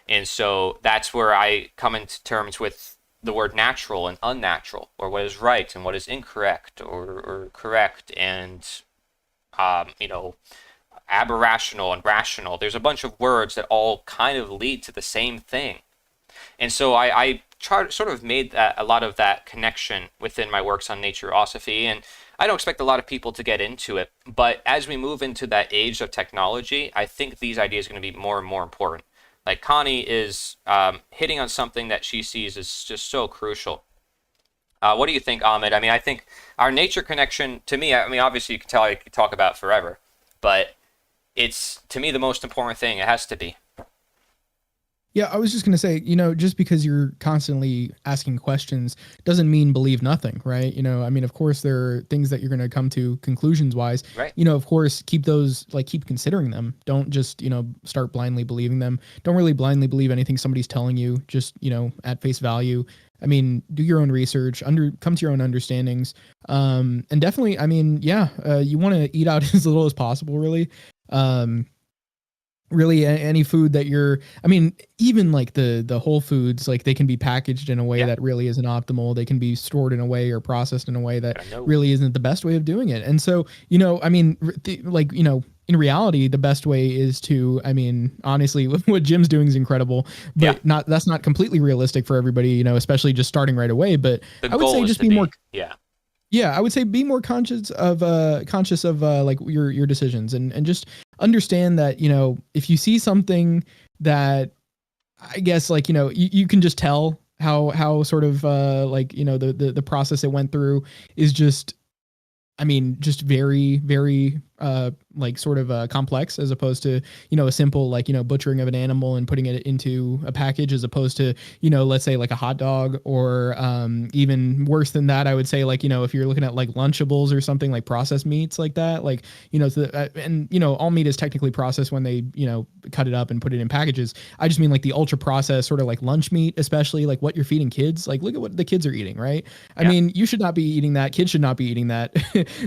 And so that's where I come into terms with the word natural and unnatural, or what is right and what is incorrect, or correct and, aberrational and rational. There's a bunch of words that all kind of lead to the same thing. And so I sort of made a lot of that connection within my works on Natureosophy, and I don't expect a lot of people to get into it, but as we move into that age of technology, I think these ideas are going to be more and more important. Like, Connie is hitting on something that she sees as just so crucial. What do you think, Ahmed? I mean, I think our nature connection, to me, obviously you can tell I could talk about it forever, but it's, to me, the most important thing. It has to be. Yeah, I was just going to say, just because you're constantly asking questions doesn't mean believe nothing, right? Of course, there are things that you're going to come to conclusions wise. Right. Of course, keep those, keep considering them. Don't just, start blindly believing them. Don't really blindly believe anything somebody's telling you, just, at face value. Do your own research, come to your own understandings. And definitely, you want to eat out as little as possible, really. Really any food that even like the whole foods, like they can be packaged in a way that really isn't optimal. They can be stored in a way or processed in a way that really isn't the best way of doing it. And so, in reality, the best way is to, honestly, what Jim's doing is incredible, but that's not completely realistic for everybody, especially just starting right away. But I would say just be more. Yeah, I would say be more conscious of like your decisions, and just understand that, if you see something that, I guess, you can just tell how sort of the process it went through is just, just very, very sort of complex, as opposed to, a simple, butchering of an animal and putting it into a package, as opposed to, let's say like a hot dog, or even worse than that, I would say, if you're looking at like Lunchables or something, like processed meats like that, all meat is technically processed when they, cut it up and put it in packages. I just mean like the ultra processed sort of like lunch meat, especially like what you're feeding kids. Like, look at what the kids are eating, right? You should not be eating that. Kids should not be eating that.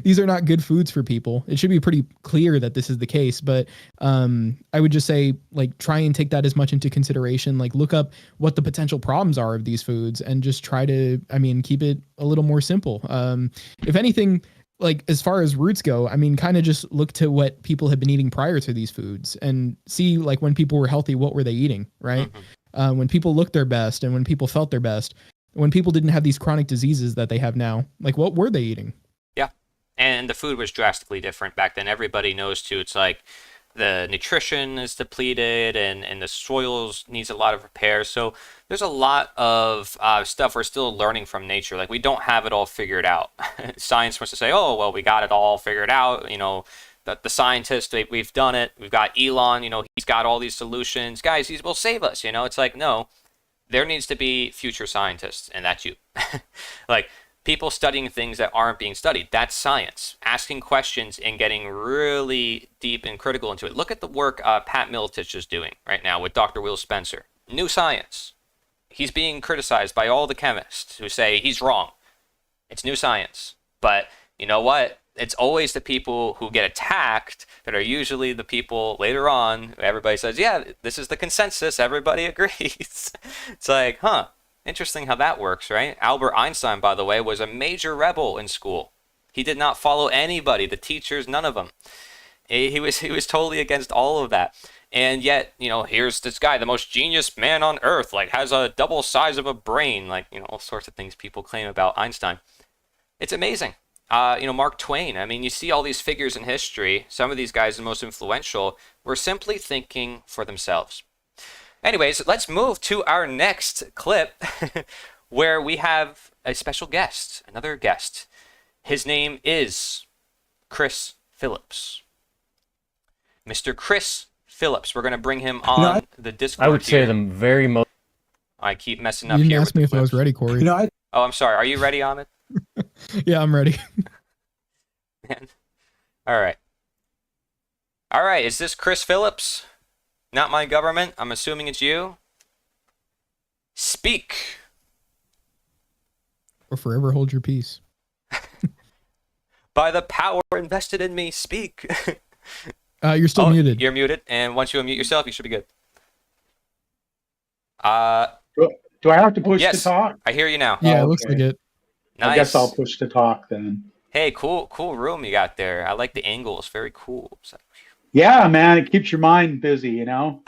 These are not good foods for people. It should be pretty clear that this is the case, but I would just say, try and take that as much into consideration. Look up what the potential problems are of these foods, and just try to, keep it a little more simple. If anything, as far as roots go, kind of just look to what people have been eating prior to these foods, and see, when people were healthy, what were they eating, right? When people looked their best, and when people felt their best, when people didn't have these chronic diseases that they have now, what were they eating? And the food was drastically different back then. Everybody knows too. It's like the nutrition is depleted, and the soils needs a lot of repair. So there's a lot of stuff we're still learning from nature. Like, we don't have it all figured out. Science wants to say, oh, well, we got it all figured out. The scientists, we've done it. We've got Elon, he's got all these solutions. Guys, he will save us. It's like, no, there needs to be future scientists, and that's you. People studying things that aren't being studied. That's science. Asking questions and getting really deep and critical into it. Look at the work Pat Miletich is doing right now with Dr. Will Spencer. New science. He's being criticized by all the chemists who say he's wrong. It's new science. But you know what? It's always the people who get attacked that are usually the people later on. Everybody says, yeah, this is the consensus. Everybody agrees. It's like, huh, interesting how that works, right? Albert Einstein, by the way, was a major rebel in school. He did not follow anybody, the teachers, none of them. He was totally against all of that. And yet, here's this guy, the most genius man on earth, like has a double size of a brain, like, all sorts of things people claim about Einstein. It's amazing. Mark Twain. I mean, you see all these figures in history. Some of these guys, the most influential, were simply thinking for themselves. Anyways, let's move to our next clip where we have a special guest, another guest. His name is Chris Phillips. Mr. Chris Phillips. We're going to bring him on the Discord. I would say them very most. I keep messing up you here. You didn't ask me if I was ready, Corey. Oh, I'm sorry. Are you ready, Ahmed? Yeah, I'm ready. Man. All right. Is this Chris Phillips? Not my government. I'm assuming it's you. Speak. Or forever hold your peace. By the power invested in me, speak. You're still muted. You're muted, and once you unmute yourself, you should be good. Do I have to push to talk? I hear you now. Yeah, it looks like it. Nice. I guess I'll push to talk then. Hey, cool room you got there. I like the angles. Very cool. Yeah, man, it keeps your mind busy, Are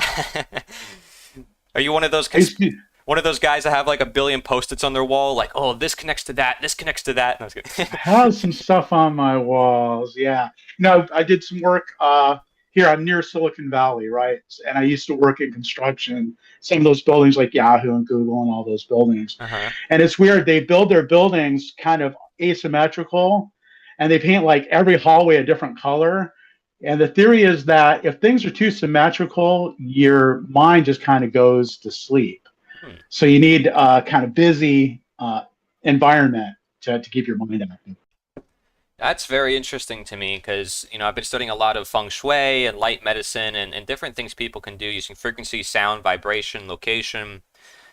you one of those guys that have like a billion Post-its on their wall? Like, oh, this connects to that. This connects to that. No, I have some stuff on my walls. Yeah. No, I did some work here. I'm near Silicon Valley, right? And I used to work in construction. Some of those buildings like Yahoo and Google and all those buildings. And it's weird. They build their buildings kind of asymmetrical, and they paint like every hallway a different color. And the theory is that if things are too symmetrical, your mind just kind of goes to sleep. So you need a kind of busy environment to keep your mind active. That's very interesting to me because, I've been studying a lot of feng shui and light medicine and different things people can do using frequency, sound, vibration, location,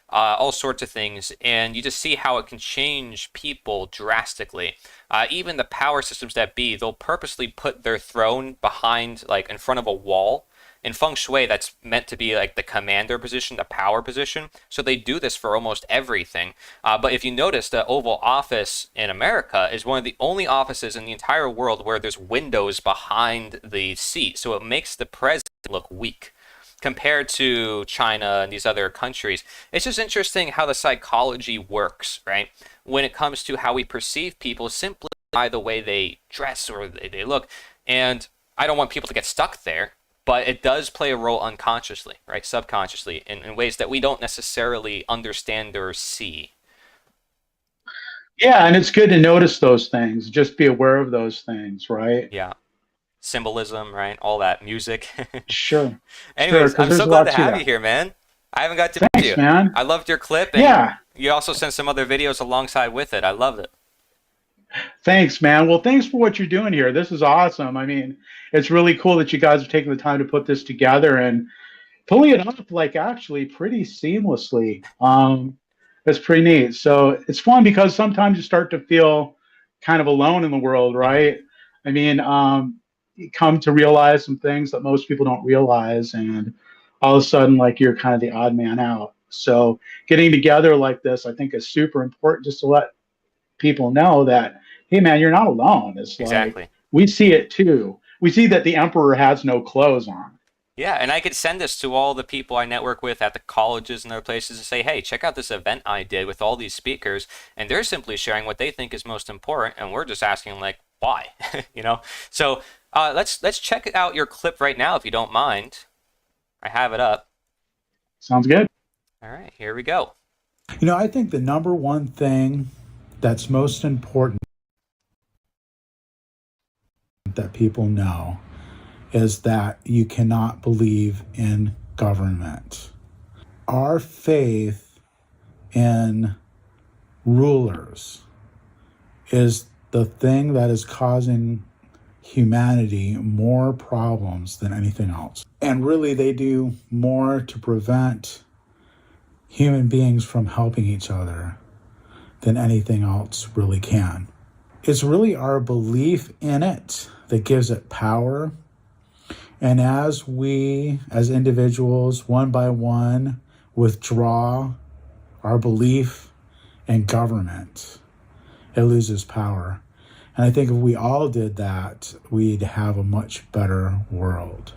all sorts of things. And you just see how it can change people drastically. Even the power systems that be, they'll purposely put their throne behind, like in front of a wall. In feng shui, that's meant to be like the commander position, the power position. So they do this for almost everything. But if you notice, the Oval Office in America is one of the only offices in the entire world where there's windows behind the seat. So it makes the president look weak compared to China and these other countries. It's just interesting how the psychology works, right? When it comes to how we perceive people simply by the way they dress or they look. And I don't want people to get stuck there. But it does play a role unconsciously, right? Subconsciously, in ways that we don't necessarily understand or see. Yeah, and it's good to notice those things. Just be aware of those things, right? Yeah. Symbolism, right? All that music. Sure. Anyways, I'm so glad to have you here, man. I haven't got to meet you. Man. I loved your clip. And you also sent some other videos alongside with it. I loved it. Thanks, man. Well, thanks for what you're doing here. This is awesome. I mean, it's really cool that you guys are taking the time to put this together and pulling it off like actually pretty seamlessly. That's pretty neat. So it's fun because sometimes you start to feel kind of alone in the world, right? I mean, you come to realize some things that most people don't realize, and all of a sudden, like, you're kind of the odd man out. So getting together like this, I think, is super important, just to let people know that, hey, man, you're not alone. It's like, we see it too. We see that the emperor has no clothes on. Yeah, and I could send this to all the people I network with at the colleges and other places and say, hey, check out this event I did with all these speakers, and they're simply sharing what they think is most important, and we're just asking, like, why? So let's check out your clip right now, if you don't mind. I have it up. Sounds good. All right, here we go. I think the number one thing that's most important that people know is that you cannot believe in government. Our faith in rulers is the thing that is causing humanity more problems than anything else. And really, they do more to prevent human beings from helping each other than anything else really can. it's really our belief in it that gives it power. And as we, as individuals, one by one, withdraw our belief in government, it loses power. And I think if we all did that, we'd have a much better world.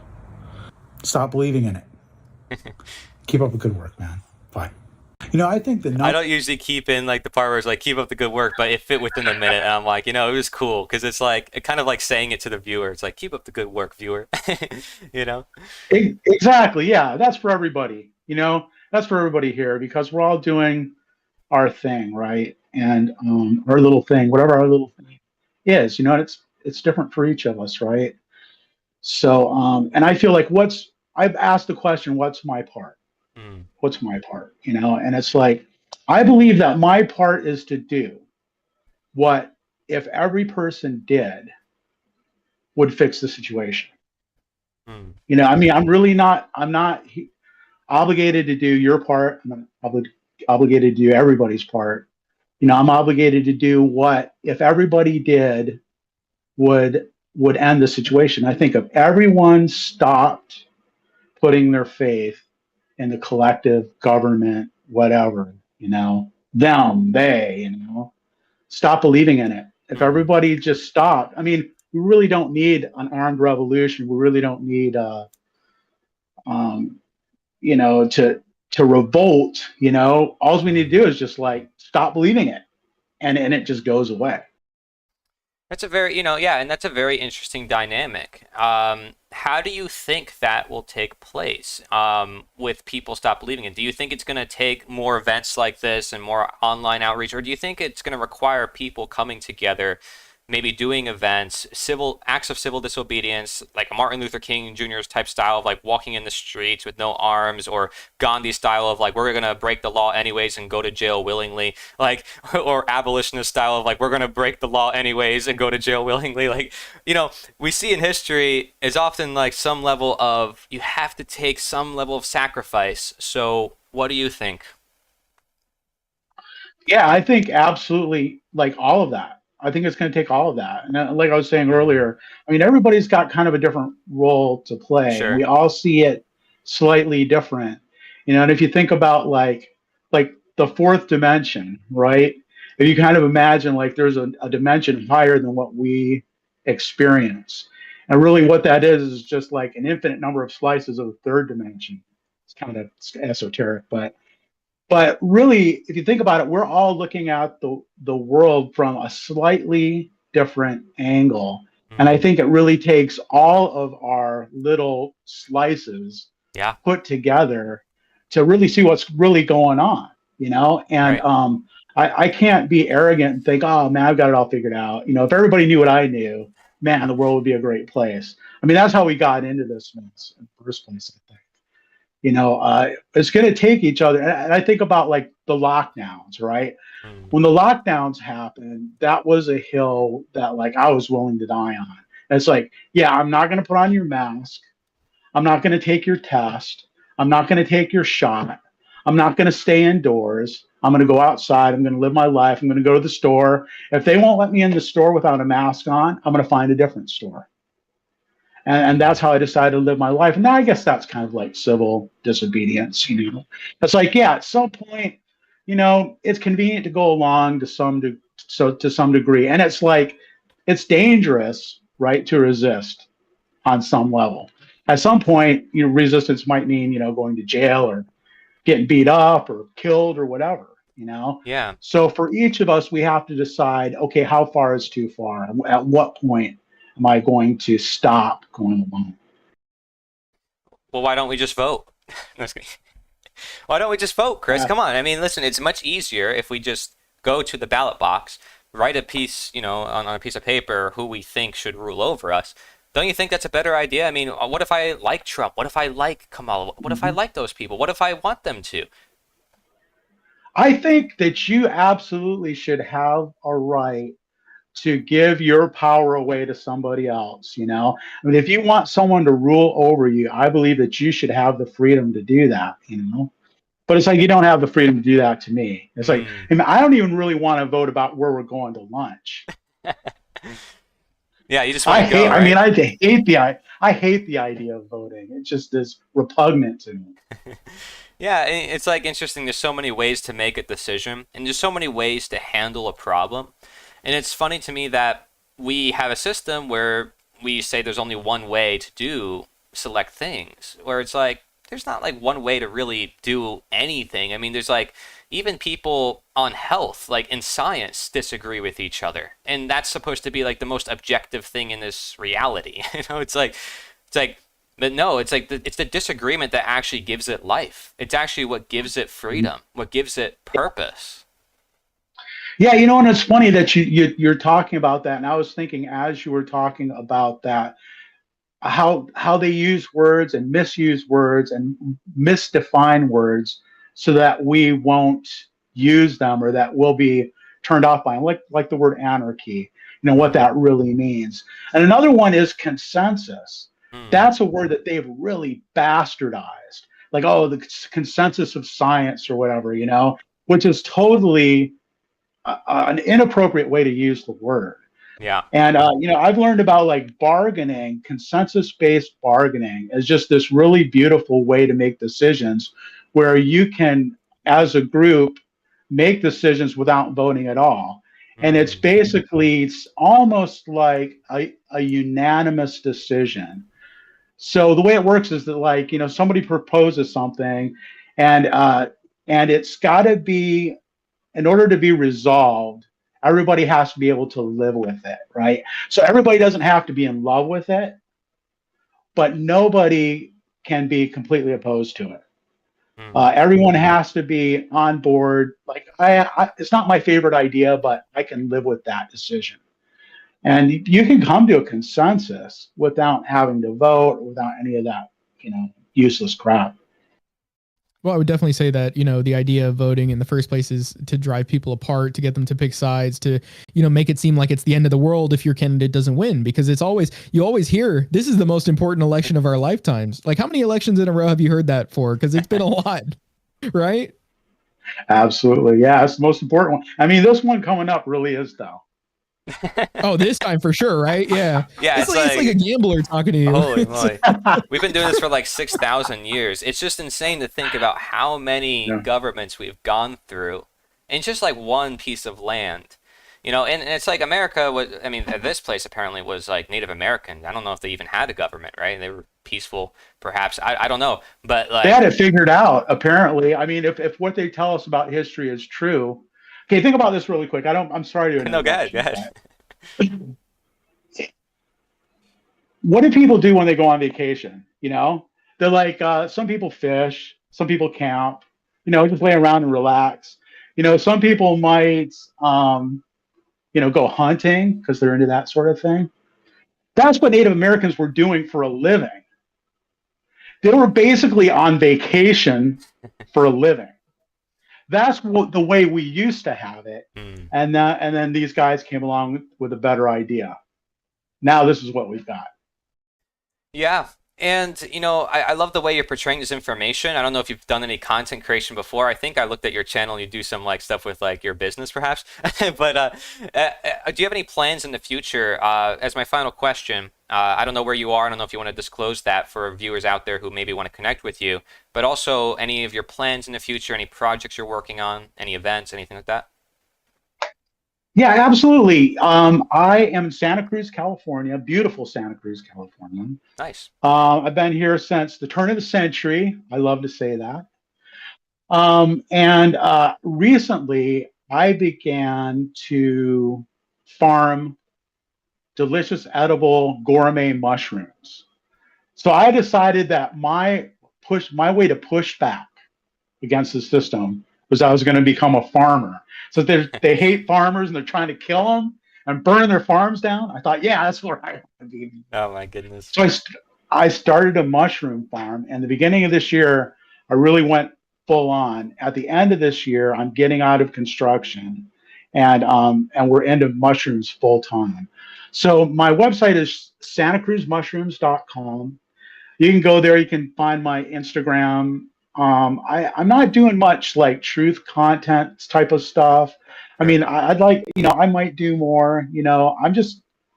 Stop believing in it. Keep up the good work, man. Bye. I think I don't usually keep in like the part where it's like keep up the good work, but it fit within the minute, and I'm like, it was cool because it's like it kind of like saying it to the viewer. It's like keep up the good work, viewer. Exactly. Yeah, that's for everybody. That's for everybody here because we're all doing our thing, right? And our little thing, whatever our little thing is, and it's different for each of us, right? So, and I feel like I've asked the question, what's my part? What's my part? And it's like, I believe that my part is to do what, if every person did, would fix the situation. I mean, I'm not obligated to do your part. I'm not obligated to do everybody's part. I'm obligated to do what, if everybody did, would end the situation. I think if everyone stopped putting their faith in the collective government, whatever, them, they, stop believing in it. If everybody just stopped, I mean, we really don't need an armed revolution. We really don't need, to revolt. All we need to do is just like stop believing it, and it just goes away. That's a very, and that's a very interesting dynamic. How do you think that will take place with people stop believing it? Do you think it's going to take more events like this and more online outreach, or do you think it's going to require people coming together, maybe doing events, acts of civil disobedience, like Martin Luther King Jr.'s type style of like walking in the streets with no arms, or Gandhi style of like we're gonna break the law anyways and go to jail willingly, like, or abolitionist style of like we're gonna break the law anyways and go to jail willingly, like, we see in history is often like some level of you have to take some level of sacrifice. So what do you think? Yeah, I think absolutely, like all of that. I think it's going to take all of that. And like I was saying earlier, I mean, everybody's got kind of a different role to play. Sure. We all see it slightly different. And if you think about like the fourth dimension, right? If you kind of imagine like there's a dimension higher than what we experience. And really what that is just like an infinite number of slices of the third dimension. It's kind of esoteric, but really, if you think about it, we're all looking at the world from a slightly different angle. And I think it really takes all of our little slices put together to really see what's really going on, And I can't be arrogant and think, oh, man, I've got it all figured out. If everybody knew what I knew, man, the world would be a great place. I mean, that's how we got into this mess in the first place, I think. It's going to take each other. And I think about like the lockdowns, right? When the lockdowns happened, that was a hill that like I was willing to die on. And it's like, yeah, I'm not going to put on your mask. I'm not going to take your test. I'm not going to take your shot. I'm not going to stay indoors. I'm going to go outside. I'm going to live my life. I'm going to go to the store. If they won't let me in the store without a mask on, I'm going to find a different store. And that's how I decided to live my life. And now I guess that's kind of like civil disobedience, It's like, yeah, at some point, it's convenient to go along to some degree. And it's like, it's dangerous, right, to resist on some level. At some point, resistance might mean, going to jail or getting beat up or killed or whatever, Yeah. So for each of us, we have to decide, okay, how far is too far? At what point am I going to stop going along? Well, why don't we just vote? Why don't we just vote, Chris? Come on. I mean, listen, it's much easier if we just go to the ballot box, write a piece, on a piece of paper who we think should rule over us. Don't you think that's a better idea? I mean, what if I like Trump? What if I like Kamala? What if I like those people? What if I want them to? I think that you absolutely should have a right to give your power away to somebody else. I mean, if you want someone to rule over you, I believe that you should have the freedom to do that, But it's like, you don't have the freedom to do that to me. It's like, I mean, I don't even really want to vote about where we're going to lunch. Yeah, you just want to go, right? I mean, I hate the idea of voting. It just is repugnant to me. Yeah, it's like interesting. There's so many ways to make a decision, and there's so many ways to handle a problem. And it's funny to me that we have a system where we say there's only one way to do select things, where it's like there's not like one way to really do anything. I mean, there's like even people on health, like in science, disagree with each other, and that's supposed to be like the most objective thing in this reality. It's like but no, it's like it's the disagreement that actually gives it life. It's actually what gives it freedom, what gives it purpose. Yeah, you know, and it's funny that you're talking about that, and I was thinking as you were talking about that, how they use words and misuse words and misdefine words so that we won't use them or that we'll be turned off by them, like the word anarchy, you know, what that really means. And another one is consensus. That's a word that they've really bastardized, like, oh, the consensus of science or whatever, you know, which is totally an inappropriate way to use the word. Yeah. And you know, I've learned about like bargaining, consensus-based bargaining is just this really beautiful way to make decisions where you can, as a group, make decisions without voting at all. And it's basically, it's almost like a unanimous decision. So the way it works is that, like, you know, somebody proposes something, and it's got to be, in order to be resolved, everybody has to be able to live with it, right? So everybody doesn't have to be in love with it, but nobody can be completely opposed to it. Everyone has to be on board. Like, it's not my favorite idea, but I can live with that decision. And you can come to a consensus without having to vote, without any of that, you know, useless crap. Well, I would definitely say that, you know, the idea of voting in the first place is to drive people apart, to get them to pick sides, to, you know, make it seem like it's the end of the world if your candidate doesn't win, because it's always, you always hear this is the most important election of our lifetimes. Like, how many elections in a row have you heard that for? Because it's been a lot, right? Absolutely. Yeah, it's the most important one. I mean, this one coming up really is, though. Oh, this time for sure, right? Yeah. Yeah, it's like a gambler talking to you. Holy moly. We've been doing this for like 6,000 years. It's just insane to think about how many governments we've gone through in just like one piece of land. You know, and it's like America was, I mean, this place apparently was like Native American. I don't know if they even had a government, right? They were peaceful, perhaps. I don't know. But like, they had it figured out, apparently. I mean, if what they tell us about history is true. Okay, think about this really quick. I'm sorry to no, go ahead. What do people do when they go on vacation? You know, they're like, some people fish, some people camp, you know, just lay around and relax. You know, some people might, you know, go hunting because they're into that sort of thing. That's what Native Americans were doing for a living. They were basically on vacation for a living. That's the way we used to have it. And then these guys came along with a better idea. Now this is what we've got. Yeah. And, you know, I love the way you're portraying this information. I don't know if you've done any content creation before. I think I looked at your channel and you do some like stuff with like your business perhaps. But do you have any plans in the future? As my final question, I don't know where you are. I don't know if you want to disclose that for viewers out there who maybe want to connect with you, but also any of your plans in the future, any projects you're working on, any events, anything like that? Yeah, absolutely. I am in Santa Cruz, California, beautiful Santa Cruz, California. Nice. I've been here since the turn of the century. I love to say that. And recently, I began to farm delicious, edible, gourmet mushrooms. So I decided that my way to push back against the system was I was going to become a farmer. So they hate farmers and they're trying to kill them and burn their farms down. I thought, yeah, that's where I want to be. Oh my goodness. So I started a mushroom farm, and the beginning of this year, I really went full on. At the end of this year, I'm getting out of construction, and we're into mushrooms full time. So my website is santacruzmushrooms.com. You can go there. You can find my Instagram. I'm not doing much like truth content type of stuff. I mean, I'd like, I might do more,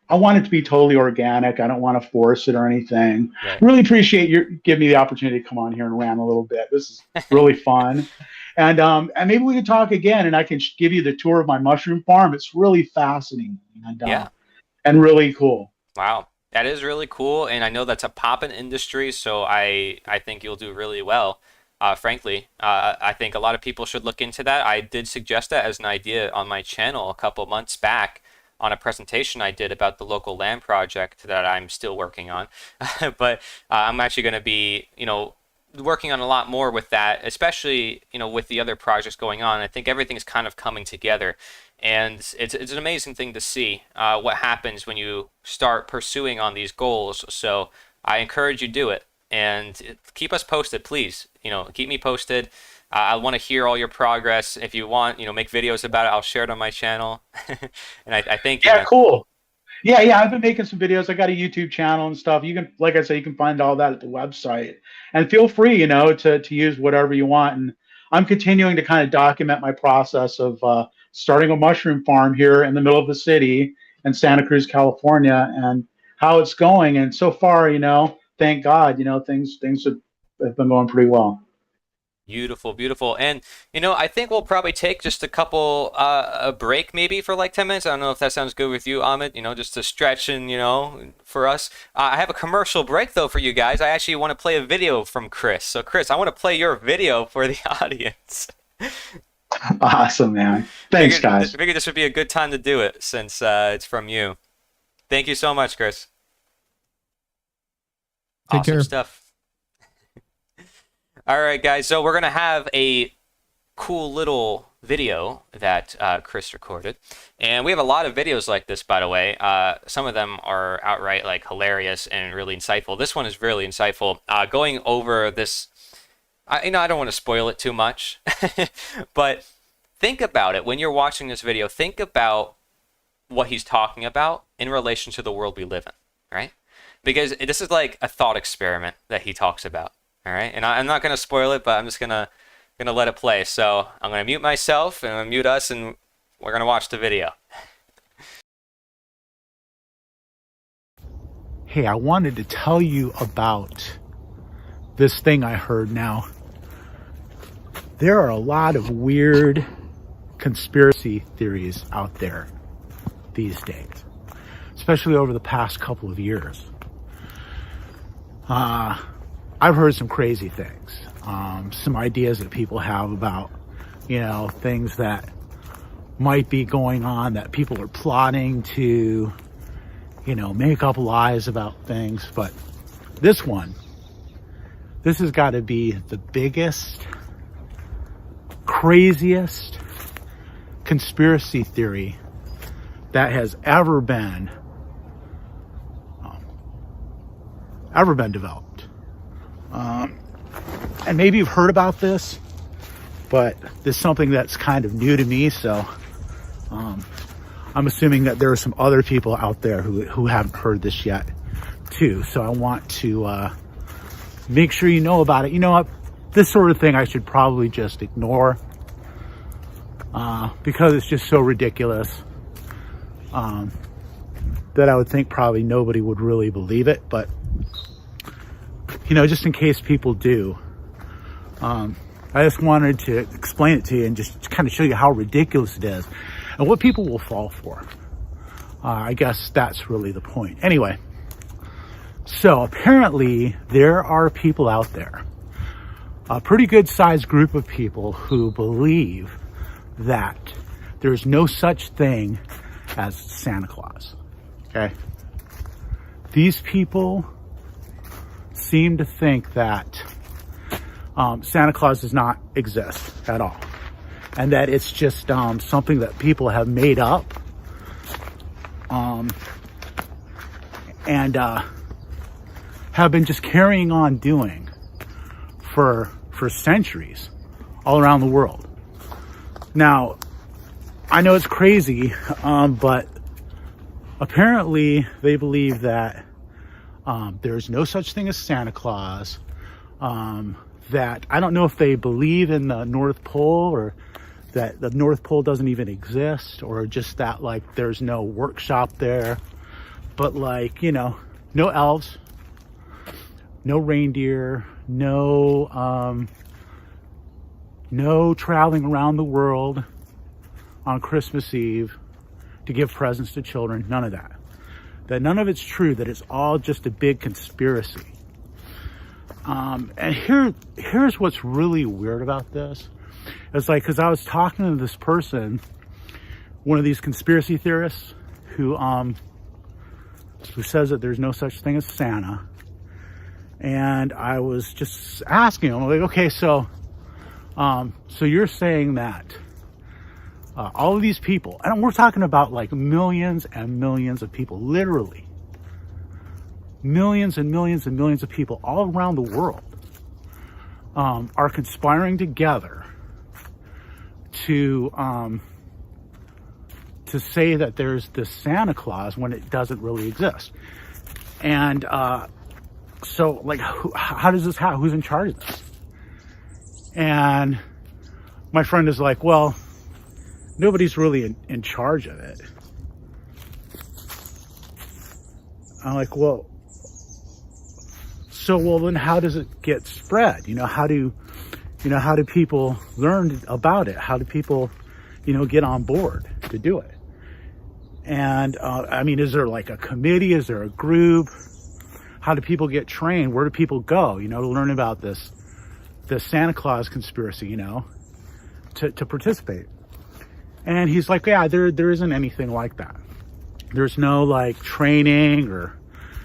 I want it to be totally organic. I don't want to force it or anything. Right. Really appreciate your giving me the opportunity to come on here and rant a little bit. This is really fun. And maybe we can talk again and I can give you the tour of my mushroom farm. It's really fascinating and really cool. Wow. That is really cool, and I know that's a poppin' industry, so I think you'll do really well. Frankly, I think a lot of people should look into that. I did suggest that as an idea on my channel a couple months back on a presentation I did about the local land project that I'm still working on. But I'm actually going to be, working on a lot more with that, especially, with the other projects going on. I think everything's kind of coming together. And it's an amazing thing to see what happens when you start pursuing on these goals. So I encourage you to do it. And keep us posted, please. Keep me posted. I want to hear all your progress. If you want, make videos about it, I'll share it on my channel. And I think cool. Yeah, I've been making some videos. I got a YouTube channel and stuff. You can, like I said, you can find all that at the website. And feel free, to use whatever you want. And I'm continuing to kind of document my process of starting a mushroom farm here in the middle of the city in Santa Cruz, California, and how it's going. And so far, thank God, things have been going pretty well. Beautiful, beautiful. And, I think we'll probably take just a couple, a break maybe for like 10 minutes. I don't know if that sounds good with you, Ahmed, just to stretch and, for us. I have a commercial break though for you guys. I actually want to play a video from Chris. So Chris, I want to play your video for the audience. Awesome, man. Thanks, guys. I figured this would be a good time to do it since it's from you. Thank you so much, Chris. Take awesome care. Stuff. All right, guys. So we're going to have a cool little video that Chris recorded. And we have a lot of videos like this, by the way. Some of them are outright like hilarious and really insightful. This one is really insightful. Going over this, I don't want to spoil it too much, but think about it. When you're watching this video, think about what he's talking about in relation to the world we live in, right? Because this is like a thought experiment that he talks about. All right, and I'm not gonna spoil it, but I'm just gonna let it play. So I'm gonna mute myself and I'm gonna mute us, and we're gonna watch the video. Hey, I wanted to tell you about this thing I heard. Now, there are a lot of weird conspiracy theories out there these days, especially over the past couple of years. I've heard some crazy things, some ideas that people have about, things that might be going on, that people are plotting to, make up lies about things. But this has got to be the biggest, craziest conspiracy theory that has ever been developed. And maybe you've heard about this, but this is something that's kind of new to me. So I'm assuming that there are some other people out there who haven't heard this yet too. So I want to make sure you know about it. You know what? This sort of thing I should probably just ignore because it's just so ridiculous that I would think probably nobody would really believe it. But just in case people do, I just wanted to explain it to you and just kind of show you how ridiculous it is and what people will fall for. I guess that's really the point. Anyway, so apparently there are people out there, a pretty good sized group of people who believe that there's no such thing as Santa Claus. Okay? These people seem to think that Santa Claus does not exist at all, and that it's just something that people have made up and have been just carrying on doing for centuries all around the world. Now, I know it's crazy, but apparently they believe that there's no such thing as Santa Claus, that I don't know if they believe in the North Pole, or that the North Pole doesn't even exist, or just that like there's no workshop there. But like, you know, no elves, no reindeer, no traveling around the world on Christmas Eve to give presents to children. None of that. That none of it's true, that it's all just a big conspiracy. And here's what's really weird about this. It's like, because I was talking to this person, one of these conspiracy theorists, who says that there's no such thing as Santa. And I was just asking him, like, okay, so you're saying that all of these people, and we're talking about like millions and millions of people, literally millions and millions and millions of people all around the world, are conspiring together to say that there's this Santa Claus when it doesn't really exist. And so like, how does this happen? Who's in charge of this? And my friend is like, well, nobody's really in charge of it. I'm like, well, then how does it get spread? You know, how do people learn about it? How do people, get on board to do it? And, I mean, is there like a committee? Is there a group? How do people get trained? Where do people go, to learn about this Santa Claus conspiracy, to participate? And he's like, yeah, there isn't anything like that. There's no like training or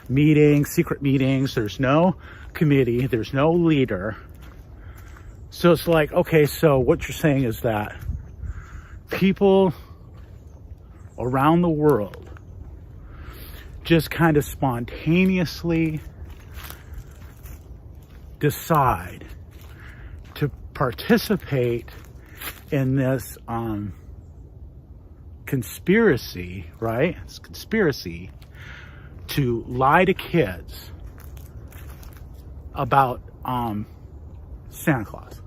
meetings, secret meetings. There's no committee. There's no leader. So it's like, okay, so what you're saying is that people around the world just kind of spontaneously decide to participate in this conspiracy, right? It's conspiracy to lie to kids about Santa Claus.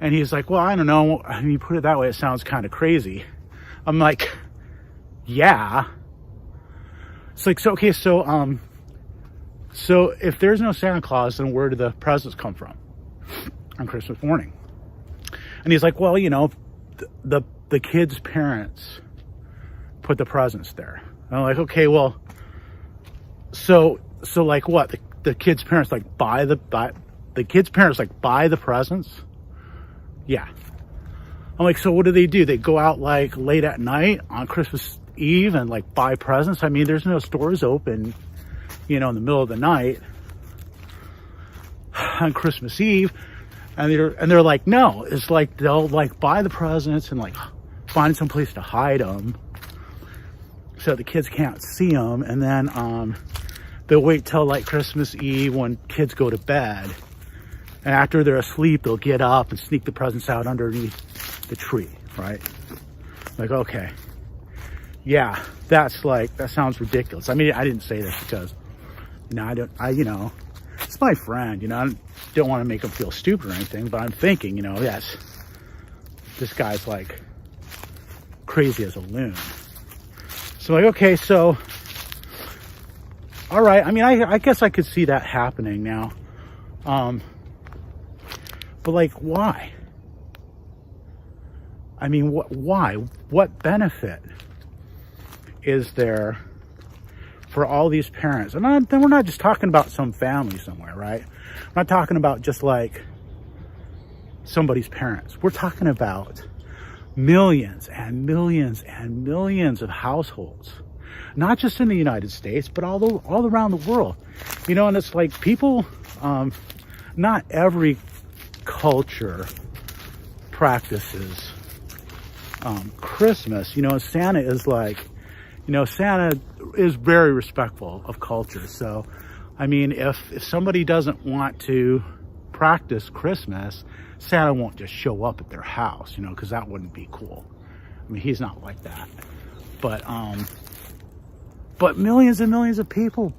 And he's like, well, I don't know. I mean, you put it that way, it sounds kind of crazy. I'm like, yeah. It's like, so, okay, so if there's no Santa Claus, then where do the presents come from on Christmas morning? And he's like, well, the kids' parents put the presents there. And I'm like, okay, well, so like what? The kids' parents like buy the presents? Yeah. I'm like, so what do? They go out like late at night on Christmas Eve and like buy presents? I mean, there's no stores open, in the middle of the night on Christmas Eve. And they're like, no, it's like they'll like buy the presents and like find some place to hide them so the kids can't see them. And then they'll wait till like Christmas Eve when kids go to bed. And after they're asleep, they'll get up and sneak the presents out underneath the tree, right? Like, okay. Yeah, that sounds ridiculous. I mean, I didn't say this because, it's my friend, I don't want to make him feel stupid or anything, but I'm thinking, yes, this guy's like crazy as a loon. So like, okay, so, all right. I mean, I guess I could see that happening now. But like, why? I mean, why? What benefit is there for all these parents? And then we're not just talking about some family somewhere, right? I'm not talking about just like somebody's parents. We're talking about millions and millions and millions of households, not just in the United States, but all around the world. And it's like people, not every culture practices Christmas. Santa is like, Santa is very respectful of culture. So, I mean, if somebody doesn't want to practice Christmas, Santa won't just show up at their house, because that wouldn't be cool. I mean, he's not like that. But millions and millions of people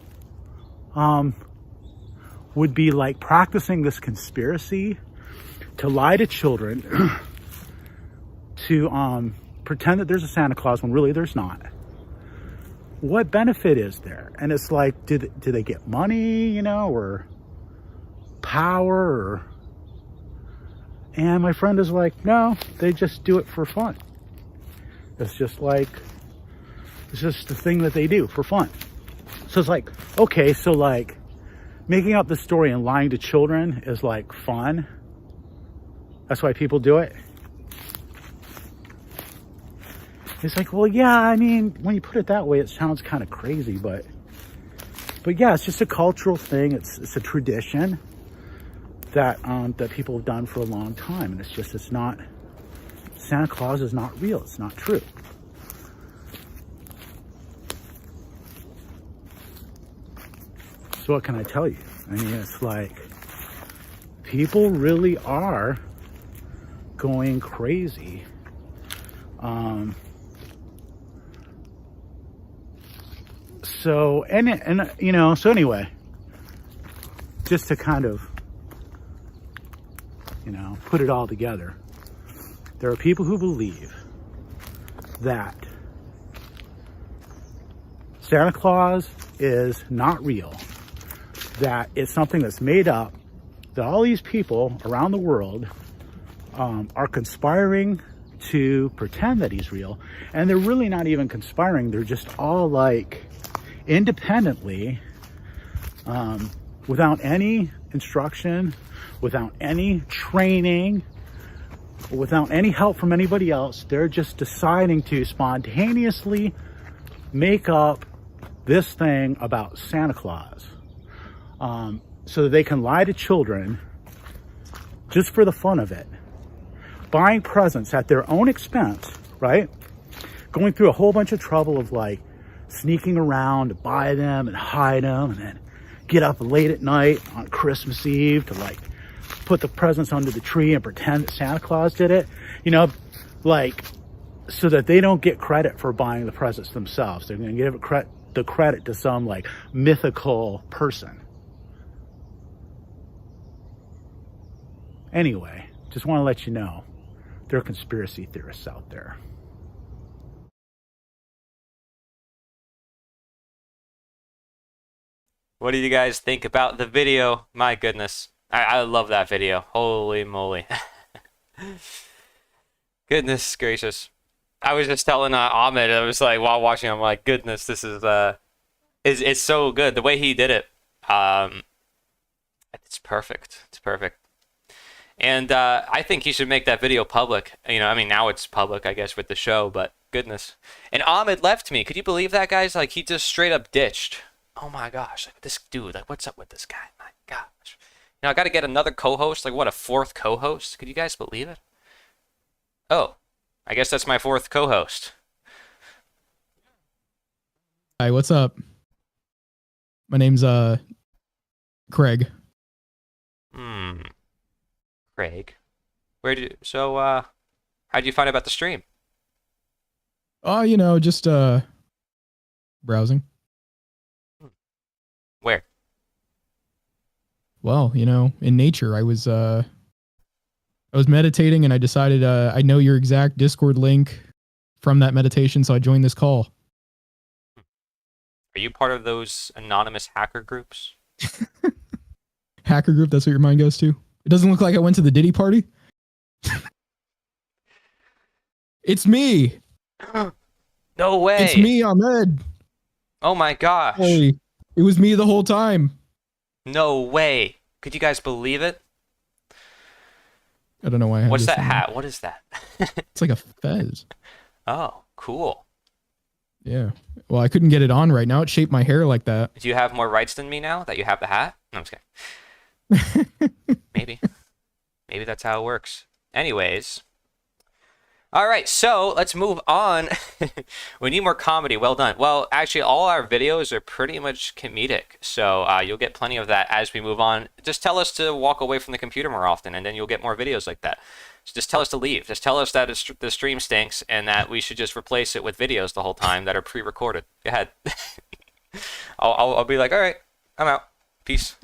would be like practicing this conspiracy to lie to children, to pretend that there's a Santa Claus when really there's not. What benefit is there? And it's like, do they get money, you know, or power? And my friend is like, no, they just do it for fun. It's just the thing that they do for fun. So it's like, okay, so like making up the story and lying to children is like fun. That's why people do it. It's like, well, yeah, I mean, when you put it that way, it sounds kind of crazy, but yeah, it's just a cultural thing. It's a tradition that people have done for a long time, and it's not, Santa Claus is not real. It's not true. So what can I tell you? I mean, it's like people really are going crazy. So anyway, just to kind of, put it all together, there are people who believe that Santa Claus is not real, that it's something that's made up, that all these people around the world are conspiring to pretend that he's real, and they're really not even conspiring. They're just all like independently, without any instruction, without any training, without any help from anybody else. They're just deciding to spontaneously make up this thing about Santa Claus, so that they can lie to children just for the fun of it, buying presents at their own expense, right? Going through a whole bunch of trouble of like sneaking around to buy them and hide them, and then get up late at night on Christmas Eve to like put the presents under the tree and pretend that Santa Claus did it, like so that they don't get credit for buying the presents themselves. They're going to give the credit to some like mythical person. Anyway, just want to let you know, there are conspiracy theorists out there. What do you guys think about the video? My goodness. I love that video. Holy moly. Goodness gracious. I was just telling Ahmed, I was like, while watching, I'm like, goodness, this is it's so good. The way he did it, it's perfect. It's perfect. And I think he should make that video public. I mean, now it's public, I guess, with the show, but goodness. And Ahmed left me. Could you believe that, guys? Like, he just straight up ditched. Oh my gosh, like this dude, like what's up with this guy? My gosh. I got to get another co-host, like what, a fourth co-host? Could you guys believe it? Oh, I guess that's my fourth co-host. Hi, what's up? My name's Craig. Craig. How'd you find out about the stream? Oh, just browsing. Where? Well, in nature. I was meditating, and I decided I know your exact Discord link from that meditation, so I joined this call. Are you part of those anonymous hacker groups? Hacker group, that's what your mind goes to? It doesn't look like I went to the Diddy party. It's me. No way. It's me, Ahmed. Oh my gosh. Hey, it was me the whole time. No way. Could you guys believe it? I don't know why I have What's this that thing. hat? What is that? It's like a fez. Oh, cool. Yeah. Well, I couldn't get it on right now. It shaped my hair like that. Do you have more rights than me now that you have the hat? No, I'm just kidding. Maybe. Maybe that's how it works. Anyways. All right, so let's move on. We need more comedy. Well done. Well, actually, all our videos are pretty much comedic, so you'll get plenty of that as we move on. Just tell us to walk away from the computer more often, and then you'll get more videos like that. So just tell us to leave. Just tell us that the stream stinks and that we should just replace it with videos the whole time that are pre-recorded. Go ahead. I'll be like, all right, I'm out. Peace.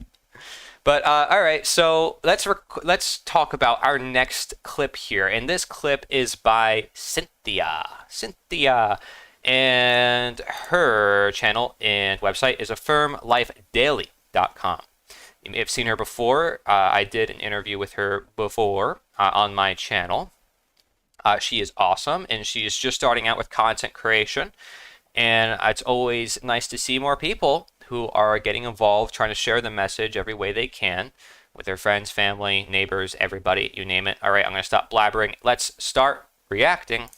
But all right, so let's talk about our next clip here, and this clip is by Cynthia. Cynthia, and her channel and website is affirmlifedaily.com. You may have seen her before. I did an interview with her before on my channel. She is awesome, and she is just starting out with content creation. And it's always nice to see more people who are getting involved, trying to share the message every way they can with their friends, family, neighbors, everybody, you name it. All right, I'm going to stop blabbering. Let's start reacting.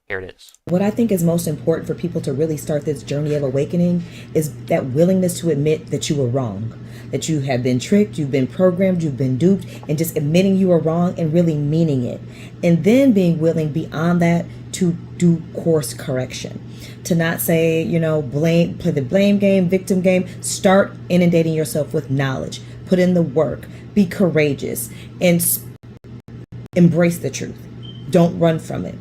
Here it is. What I think is most important for people to really start this journey of awakening is that willingness to admit that you were wrong, that you have been tricked, you've been programmed, you've been duped, and just admitting you were wrong and really meaning it. And then being willing beyond that to do course correction. To not say, play the blame game, victim game. Start inundating yourself with knowledge. Put in the work. Be courageous. And embrace the truth. Don't run from it.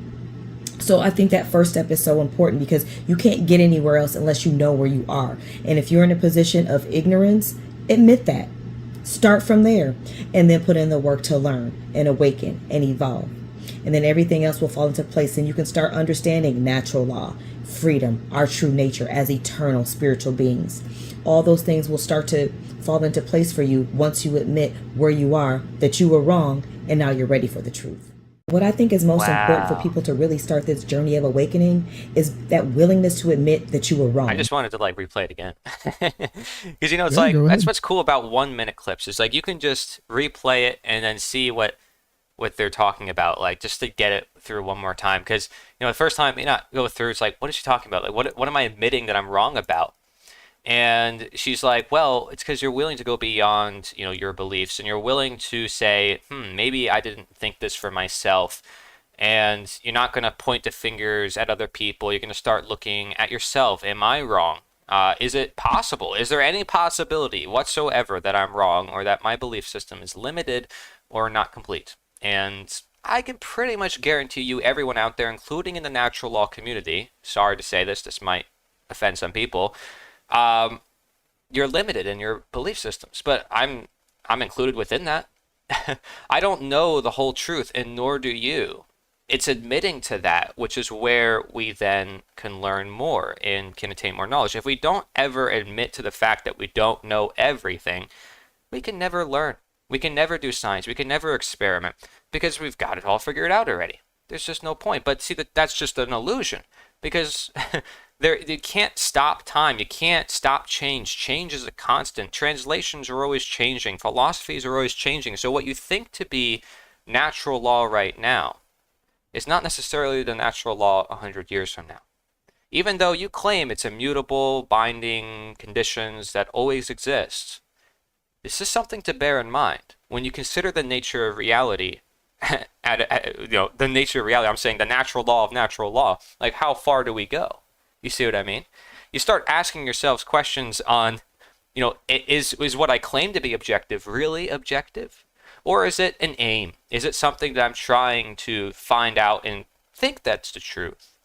So I think that first step is so important because you can't get anywhere else unless you know where you are. And if you're in a position of ignorance, admit that. Start from there and then put in the work to learn and awaken and evolve. And then everything else will fall into place and you can start understanding natural law, freedom, our true nature as eternal spiritual beings. All those things will start to fall into place for you once you admit where you are, that you were wrong, and now you're ready for the truth. What I think is most important for people to really start this journey of awakening is that willingness to admit that you were wrong. I just wanted to replay it again. Because, it's that's what's cool about 1 minute clips is you can just replay it and then see what they're talking about, just to get it through one more time. Because, the first time may not go through, it's what is she talking about? What am I admitting that I'm wrong about? And she's like, well, it's because you're willing to go beyond, your beliefs, and you're willing to say, maybe I didn't think this for myself. And you're not going to point the fingers at other people. You're going to start looking at yourself. Am I wrong? Is it possible? Is there any possibility whatsoever that I'm wrong or that my belief system is limited or not complete? And I can pretty much guarantee you, everyone out there, including in the natural law community, sorry to say this might offend some people, you're limited in your belief systems, but I'm included within that. I don't know the whole truth, and nor do you. It's admitting to that, which is where we then can learn more and can attain more knowledge. If we don't ever admit to the fact that we don't know everything, we can never learn. We can never do science. We can never experiment because we've got it all figured out already. There's just no point. But see, that's just an illusion because you can't stop time. You can't stop change. Change is a constant. Translations are always changing. Philosophies are always changing. So what you think to be natural law right now is not necessarily the natural law 100 years from now. Even though you claim it's immutable, binding conditions that always exist, this is something to bear in mind when you consider the nature of reality. The nature of reality. I'm saying the natural law of natural law. How far do we go? You see what I mean? You start asking yourselves questions on, is what I claim to be objective really objective? Or is it an aim? Is it something that I'm trying to find out and think that's the truth?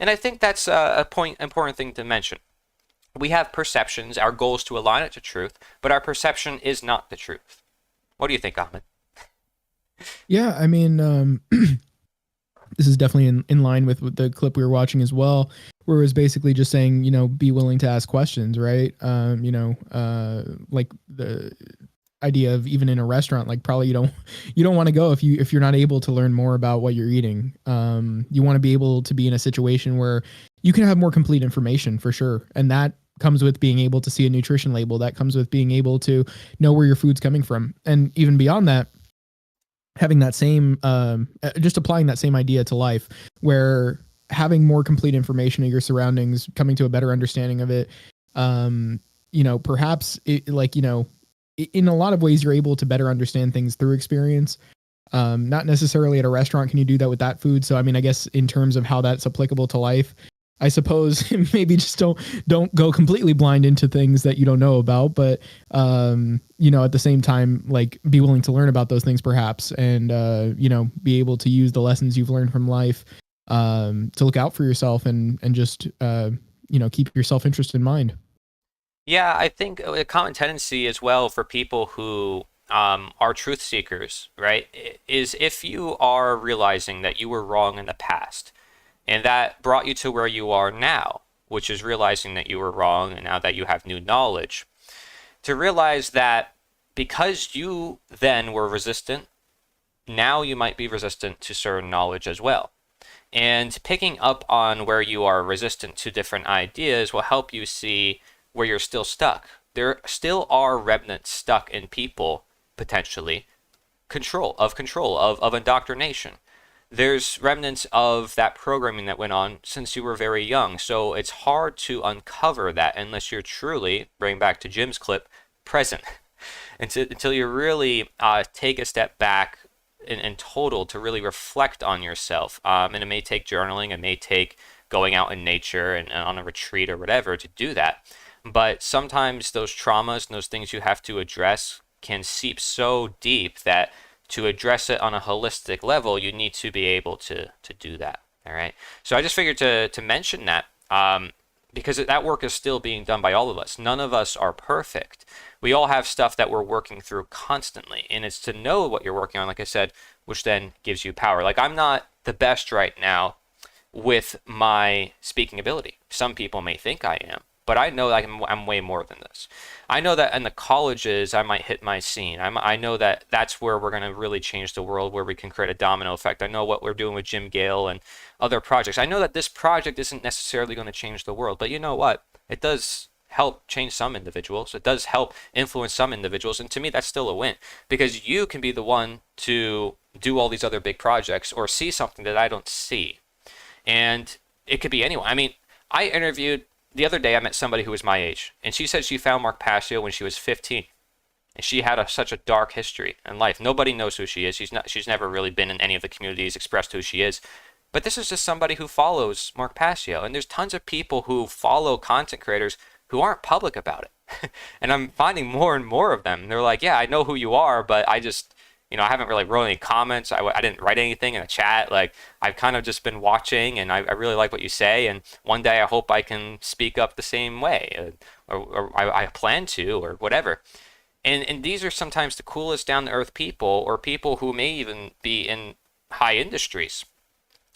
And I think that's a important thing to mention. We have perceptions. Our goal is to align it to truth, but our perception is not the truth. What do you think, Ahmed? Yeah, I mean, this is definitely in line with the clip we were watching as well, where it was basically just saying, be willing to ask questions, right? Like the idea of even in a restaurant, probably you don't want to go if you're not able to learn more about what you're eating. You want to be able to be in a situation where you can have more complete information for sure, and that comes with being able to see a nutrition label. That comes with being able to know where your food's coming from, and even beyond that, having that same, just applying that same idea to life, where having more complete information of your surroundings, coming to a better understanding of it, perhaps in a lot of ways you're able to better understand things through experience. Not necessarily at a restaurant can you do that with that food. So, I mean, I guess in terms of how that's applicable to life, I suppose maybe just don't go completely blind into things that you don't know about, but at the same time, be willing to learn about those things perhaps, and be able to use the lessons you've learned from life to look out for yourself and just keep your self-interest in mind. Yeah, I think a common tendency as well for people who are truth seekers, right, is if you are realizing that you were wrong in the past and that brought you to where you are now, which is realizing that you were wrong and now that you have new knowledge, to realize that because you then were resistant, now you might be resistant to certain knowledge as well. And picking up on where you are resistant to different ideas will help you see where you're still stuck. There still are remnants stuck in people, potentially, of indoctrination. There's remnants of that programming that went on since you were very young. So it's hard to uncover that unless you're truly, bring back to Jim's clip, present. Until you really take a step back in total to really reflect on yourself. And it may take journaling, it may take going out in nature and on a retreat or whatever to do that. But sometimes those traumas and those things you have to address can seep so deep that to address it on a holistic level, you need to be able to do that. All right. So I just figured to mention that because that work is still being done by all of us. None of us are perfect. We all have stuff that we're working through constantly. And it's to know what you're working on, like I said, which then gives you power. Like I'm not the best right now with my speaking ability. Some people may think I am, but I know that I'm way more than this. I know that in the colleges, I might hit my scene. I know that that's where we're going to really change the world, where we can create a domino effect. I know what we're doing with Jim Gale and other projects. I know that this project isn't necessarily going to change the world, but you know what? It does help change some individuals. It does help influence some individuals. And to me, that's still a win because you can be the one to do all these other big projects or see something that I don't see. And it could be anyone. I mean, I interviewed the other day, I met somebody who was my age, and she said she found Mark Passio when she was 15. And she had such a dark history in life. Nobody knows who she is. She's never really been in any of the communities, expressed who she is. But this is just somebody who follows Mark Passio. And there's tons of people who follow content creators who aren't public about it. And I'm finding more and more of them. They're like, yeah, I know who you are, but I just, I haven't really wrote any comments. I didn't write anything in the chat. Like, I've kind of just been watching, and I really like what you say. And one day I hope I can speak up the same way, or I plan to, or whatever. And these are sometimes the coolest down-to-earth people, or people who may even be in high industries.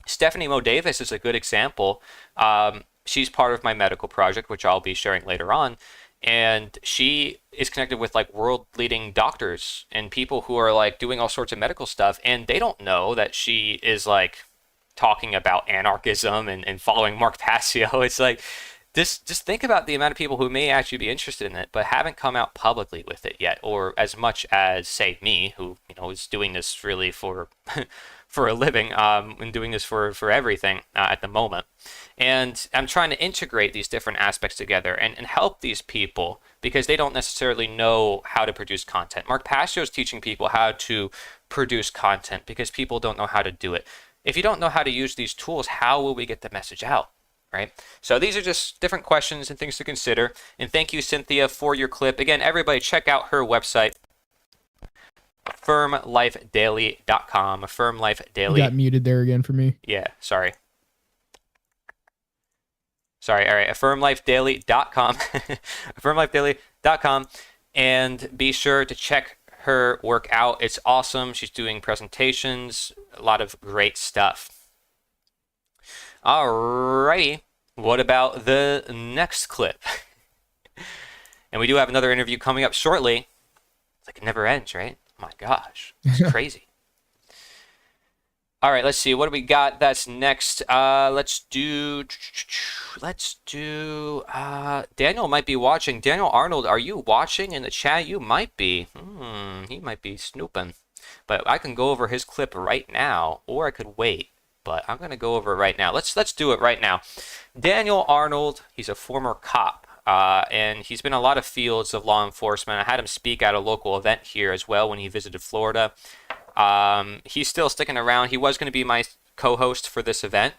Stephanie Mo Davis is a good example. She's part of my medical project, which I'll be sharing later on. And she is connected with like world leading doctors and people who are like doing all sorts of medical stuff. And they don't know that she is like talking about anarchism and following Mark Passio. It's like, just think about the amount of people who may actually be interested in it, but haven't come out publicly with it yet, or as much as, say, me, who is doing this really for for a living, and doing this for everything at the moment. And I'm trying to integrate these different aspects together and help these people because they don't necessarily know how to produce content. Mark Passio is teaching people how to produce content because people don't know how to do it. If you don't know how to use these tools, how will we get the message out? Right? So these are just different questions and things to consider. And thank you, Cynthia, for your clip. Again, everybody check out her website, firmlifedaily.com. Firmlifedaily. You got muted there again for me. Yeah, sorry. All right, firmlifedaily.com. firmlifedaily.com. And be sure to check her work out. It's awesome. She's doing presentations, a lot of great stuff. Alrighty, what about the next clip? And we do have another interview coming up shortly. It's like it never ends, right? Oh my gosh, it's crazy. All right, let's see. What do we got that's next? Let's do Daniel might be watching. Daniel Arnold, are you watching in the chat? You might be. He might be snooping. But I can go over his clip right now, or I could wait. But I'm going to go over it right now. Let's do it right now. Daniel Arnold, he's a former cop, and he's been in a lot of fields of law enforcement. I had him speak at a local event here as well when he visited Florida. He's still sticking around. He was going to be my co-host for this event,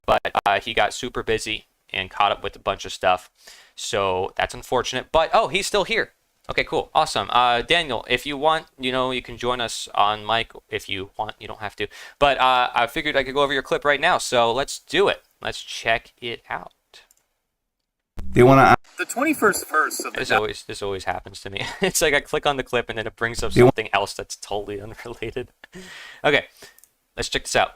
but he got super busy and caught up with a bunch of stuff. So that's unfortunate. But, oh, he's still here. Okay, cool. Awesome. Daniel, if you want, you can join us on mic if you want. You don't have to. But I figured I could go over your clip right now. So let's do it. Let's check it out. They want to. The 21st verse of the This always happens to me. It's like I click on the clip and then it brings up They want- something else that's totally unrelated. Okay, let's check this out.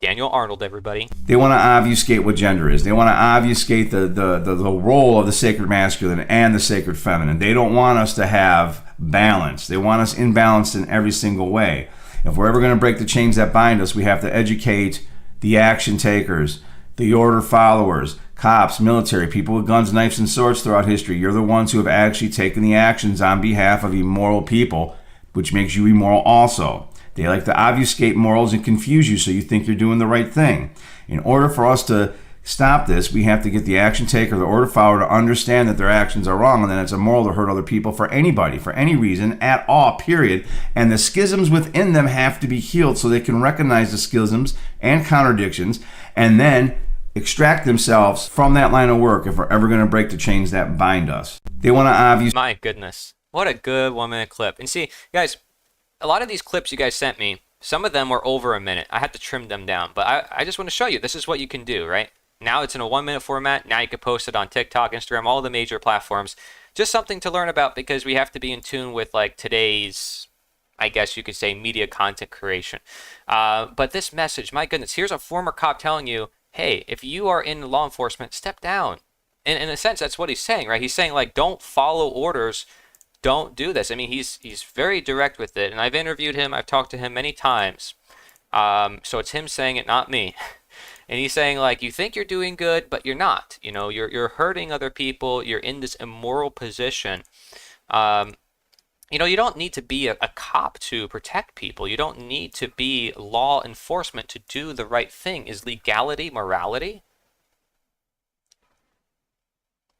Daniel Arnold, everybody. They want to obfuscate what gender is. They want to obfuscate the role of the sacred masculine and the sacred feminine. They don't want us to have balance. They want us imbalanced in every single way. If we're ever going to break the chains that bind us, we have to educate the action takers, the order followers, cops, military, people with guns, knives, and swords throughout history. You're the ones who have actually taken the actions on behalf of immoral people, which makes you immoral also. They like to obfuscate morals and confuse you so you think you're doing the right thing. In order for us to stop this, we have to get the action taker, the order follower, to understand that their actions are wrong and that it's immoral to hurt other people for anybody, for any reason at all, period. And the schisms within them have to be healed so they can recognize the schisms and contradictions and then extract themselves from that line of work if we're ever going to break the chains that bind us. They want to obfuscate. My goodness. What a good 1 minute clip. And see, guys, a lot of these clips you guys sent me, some of them were over a minute. I had to trim them down. But I just want to show you, this is what you can do, right? Now it's in a 1 minute format. Now you can post it on TikTok, Instagram, all the major platforms. Just something to learn about because we have to be in tune with like today's, I guess you could say, media content creation. But this message, my goodness, here's a former cop telling you, hey, if you are in law enforcement, step down. And in a sense, that's what he's saying, right? He's saying like, don't follow orders. Don't do this. I mean, he's very direct with it. And I've interviewed him. I've talked to him many times. So it's him saying it, not me. And he's saying like, you think you're doing good, but you're not. You know, you're hurting other people. You're in this immoral position. You know, you don't need to be a cop to protect people. You don't need to be law enforcement to do the right thing. Is legality morality?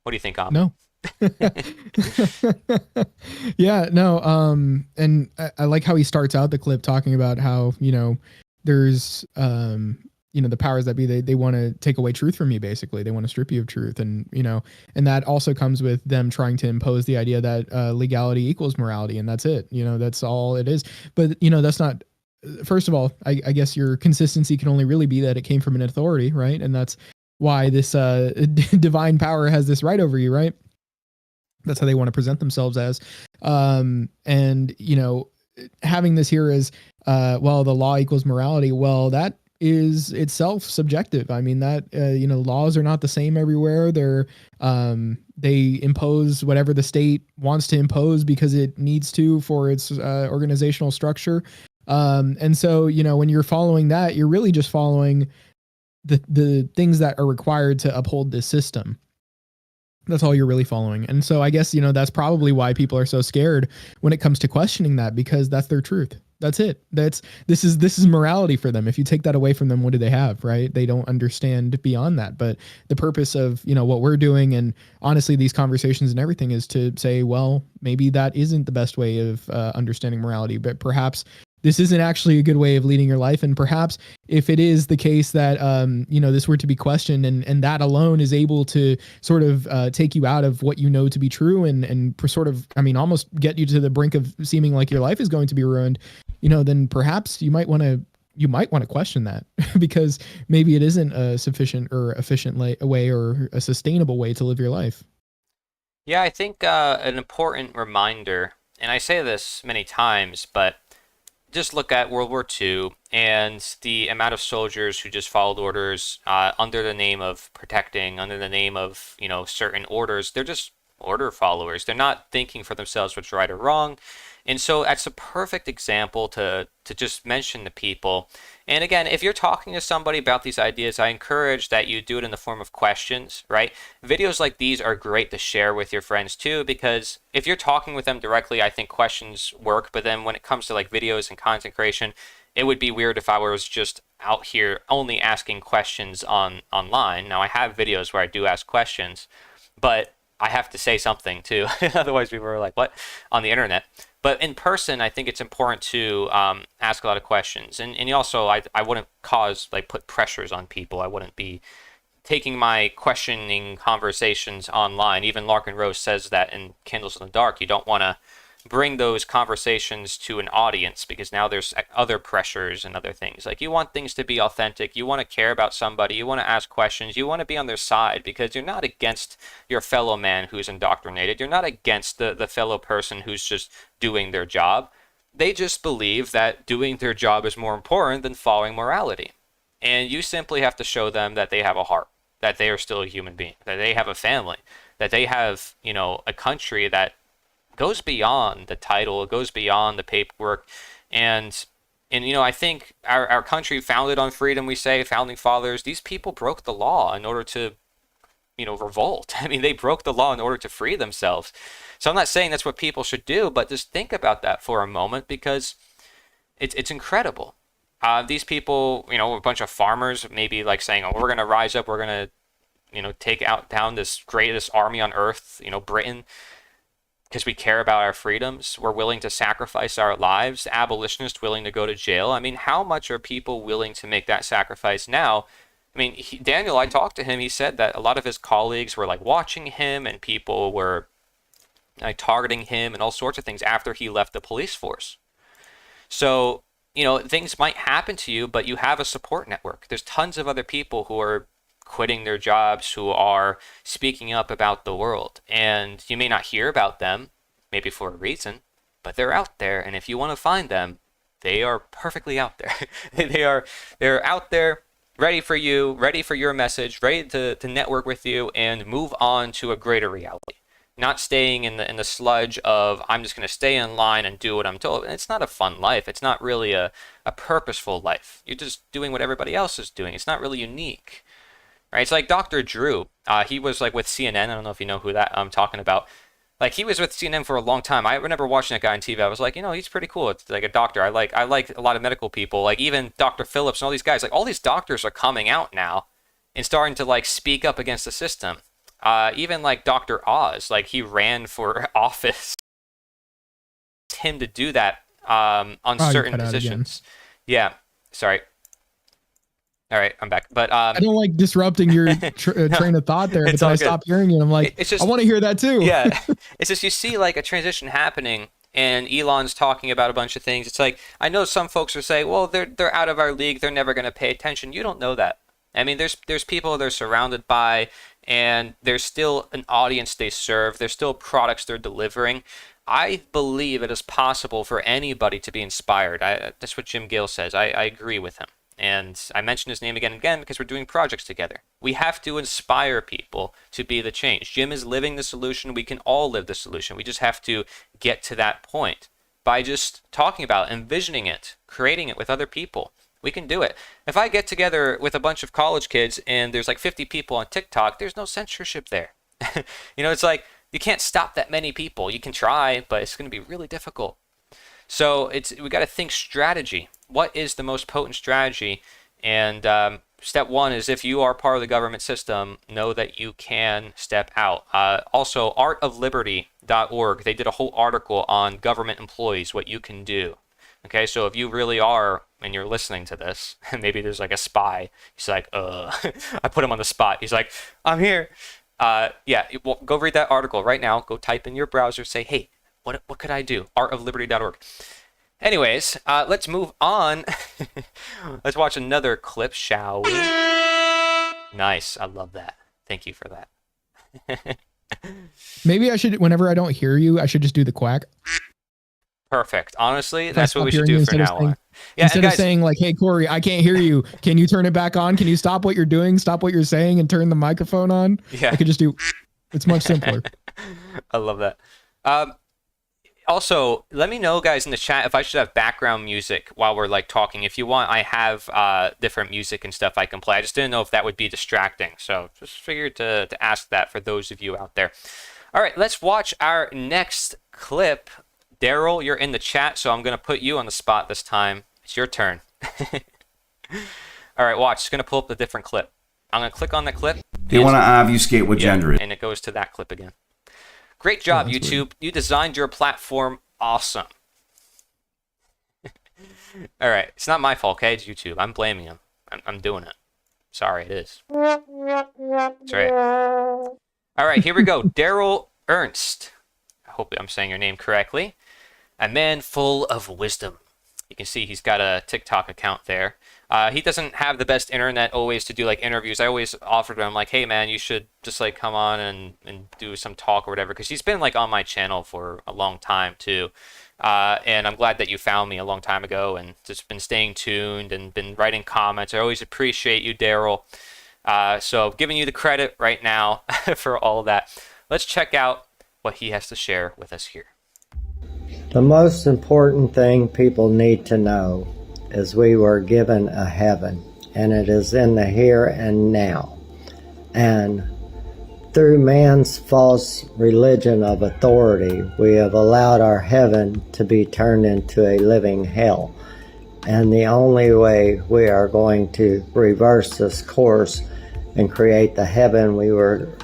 What do you think, Am? No. Yeah, no. And I like how he starts out the clip talking about how, you know, there's, you know, the powers that be, they want to take away truth from you, basically. They want to strip you of truth. And, you know, and that also comes with them trying to impose the idea that legality equals morality. And that's it. You know, that's all it is. But, you know, that's not, first of all, I guess your consistency can only really be that it came from an authority, right? And that's why this divine power has this right over you, right? That's how they want to present themselves as. And, you know, having this here as, well, the law equals morality. Well, that is itself subjective. I mean, that, you know, laws are not the same everywhere. They impose whatever the state wants to impose because it needs to for its organizational structure. And so, you know, when you're following that, you're really just following the things that are required to uphold this system. That's all you're really following. And so I guess, you know, that's probably why people are so scared when it comes to questioning that, because that's their truth. That's it. This is morality for them. If you take that away from them, what do they have, right? They don't understand beyond that. But the purpose of, you know, what we're doing, and honestly, these conversations and everything, is to say, well, maybe that isn't the best way of understanding morality, but perhaps this isn't actually a good way of leading your life. And perhaps if it is the case that, you know, this were to be questioned and that alone is able to sort of take you out of what you know to be true and sort of, I mean, almost get you to the brink of seeming like your life is going to be ruined, you know, then perhaps you might want to question that because maybe it isn't a sufficient or efficient way or a sustainable way to live your life. Yeah, I think an important reminder, and I say this many times, but just look at World War II and the amount of soldiers who just followed orders under the name of protecting, under the name of, you know, certain orders. They're just order followers. They're not thinking for themselves what's right or wrong. And so that's a perfect example to just mention to people. And again, if you're talking to somebody about these ideas, I encourage that you do it in the form of questions, right? Videos like these are great to share with your friends too, because if you're talking with them directly, I think questions work. But then when it comes to like videos and content creation, it would be weird if I was just out here only asking questions online. Now I have videos where I do ask questions, but I have to say something too. Otherwise people are like, what? On the internet. But in person, I think it's important to ask a lot of questions. And also, I wouldn't put pressures on people. I wouldn't be taking my questioning conversations online. Even Larkin Rose says that in Candles in the Dark. You don't want to bring those conversations to an audience, because now there's other pressures and other things. Like, you want things to be authentic, you want to care about somebody, you want to ask questions, you want to be on their side, because you're not against your fellow man who's indoctrinated, you're not against the fellow person who's just doing their job. They just believe that doing their job is more important than following morality. And you simply have to show them that they have a heart, that they are still a human being, that they have a family, that they have, you know, a country that goes beyond the title, it goes beyond the paperwork. And you know, I think our country founded on freedom, we say, founding fathers, these people broke the law in order to, you know, revolt. I mean, they broke the law in order to free themselves. So I'm not saying that's what people should do, but just think about that for a moment, because it's incredible. These people, you know, a bunch of farmers maybe like saying, oh, we're going to rise up, we're going to, you know, take out down this greatest army on earth, you know, Britain, because we care about our freedoms. We're willing to sacrifice our lives. Abolitionists willing to go to jail. I mean, how much are people willing to make that sacrifice now? I mean, Daniel, I talked to him. He said that a lot of his colleagues were like watching him, and people were like targeting him and all sorts of things after he left the police force. So, you know, things might happen to you, but you have a support network. There's tons of other people who are quitting their jobs, who are speaking up about the world. And you may not hear about them, maybe for a reason, but they're out there. And if you want to find them, they are perfectly out there. They're out there, ready for you, ready for your message, ready to network with you and move on to a greater reality. Not staying in the sludge of, I'm just going to stay in line and do what I'm told. It's not a fun life. It's not really a purposeful life. You're just doing what everybody else is doing. It's not really unique. Right? It's like Dr. Drew. He was like with CNN. I don't know if you know who that I'm talking about. Like, he was with CNN for a long time. I remember watching that guy on TV. I was like, you know, he's pretty cool. It's like a doctor. I like a lot of medical people. Like, even Dr. Phillips and all these guys. Like, all these doctors are coming out now and starting to like speak up against the system. Even like Dr. Oz, like, he ran for office. Him to do that on certain positions. Yeah. Sorry. All right, I'm back. But I don't like disrupting your train of thought there, but then I stop hearing you and I'm like, it's just, I want to hear that too. Yeah. It's just, you see like a transition happening and Elon's talking about a bunch of things. It's like, I know some folks are saying, well, they're out of our league. They're never going to pay attention. You don't know that. I mean, there's people they're surrounded by, and there's still an audience they serve. There's still products they're delivering. I believe it is possible for anybody to be inspired. That's what Jim Gale says. I agree with him. And I mention his name again and again because we're doing projects together. We have to inspire people to be the change. Jim is living the solution. We can all live the solution. We just have to get to that point by just talking about it, envisioning it, creating it with other people. We can do it. If I get together with a bunch of college kids and there's like 50 people on TikTok, there's no censorship there. You know, it's like, you can't stop that many people. You can try, but it's going to be really difficult. So we got to think strategy. What is the most potent strategy? And step one is, if you are part of the government system, know that you can step out. Also, artofliberty.org, they did a whole article on government employees, what you can do. Okay, so if you really are, and you're listening to this, and maybe there's like a spy, he's like, I put him on the spot. He's like, I'm here. Yeah, well, go read that article right now. Go type in your browser, say, hey, what could I do? Artofliberty.org. Anyways, let's move on. Let's watch another clip, shall we? Nice. I love that. Thank you for that. Maybe I should, whenever I don't hear you, I should just do the quack. Perfect. Honestly, that's what we should do from now on. Yeah, instead of saying like, hey, Corey, I can't hear you. Can you turn it back on? Can you stop what you're doing? Stop what you're saying and turn the microphone on? Yeah. I could just do, it's much simpler. I love that. Also, let me know, guys, in the chat if I should have background music while we're like talking. If you want, I have different music and stuff I can play. I just didn't know if that would be distracting. So just figured to ask that for those of you out there. All right, let's watch our next clip. Daryl, you're in the chat, so I'm going to put you on the spot this time. It's your turn. All right, watch. It's going to pull up a different clip. I'm going to click on that clip. They want to obfuscate what gender is. And it goes to that clip again. Great job, YouTube. Weird. You designed your platform awesome. All right. It's not my fault, okay? It's YouTube. I'm blaming him. I'm doing it. Sorry, it is. That's right. All right, here we go. Daryl Ernst. I hope I'm saying your name correctly. a man full of wisdom. You can see he's got a TikTok account there. He doesn't have the best internet always to do like interviews. I always offered him like, hey man, you should just like come on and do some talk or whatever, because he's been like on my channel for a long time too. And I'm glad that you found me a long time ago and just been staying tuned and been writing comments. I always appreciate you, Daryl. So giving you the credit right now for all of that. Let's check out what he has to share with us here. The most important thing people need to know is we were given a heaven, and it is in the here and now. And through man's false religion of authority, we have allowed our heaven to be turned into a living hell. And the only way we are going to reverse this course and create the heaven we were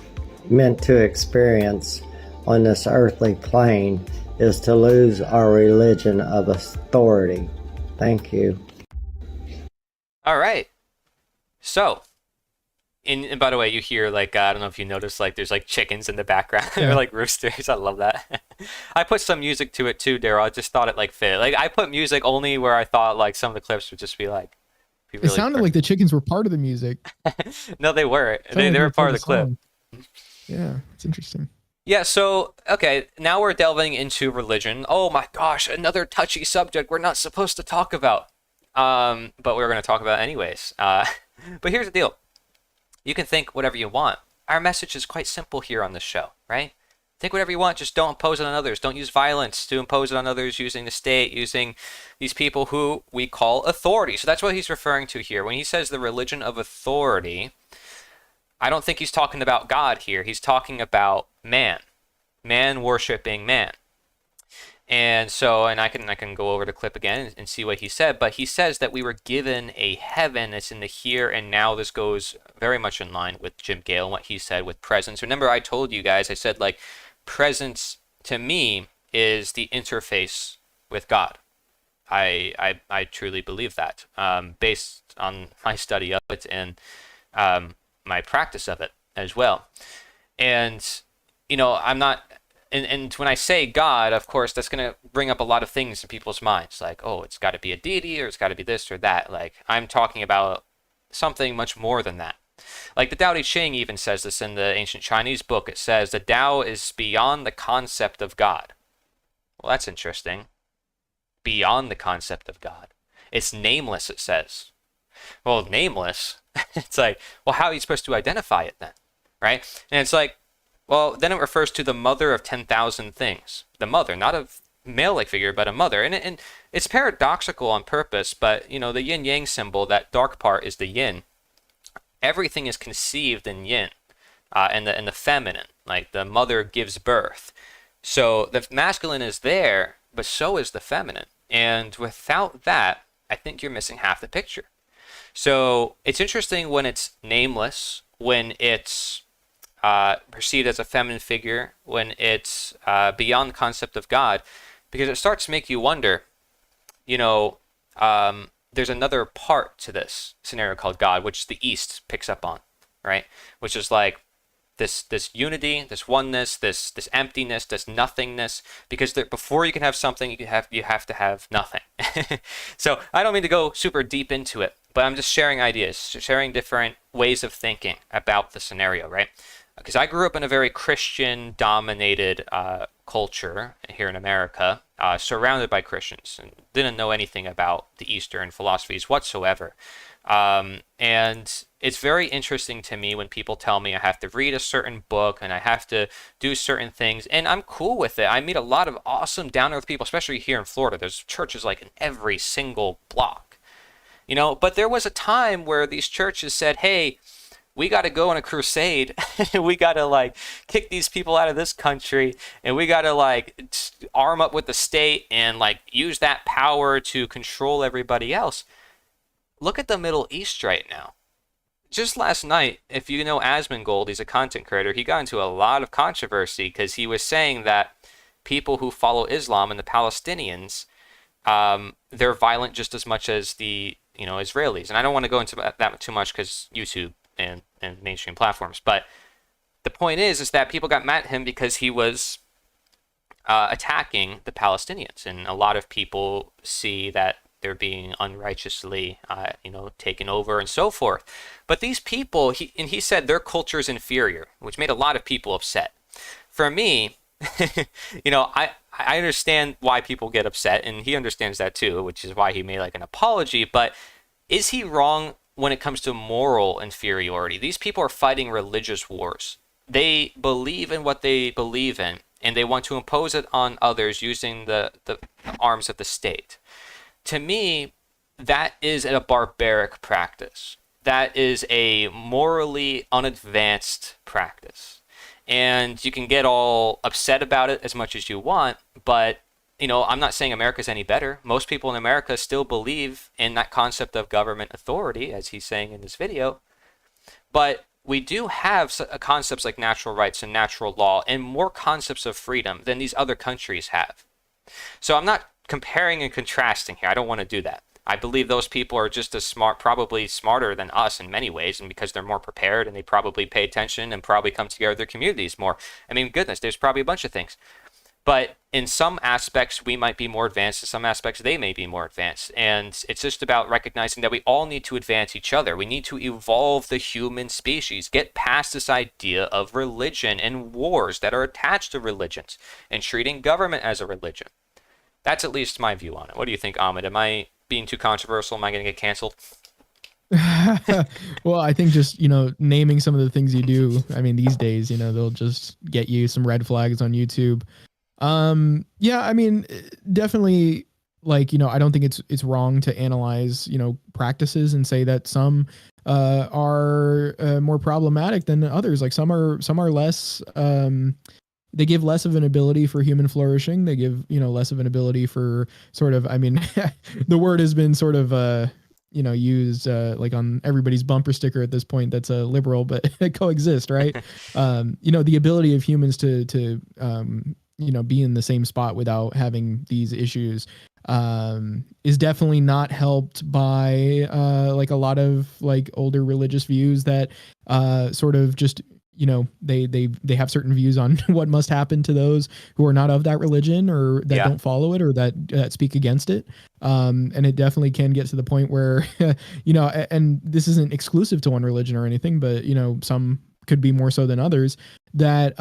meant to experience on this earthly plane is to lose our religion of authority. Thank you. All right. So, and by the way, you hear like, I don't know if you noticed, like there's like chickens in the background. Yeah. They're like roosters. I love that. I put some music to it too, Daryl. I just thought it like fit. Like I put music only where I thought like some of the clips would just be like, It sounded like the chickens were part of the music. No, they were. Sounded They were like part of the clip. song. Yeah, it's interesting. Yeah, so, okay, now we're delving into religion. Oh my gosh, another touchy subject we're not supposed to talk about. But we're going to talk about it anyways. But here's the deal. You can think whatever you want. Our message is quite simple here on this show, right? Think whatever you want, just don't impose it on others. Don't use violence to impose it on others using the state, using these people who we call authority. So that's what he's referring to here. When he says the religion of authority, I don't think he's talking about God here. He's talking about man worshiping man. And so, and I can go over the clip again and see what he said, but he says that we were given a heaven that's in the here and now. This goes very much in line with Jim Gale and what he said with presence. Remember, I told you guys, I said like presence to me is the interface with God. I truly believe that, based on my study of it and my practice of it as well. And, you know, I'm not, and when I say God, of course, that's going to bring up a lot of things in people's minds. Like, oh, it's got to be a deity or it's got to be this or that. Like, I'm talking about something much more than that. Like the Tao Te Ching even says this in the ancient Chinese book. It says the Tao is beyond the concept of God. Well, that's interesting. Beyond the concept of God. It's nameless, it says. Well, nameless, it's like, well, how are you supposed to identify it then? Right? And it's like, well, then it refers to the mother of 10,000 things. The mother, not a male-like figure, but a mother. And it's paradoxical on purpose, but, you know, the yin-yang symbol, that dark part is the yin. Everything is conceived in yin, and the feminine. Like, the mother gives birth. So the masculine is there, but so is the feminine. And without that, I think you're missing half the picture. So it's interesting when it's nameless, when it's perceived as a feminine figure, when it's beyond the concept of God, because it starts to make you wonder, you know, there's another part to this scenario called God, which the East picks up on, right? Which is like this unity, this oneness, this emptiness, this nothingness, because before you can have something, you have to have nothing. So I don't mean to go super deep into it, but I'm just sharing ideas, sharing different ways of thinking about the scenario, right? Because I grew up in a very Christian-dominated culture here in America, surrounded by Christians, and didn't know anything about the Eastern philosophies whatsoever. And it's very interesting to me when people tell me I have to read a certain book and I have to do certain things, and I'm cool with it. I meet a lot of awesome down-to-earth people, especially here in Florida. There's churches like in every single block, you know, but there was a time where these churches said, hey, we got to go on a crusade. We got to like kick these people out of this country, and we got to like arm up with the state and like use that power to control everybody else. Look at the Middle East right now. Just last night, if you know Asmongold, he's a content creator, he got into a lot of controversy because he was saying that people who follow Islam and the Palestinians, they're violent just as much as the, you know, Israelis. And I don't want to go into that too much because YouTube and mainstream platforms. But the point is that people got mad at him because he was attacking the Palestinians. And a lot of people see that they're being unrighteously, taken over and so forth. But these people, he said their culture is inferior, which made a lot of people upset. For me, I understand why people get upset, and he understands that too, which is why he made like an apology. But is he wrong when it comes to moral inferiority? These people are fighting religious wars. They believe in what they believe in, and they want to impose it on others using the arms of the state. To me, that is a barbaric practice. That is a morally unadvanced practice. And you can get all upset about it as much as you want, but I'm not saying America's any better. Most people in America still believe in that concept of government authority, as he's saying in this video. But we do have concepts like natural rights and natural law and more concepts of freedom than these other countries have. So I'm not comparing and contrasting here. I don't want to do that. I believe those people are just as smart, probably smarter than us in many ways, and because they're more prepared and they probably pay attention and probably come together with their communities more. I mean, goodness, there's probably a bunch of things. But in some aspects, we might be more advanced. In some aspects, they may be more advanced. And it's just about recognizing that we all need to advance each other. We need to evolve the human species, get past this idea of religion and wars that are attached to religions and treating government as a religion. That's at least my view on it. What do you think, Ahmed? Am I being too controversial? Am I going to get canceled? Well, I think just, naming some of the things you do, I mean, these days, they'll just get you some red flags on YouTube. Yeah, I mean, definitely, like, I don't think it's wrong to analyze, practices and say that some are more problematic than others. Like some are less, they give less of an ability for human flourishing. They give, less of an ability for sort of, I mean, the word has been sort of, used like on everybody's bumper sticker at this point that's a liberal, but coexist, right? The ability of humans to be in the same spot without having these issues is definitely not helped by like a lot of like older religious views that sort of just they have certain views on what must happen to those who are not of that religion or that don't follow it or that speak against it. And it definitely can get to the point where, and this isn't exclusive to one religion or anything, but, some could be more so than others that,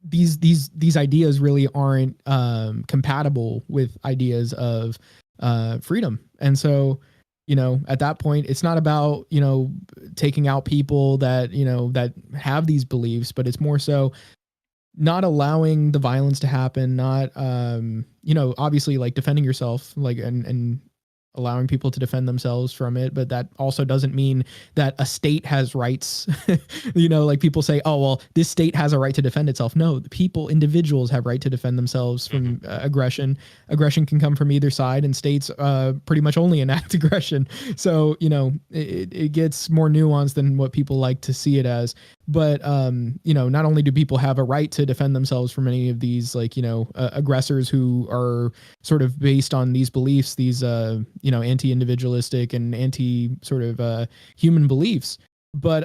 these ideas really aren't compatible with ideas of freedom. And so, at that point, it's not about, taking out people that, that have these beliefs, but it's more so not allowing the violence to happen, not, obviously like defending yourself, like, and allowing people to defend themselves from it. But that also doesn't mean that a state has rights. Like people say, oh, well, this state has a right to defend itself. No, individuals have right to defend themselves from aggression. Aggression can come from either side, and states pretty much only enact aggression. So, it gets more nuanced than what people like to see it as. But, not only do people have a right to defend themselves from any of these, like, aggressors who are sort of based on these beliefs, these, anti-individualistic and anti sort of human beliefs. But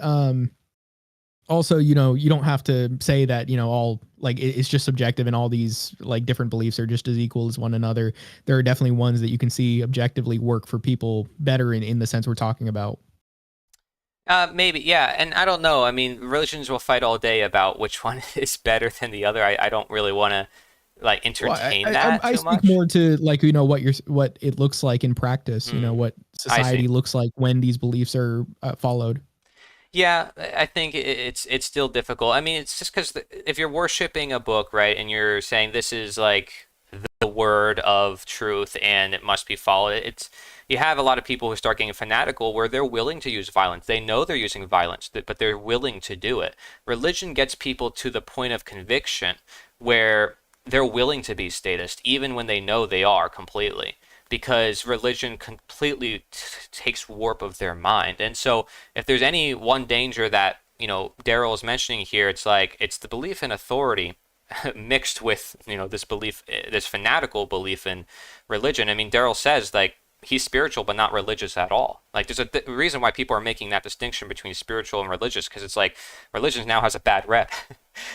also, you don't have to say that, all like it's just subjective and all these like different beliefs are just as equal as one another. There are definitely ones that you can see objectively work for people better in the sense we're talking about. Maybe, yeah. And I don't know. I mean, religions will fight all day about which one is better than the other. I don't really want to like entertain that I too speak much. more to like, what it looks like in practice, what society looks like when these beliefs are followed. Yeah, I think it's still difficult. I mean, it's just because if you're worshiping a book, right, and you're saying this is like the word of truth and it must be followed, you have a lot of people who start getting fanatical where they're willing to use violence. They know they're using violence, but they're willing to do it. Religion gets people to the point of conviction where they're willing to be statist, even when they know they are completely, because religion completely takes warp of their mind. And so if there's any one danger that, Daryl is mentioning here, it's like, it's the belief in authority mixed with, this belief, this fanatical belief in religion. I mean, Daryl says, like, he's spiritual but not religious at all. Like, there's a reason why people are making that distinction between spiritual and religious, because it's like religion now has a bad rep.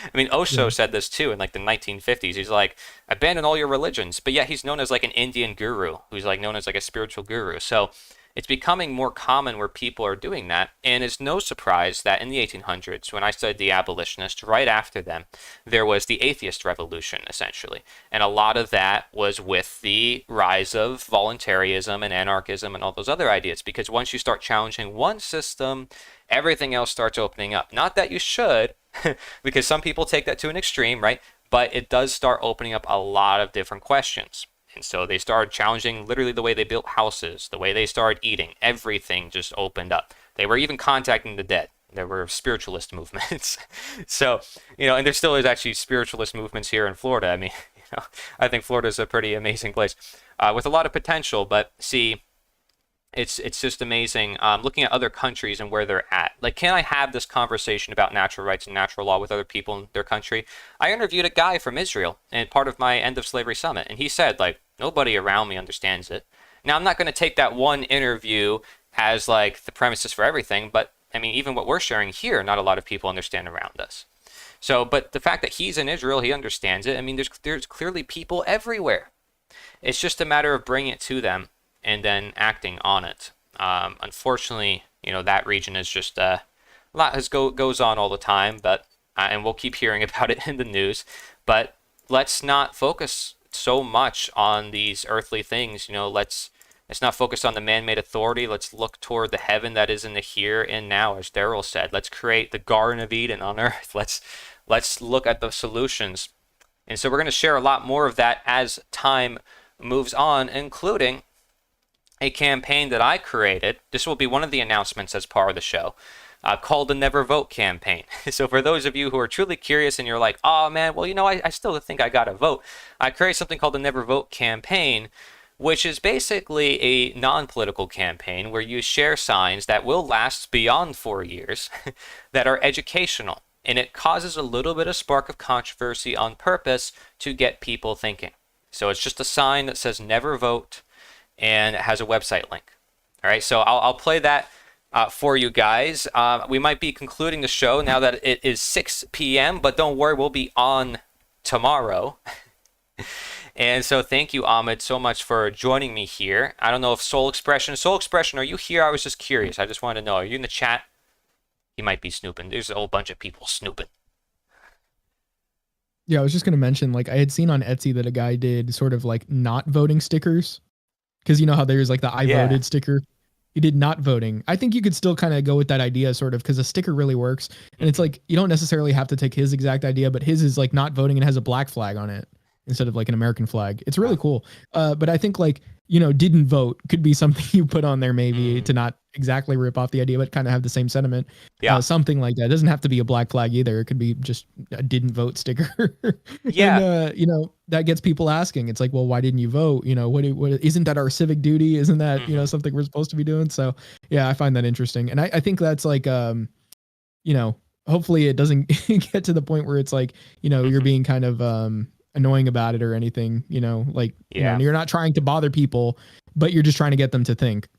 I mean, Osho said this too in like the 1950s. He's like, abandon all your religions, but yet he's known as like an Indian guru who's like known as like a spiritual guru. So it's becoming more common where people are doing that, and it's no surprise that in the 1800s, when I studied the abolitionists, right after them, there was the atheist revolution, essentially. And a lot of that was with the rise of voluntarism and anarchism and all those other ideas, because once you start challenging one system, everything else starts opening up. Not that you should, because some people take that to an extreme, right? But it does start opening up a lot of different questions. And so they started challenging literally the way they built houses, the way they started eating. Everything just opened up. They were even contacting the dead. There were spiritualist movements. So, and there still is actually spiritualist movements here in Florida. I mean, I think Florida is a pretty amazing place with a lot of potential. But see, it's just amazing looking at other countries and where they're at. Like, can I have this conversation about natural rights and natural law with other people in their country? I interviewed a guy from Israel and part of my End of Slavery Summit, and he said, like, nobody around me understands it. Now, I'm not going to take that one interview as like the premises for everything, but I mean, even what we're sharing here, not a lot of people understand around us. So, but the fact that he's in Israel, he understands it. I mean, there's clearly people everywhere. It's just a matter of bringing it to them and then acting on it. Unfortunately, that region is just a lot goes on all the time, but and we'll keep hearing about it in the news. But let's not focus so much on these earthly things. Let's not focus on the man-made authority. Let's look toward the heaven that is in the here and now, as Daryl said. Let's create the Garden of Eden on earth. Let's look at the solutions. And so we're going to share a lot more of that as time moves on, including a campaign that I created. This will be one of the announcements as part of the show, called the Never Vote campaign. So for those of you who are truly curious and you're like, oh man, well, I still think I got to vote, I created something called the Never Vote campaign, which is basically a non-political campaign where you share signs that will last beyond 4 years that are educational. And it causes a little bit of spark of controversy on purpose to get people thinking. So it's just a sign that says never vote, and it has a website link. All right, so I'll play that for you guys. We might be concluding the show now that it is 6 p.m., but don't worry, we'll be on tomorrow. And so thank you, Ahmed, so much for joining me here. I don't know if Soul Expression, are you here? I was just curious. I just wanted to know, are you in the chat? He might be snooping. There's a whole bunch of people snooping. Yeah, I was just going to mention, like, I had seen on Etsy that a guy did sort of like not voting stickers. Because you know how there's like the I voted sticker? He did not voting. I think you could still kind of go with that idea sort of, because a sticker really works. And it's like, you don't necessarily have to take his exact idea, but his is like not voting and it has a black flag on it instead of like an American flag. It's really cool. But I think like, didn't vote could be something you put on there maybe to not exactly rip off the idea, but kind of have the same sentiment. Yeah. Something like that. It doesn't have to be a black flag either. It could be just a didn't vote sticker. Yeah. And, that gets people asking. It's like, well, why didn't you vote? What isn't that our civic duty? Isn't that, something we're supposed to be doing? So yeah, I find that interesting. And I think that's like, hopefully it doesn't get to the point where it's like, you're being kind of, annoying about it or anything, you're not trying to bother people, but you're just trying to get them to think.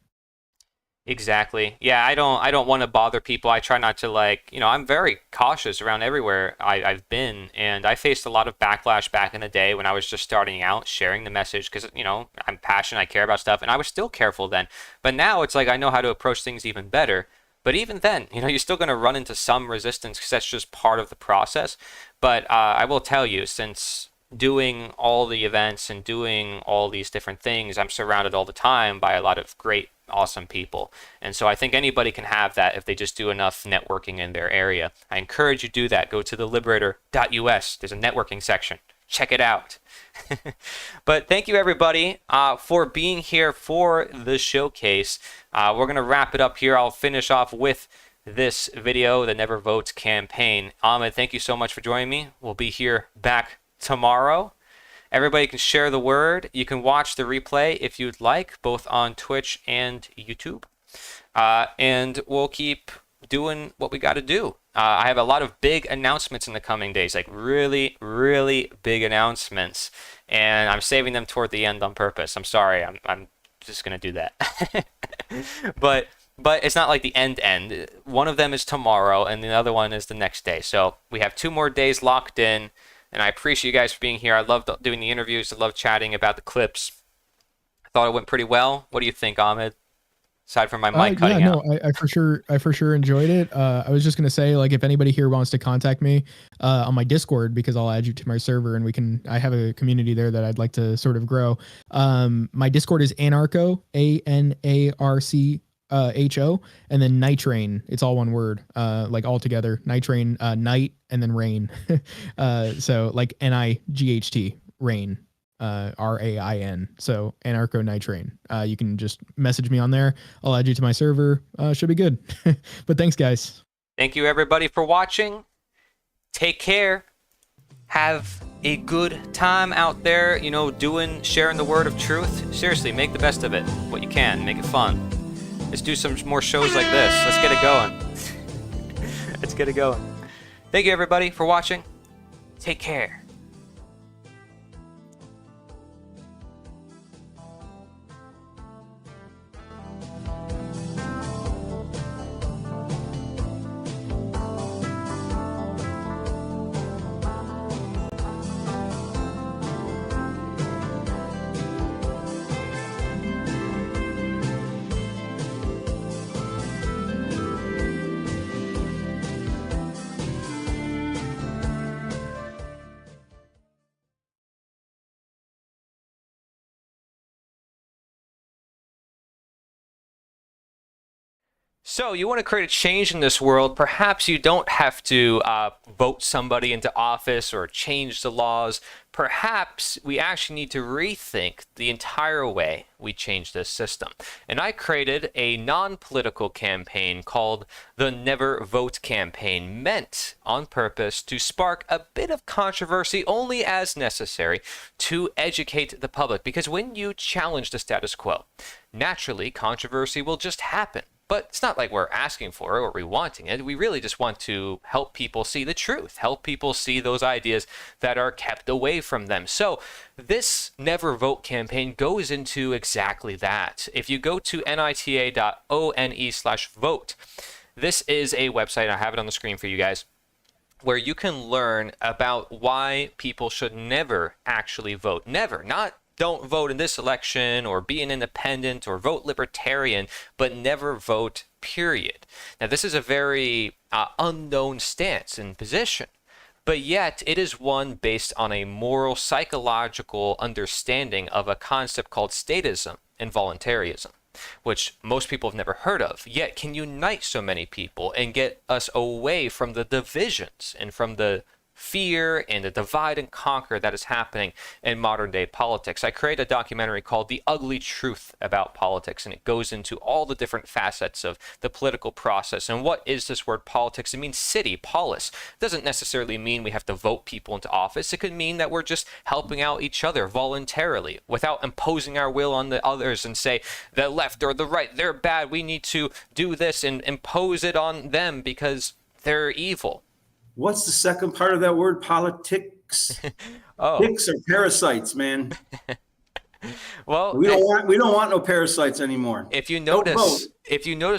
Exactly. Yeah, I don't want to bother people. I try not to I'm very cautious around everywhere I've been, and I faced a lot of backlash back in the day when I was just starting out sharing the message because, I'm passionate, I care about stuff, and I was still careful then. But now it's like I know how to approach things even better. But even then, you're still going to run into some resistance because that's just part of the process. But I will tell you, since doing all the events and doing all these different things, I'm surrounded all the time by a lot of great, awesome people. And so I think anybody can have that if they just do enough networking in their area. I encourage you to do that. Go to the Liberator.us. There's a networking section. Check it out. But thank you, everybody, for being here for the showcase. We're going to wrap it up here. I'll finish off with this video, the Never Vote campaign. Ahmed, thank you so much for joining me. We'll be here back tomorrow. Everybody can share the word. You can watch the replay if you'd like, both on Twitch and YouTube. And we'll keep doing what we got to do. I have a lot of big announcements in the coming days, like really, really big announcements. And I'm saving them toward the end on purpose. I'm sorry. I'm just going to do that. But but it's not like the end. One of them is tomorrow, and the other one is the next day. So we have 2 more days locked in, and I appreciate you guys for being here. I love doing the interviews. I love chatting about the clips. I thought it went pretty well. What do you think, Ahmed? Aside from my mic cutting out. I for sure enjoyed it. I was just gonna say, like, if anybody here wants to contact me on my Discord, because I'll add you to my server, and I have a community there that I'd like to sort of grow. My Discord is Anarcho, ANARCHO, and then Nitrain. It's all one word, like all together. Nitrain, night, and then rain. So like NIGHT, rain. RAIN. So Anarcho Nitrain. You can just message me on there. I'll add you to my server. Should be good. But thanks, guys. Thank you, everybody, for watching. Take care. Have a good time out there, sharing the word of truth. Seriously, make the best of it. What you can. Make it fun. Let's do some more shows like this. Let's get it going. Let's get it going. Thank you, everybody, for watching. Take care. So you want to create a change in this world. Perhaps you don't have to vote somebody into office or change the laws. Perhaps we actually need to rethink the entire way we change this system. And I created a non-political campaign called the Never Vote Campaign, meant on purpose to spark a bit of controversy only as necessary to educate the public. Because when you challenge the status quo, naturally controversy will just happen. But it's not like we're asking for it or we wanting it. We really just want to help people see the truth, help people see those ideas that are kept away from them. So this Never Vote campaign goes into exactly that. If you go to nita.one/vote, this is a website, I have it on the screen for you guys, where you can learn about why people should never actually vote. Never, not don't vote in this election or be an independent or vote libertarian, but never vote, period. Now, this is a very unknown stance and position, but yet it is one based on a moral, psychological understanding of a concept called statism and voluntarism, which most people have never heard of, yet can unite so many people and get us away from the divisions and from the fear and the divide and conquer that is happening in modern day politics. I created a documentary called The Ugly Truth About Politics, and it goes into all the different facets of the political process. And what is this word politics? It means city, polis. It doesn't necessarily mean we have to vote people into office. It could mean that we're just helping out each other voluntarily without imposing our will on the others and say the left or the right, they're bad, we need to do this and impose it on them because they're evil. What's the second part of that word? Politics. Ticks are parasites, man. Well, we don't want no parasites anymore. If you notice,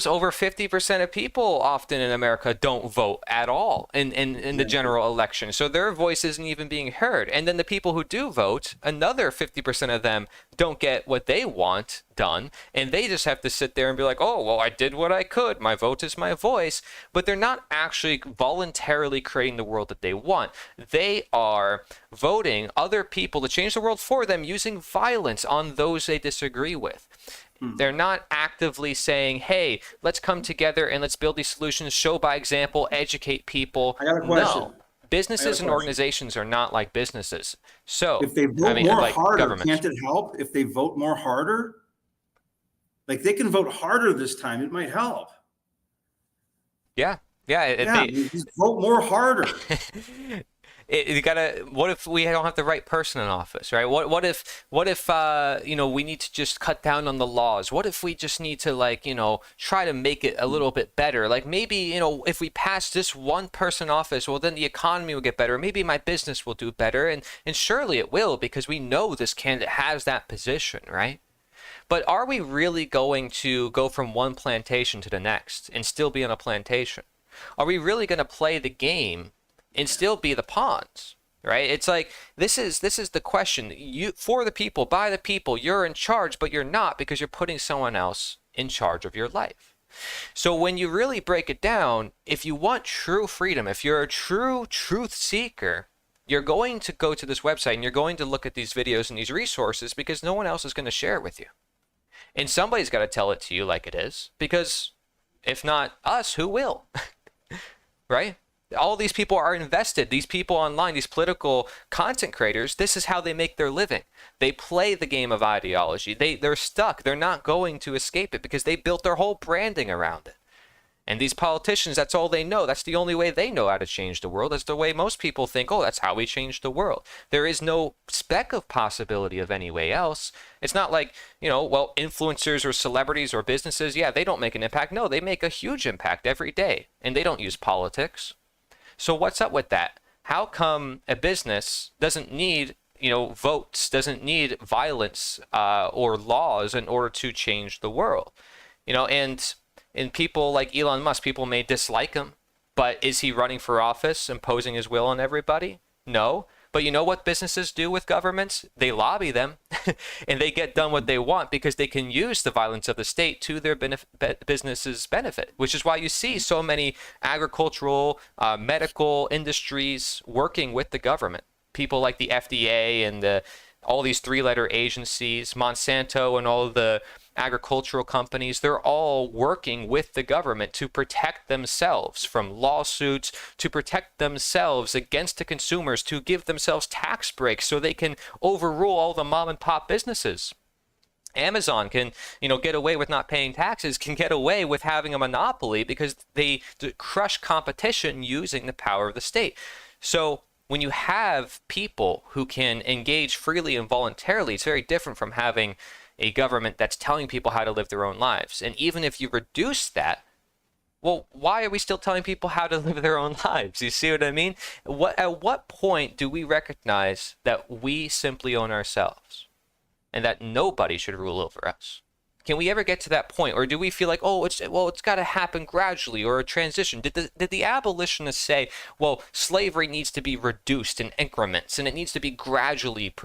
over 50% of people often in America don't vote at all in the general election. So their voice isn't even being heard. And then the people who do vote, another 50% of them don't get what they want done. And they just have to sit there and be like, oh, well, I did what I could. My vote is my voice. But they're not actually voluntarily creating the world that they want. They are voting other people to change the world for them using violence on those they disagree with. They're not actively saying, hey, let's come together and let's build these solutions, show by example, educate people. I got a question. No. Businesses and organizations are not like businesses. So if they vote more like harder, can't it help? If they vote more harder? Like they can vote harder this time. It might help. Yeah. Just vote more harder. You gotta. What if we don't have the right person in office, right? What if we need to just cut down on the laws? What if we just need to try to make it a little bit better? Like maybe if we pass this one person in office, well then the economy will get better. Maybe my business will do better, and surely it will because we know this candidate has that position, right? But are we really going to go from one plantation to the next and still be on a plantation? Are we really going to play the game and still be the pawns? Right? It's like this is the question. You, for the people, by the people, you're in charge, but you're not, because you're putting someone else in charge of your life. So when you really break it down, if you want true freedom, if you're a true truth seeker, you're going to go to this website and you're going to look at these videos and these resources, because no one else is going to share it with you. And somebody's got to tell it to you like it is, because if not us, who will? Right? All these people are invested. These people online, these political content creators, this is how they make their living. They play the game of ideology. They're stuck. They're not going to escape it, because they built their whole branding around it. And these politicians, that's all they know. That's the only way they know how to change the world. That's the way most people think, oh, that's how we change the world. There is no speck of possibility of any way else. It's not like, well, influencers or celebrities or businesses, yeah, they don't make an impact. No, they make a huge impact every day, and they don't use politics. So what's up with that? How come a business doesn't need, votes, doesn't need violence or laws in order to change the world? And people like Elon Musk, people may dislike him, but is he running for office, imposing his will on everybody? No. But you know what businesses do with governments? They lobby them, and they get done what they want, because they can use the violence of the state to their business's benefit, which is why you see so many agricultural, medical industries working with the government. People like the FDA and all these three-letter agencies, Monsanto and all the agricultural companies, they're all working with the government to protect themselves from lawsuits, to protect themselves against the consumers, to give themselves tax breaks so they can overrule all the mom and pop businesses. Amazon can, get away with not paying taxes, can get away with having a monopoly because they crush competition using the power of the state. So when you have people who can engage freely and voluntarily, it's very different from having a government that's telling people how to live their own lives. And even if you reduce that, well, why are we still telling people how to live their own lives? You see what I mean? At what point do we recognize that we simply own ourselves and that nobody should rule over us? Can we ever get to that point? Or do we feel like, it's got to happen gradually, or a transition? Did the abolitionists say, well, slavery needs to be reduced in increments and it needs to be gradually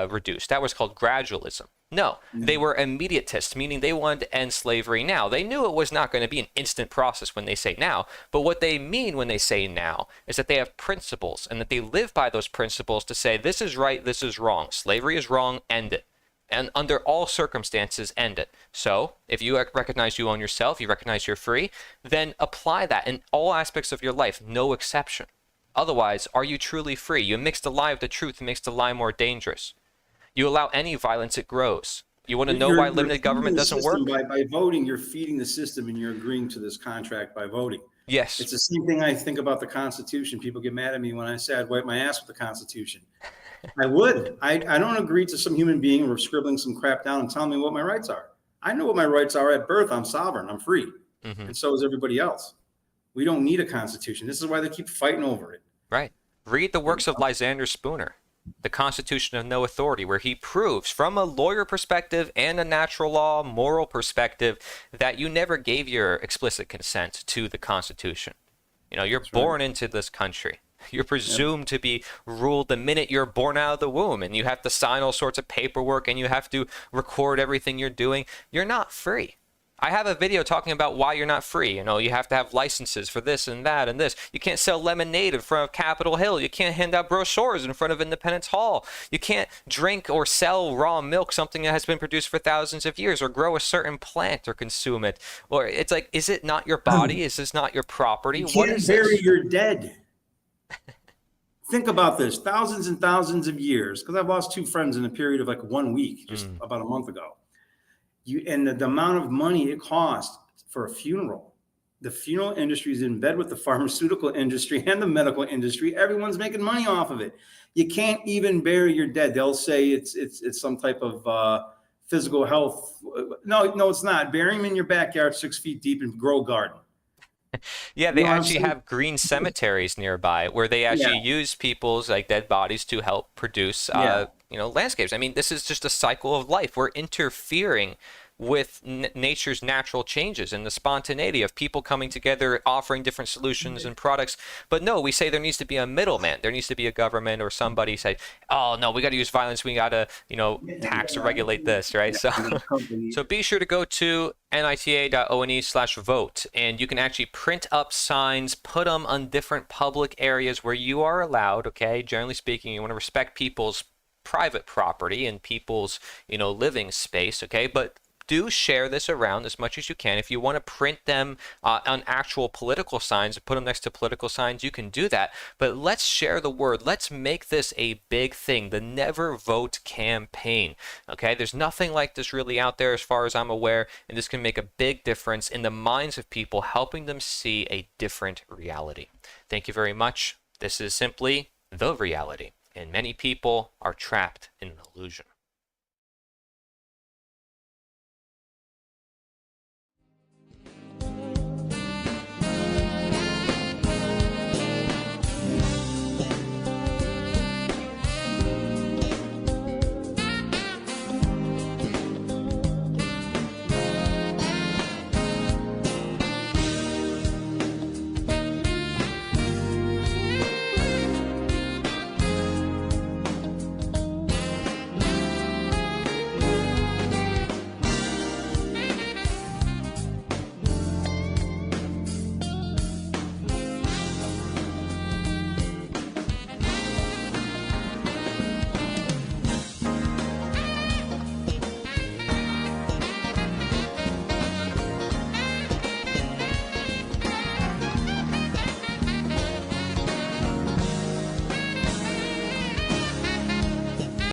reduced? That was called gradualism. No, they were immediatists, meaning they wanted to end slavery now. They knew it was not going to be an instant process when they say now, but what they mean when they say now is that they have principles and that they live by those principles to say, this is right, this is wrong. Slavery is wrong, end it. And under all circumstances, end it. So if you recognize you own yourself, you recognize you're free, then apply that in all aspects of your life, no exception. Otherwise, are you truly free? You mix the lie with the truth, it makes the lie more dangerous. You allow any violence, it grows. You want to know why limited government doesn't work? By voting, you're feeding the system, and you're agreeing to this contract by voting. Yes. It's the same thing I think about the Constitution. People get mad at me when I say I'd wipe my ass with the Constitution. I would. I don't agree to some human being or scribbling some crap down and telling me what my rights are. I know what my rights are at birth. I'm sovereign. I'm free. Mm-hmm. And so is everybody else. We don't need a Constitution. This is why they keep fighting over it. Right. Read the works of Lysander Spooner, The Constitution of No Authority, where he proves from a lawyer perspective and a natural law moral perspective that you never gave your explicit consent to the Constitution. You're born into this country. You're presumed to be ruled the minute you're born out of the womb, and you have to sign all sorts of paperwork, and you have to record everything you're doing. You're not free. I have a video talking about why you're not free. You have to have licenses for this and that and this. You can't sell lemonade in front of Capitol Hill. You can't hand out brochures in front of Independence Hall. You can't drink or sell raw milk, something that has been produced for thousands of years, or grow a certain plant or consume it. Or it's like, is it not your body? Is this not your property? You can't bury your dead. Think about this, thousands and thousands of years, because I've lost two friends in a period of like 1 week, just about a month ago. And the amount of money it costs for a funeral. The funeral industry is in bed with the pharmaceutical industry and the medical industry. Everyone's making money off of it. You can't even bury your dead. They'll say it's some type of physical health. No, it's not. Bury them in your backyard 6 feet deep and grow a garden. Yeah, they actually have green cemeteries nearby where they actually use people's dead bodies to help produce landscapes. I mean, this is just a cycle of life. We're interfering with nature's natural changes and the spontaneity of people coming together, offering different solutions and products. But no, we say there needs to be a middleman. There needs to be a government or somebody say, oh no, we got to use violence. We got to, tax or regulate this, right? So be sure to go to nita.one/vote, and you can actually print up signs, put them on different public areas where you are allowed. Okay, generally speaking, you want to respect people's private property and people's living space. Okay, but do share this around as much as you can. If you want to print them on actual political signs and put them next to political signs, you can do that. But let's share the word. Let's make this a big thing, the Never Vote campaign. Okay, there's nothing like this really out there as far as I'm aware, and this can make a big difference in the minds of people, helping them see a different reality. Thank you very much. This is simply the reality, and many people are trapped in an illusion.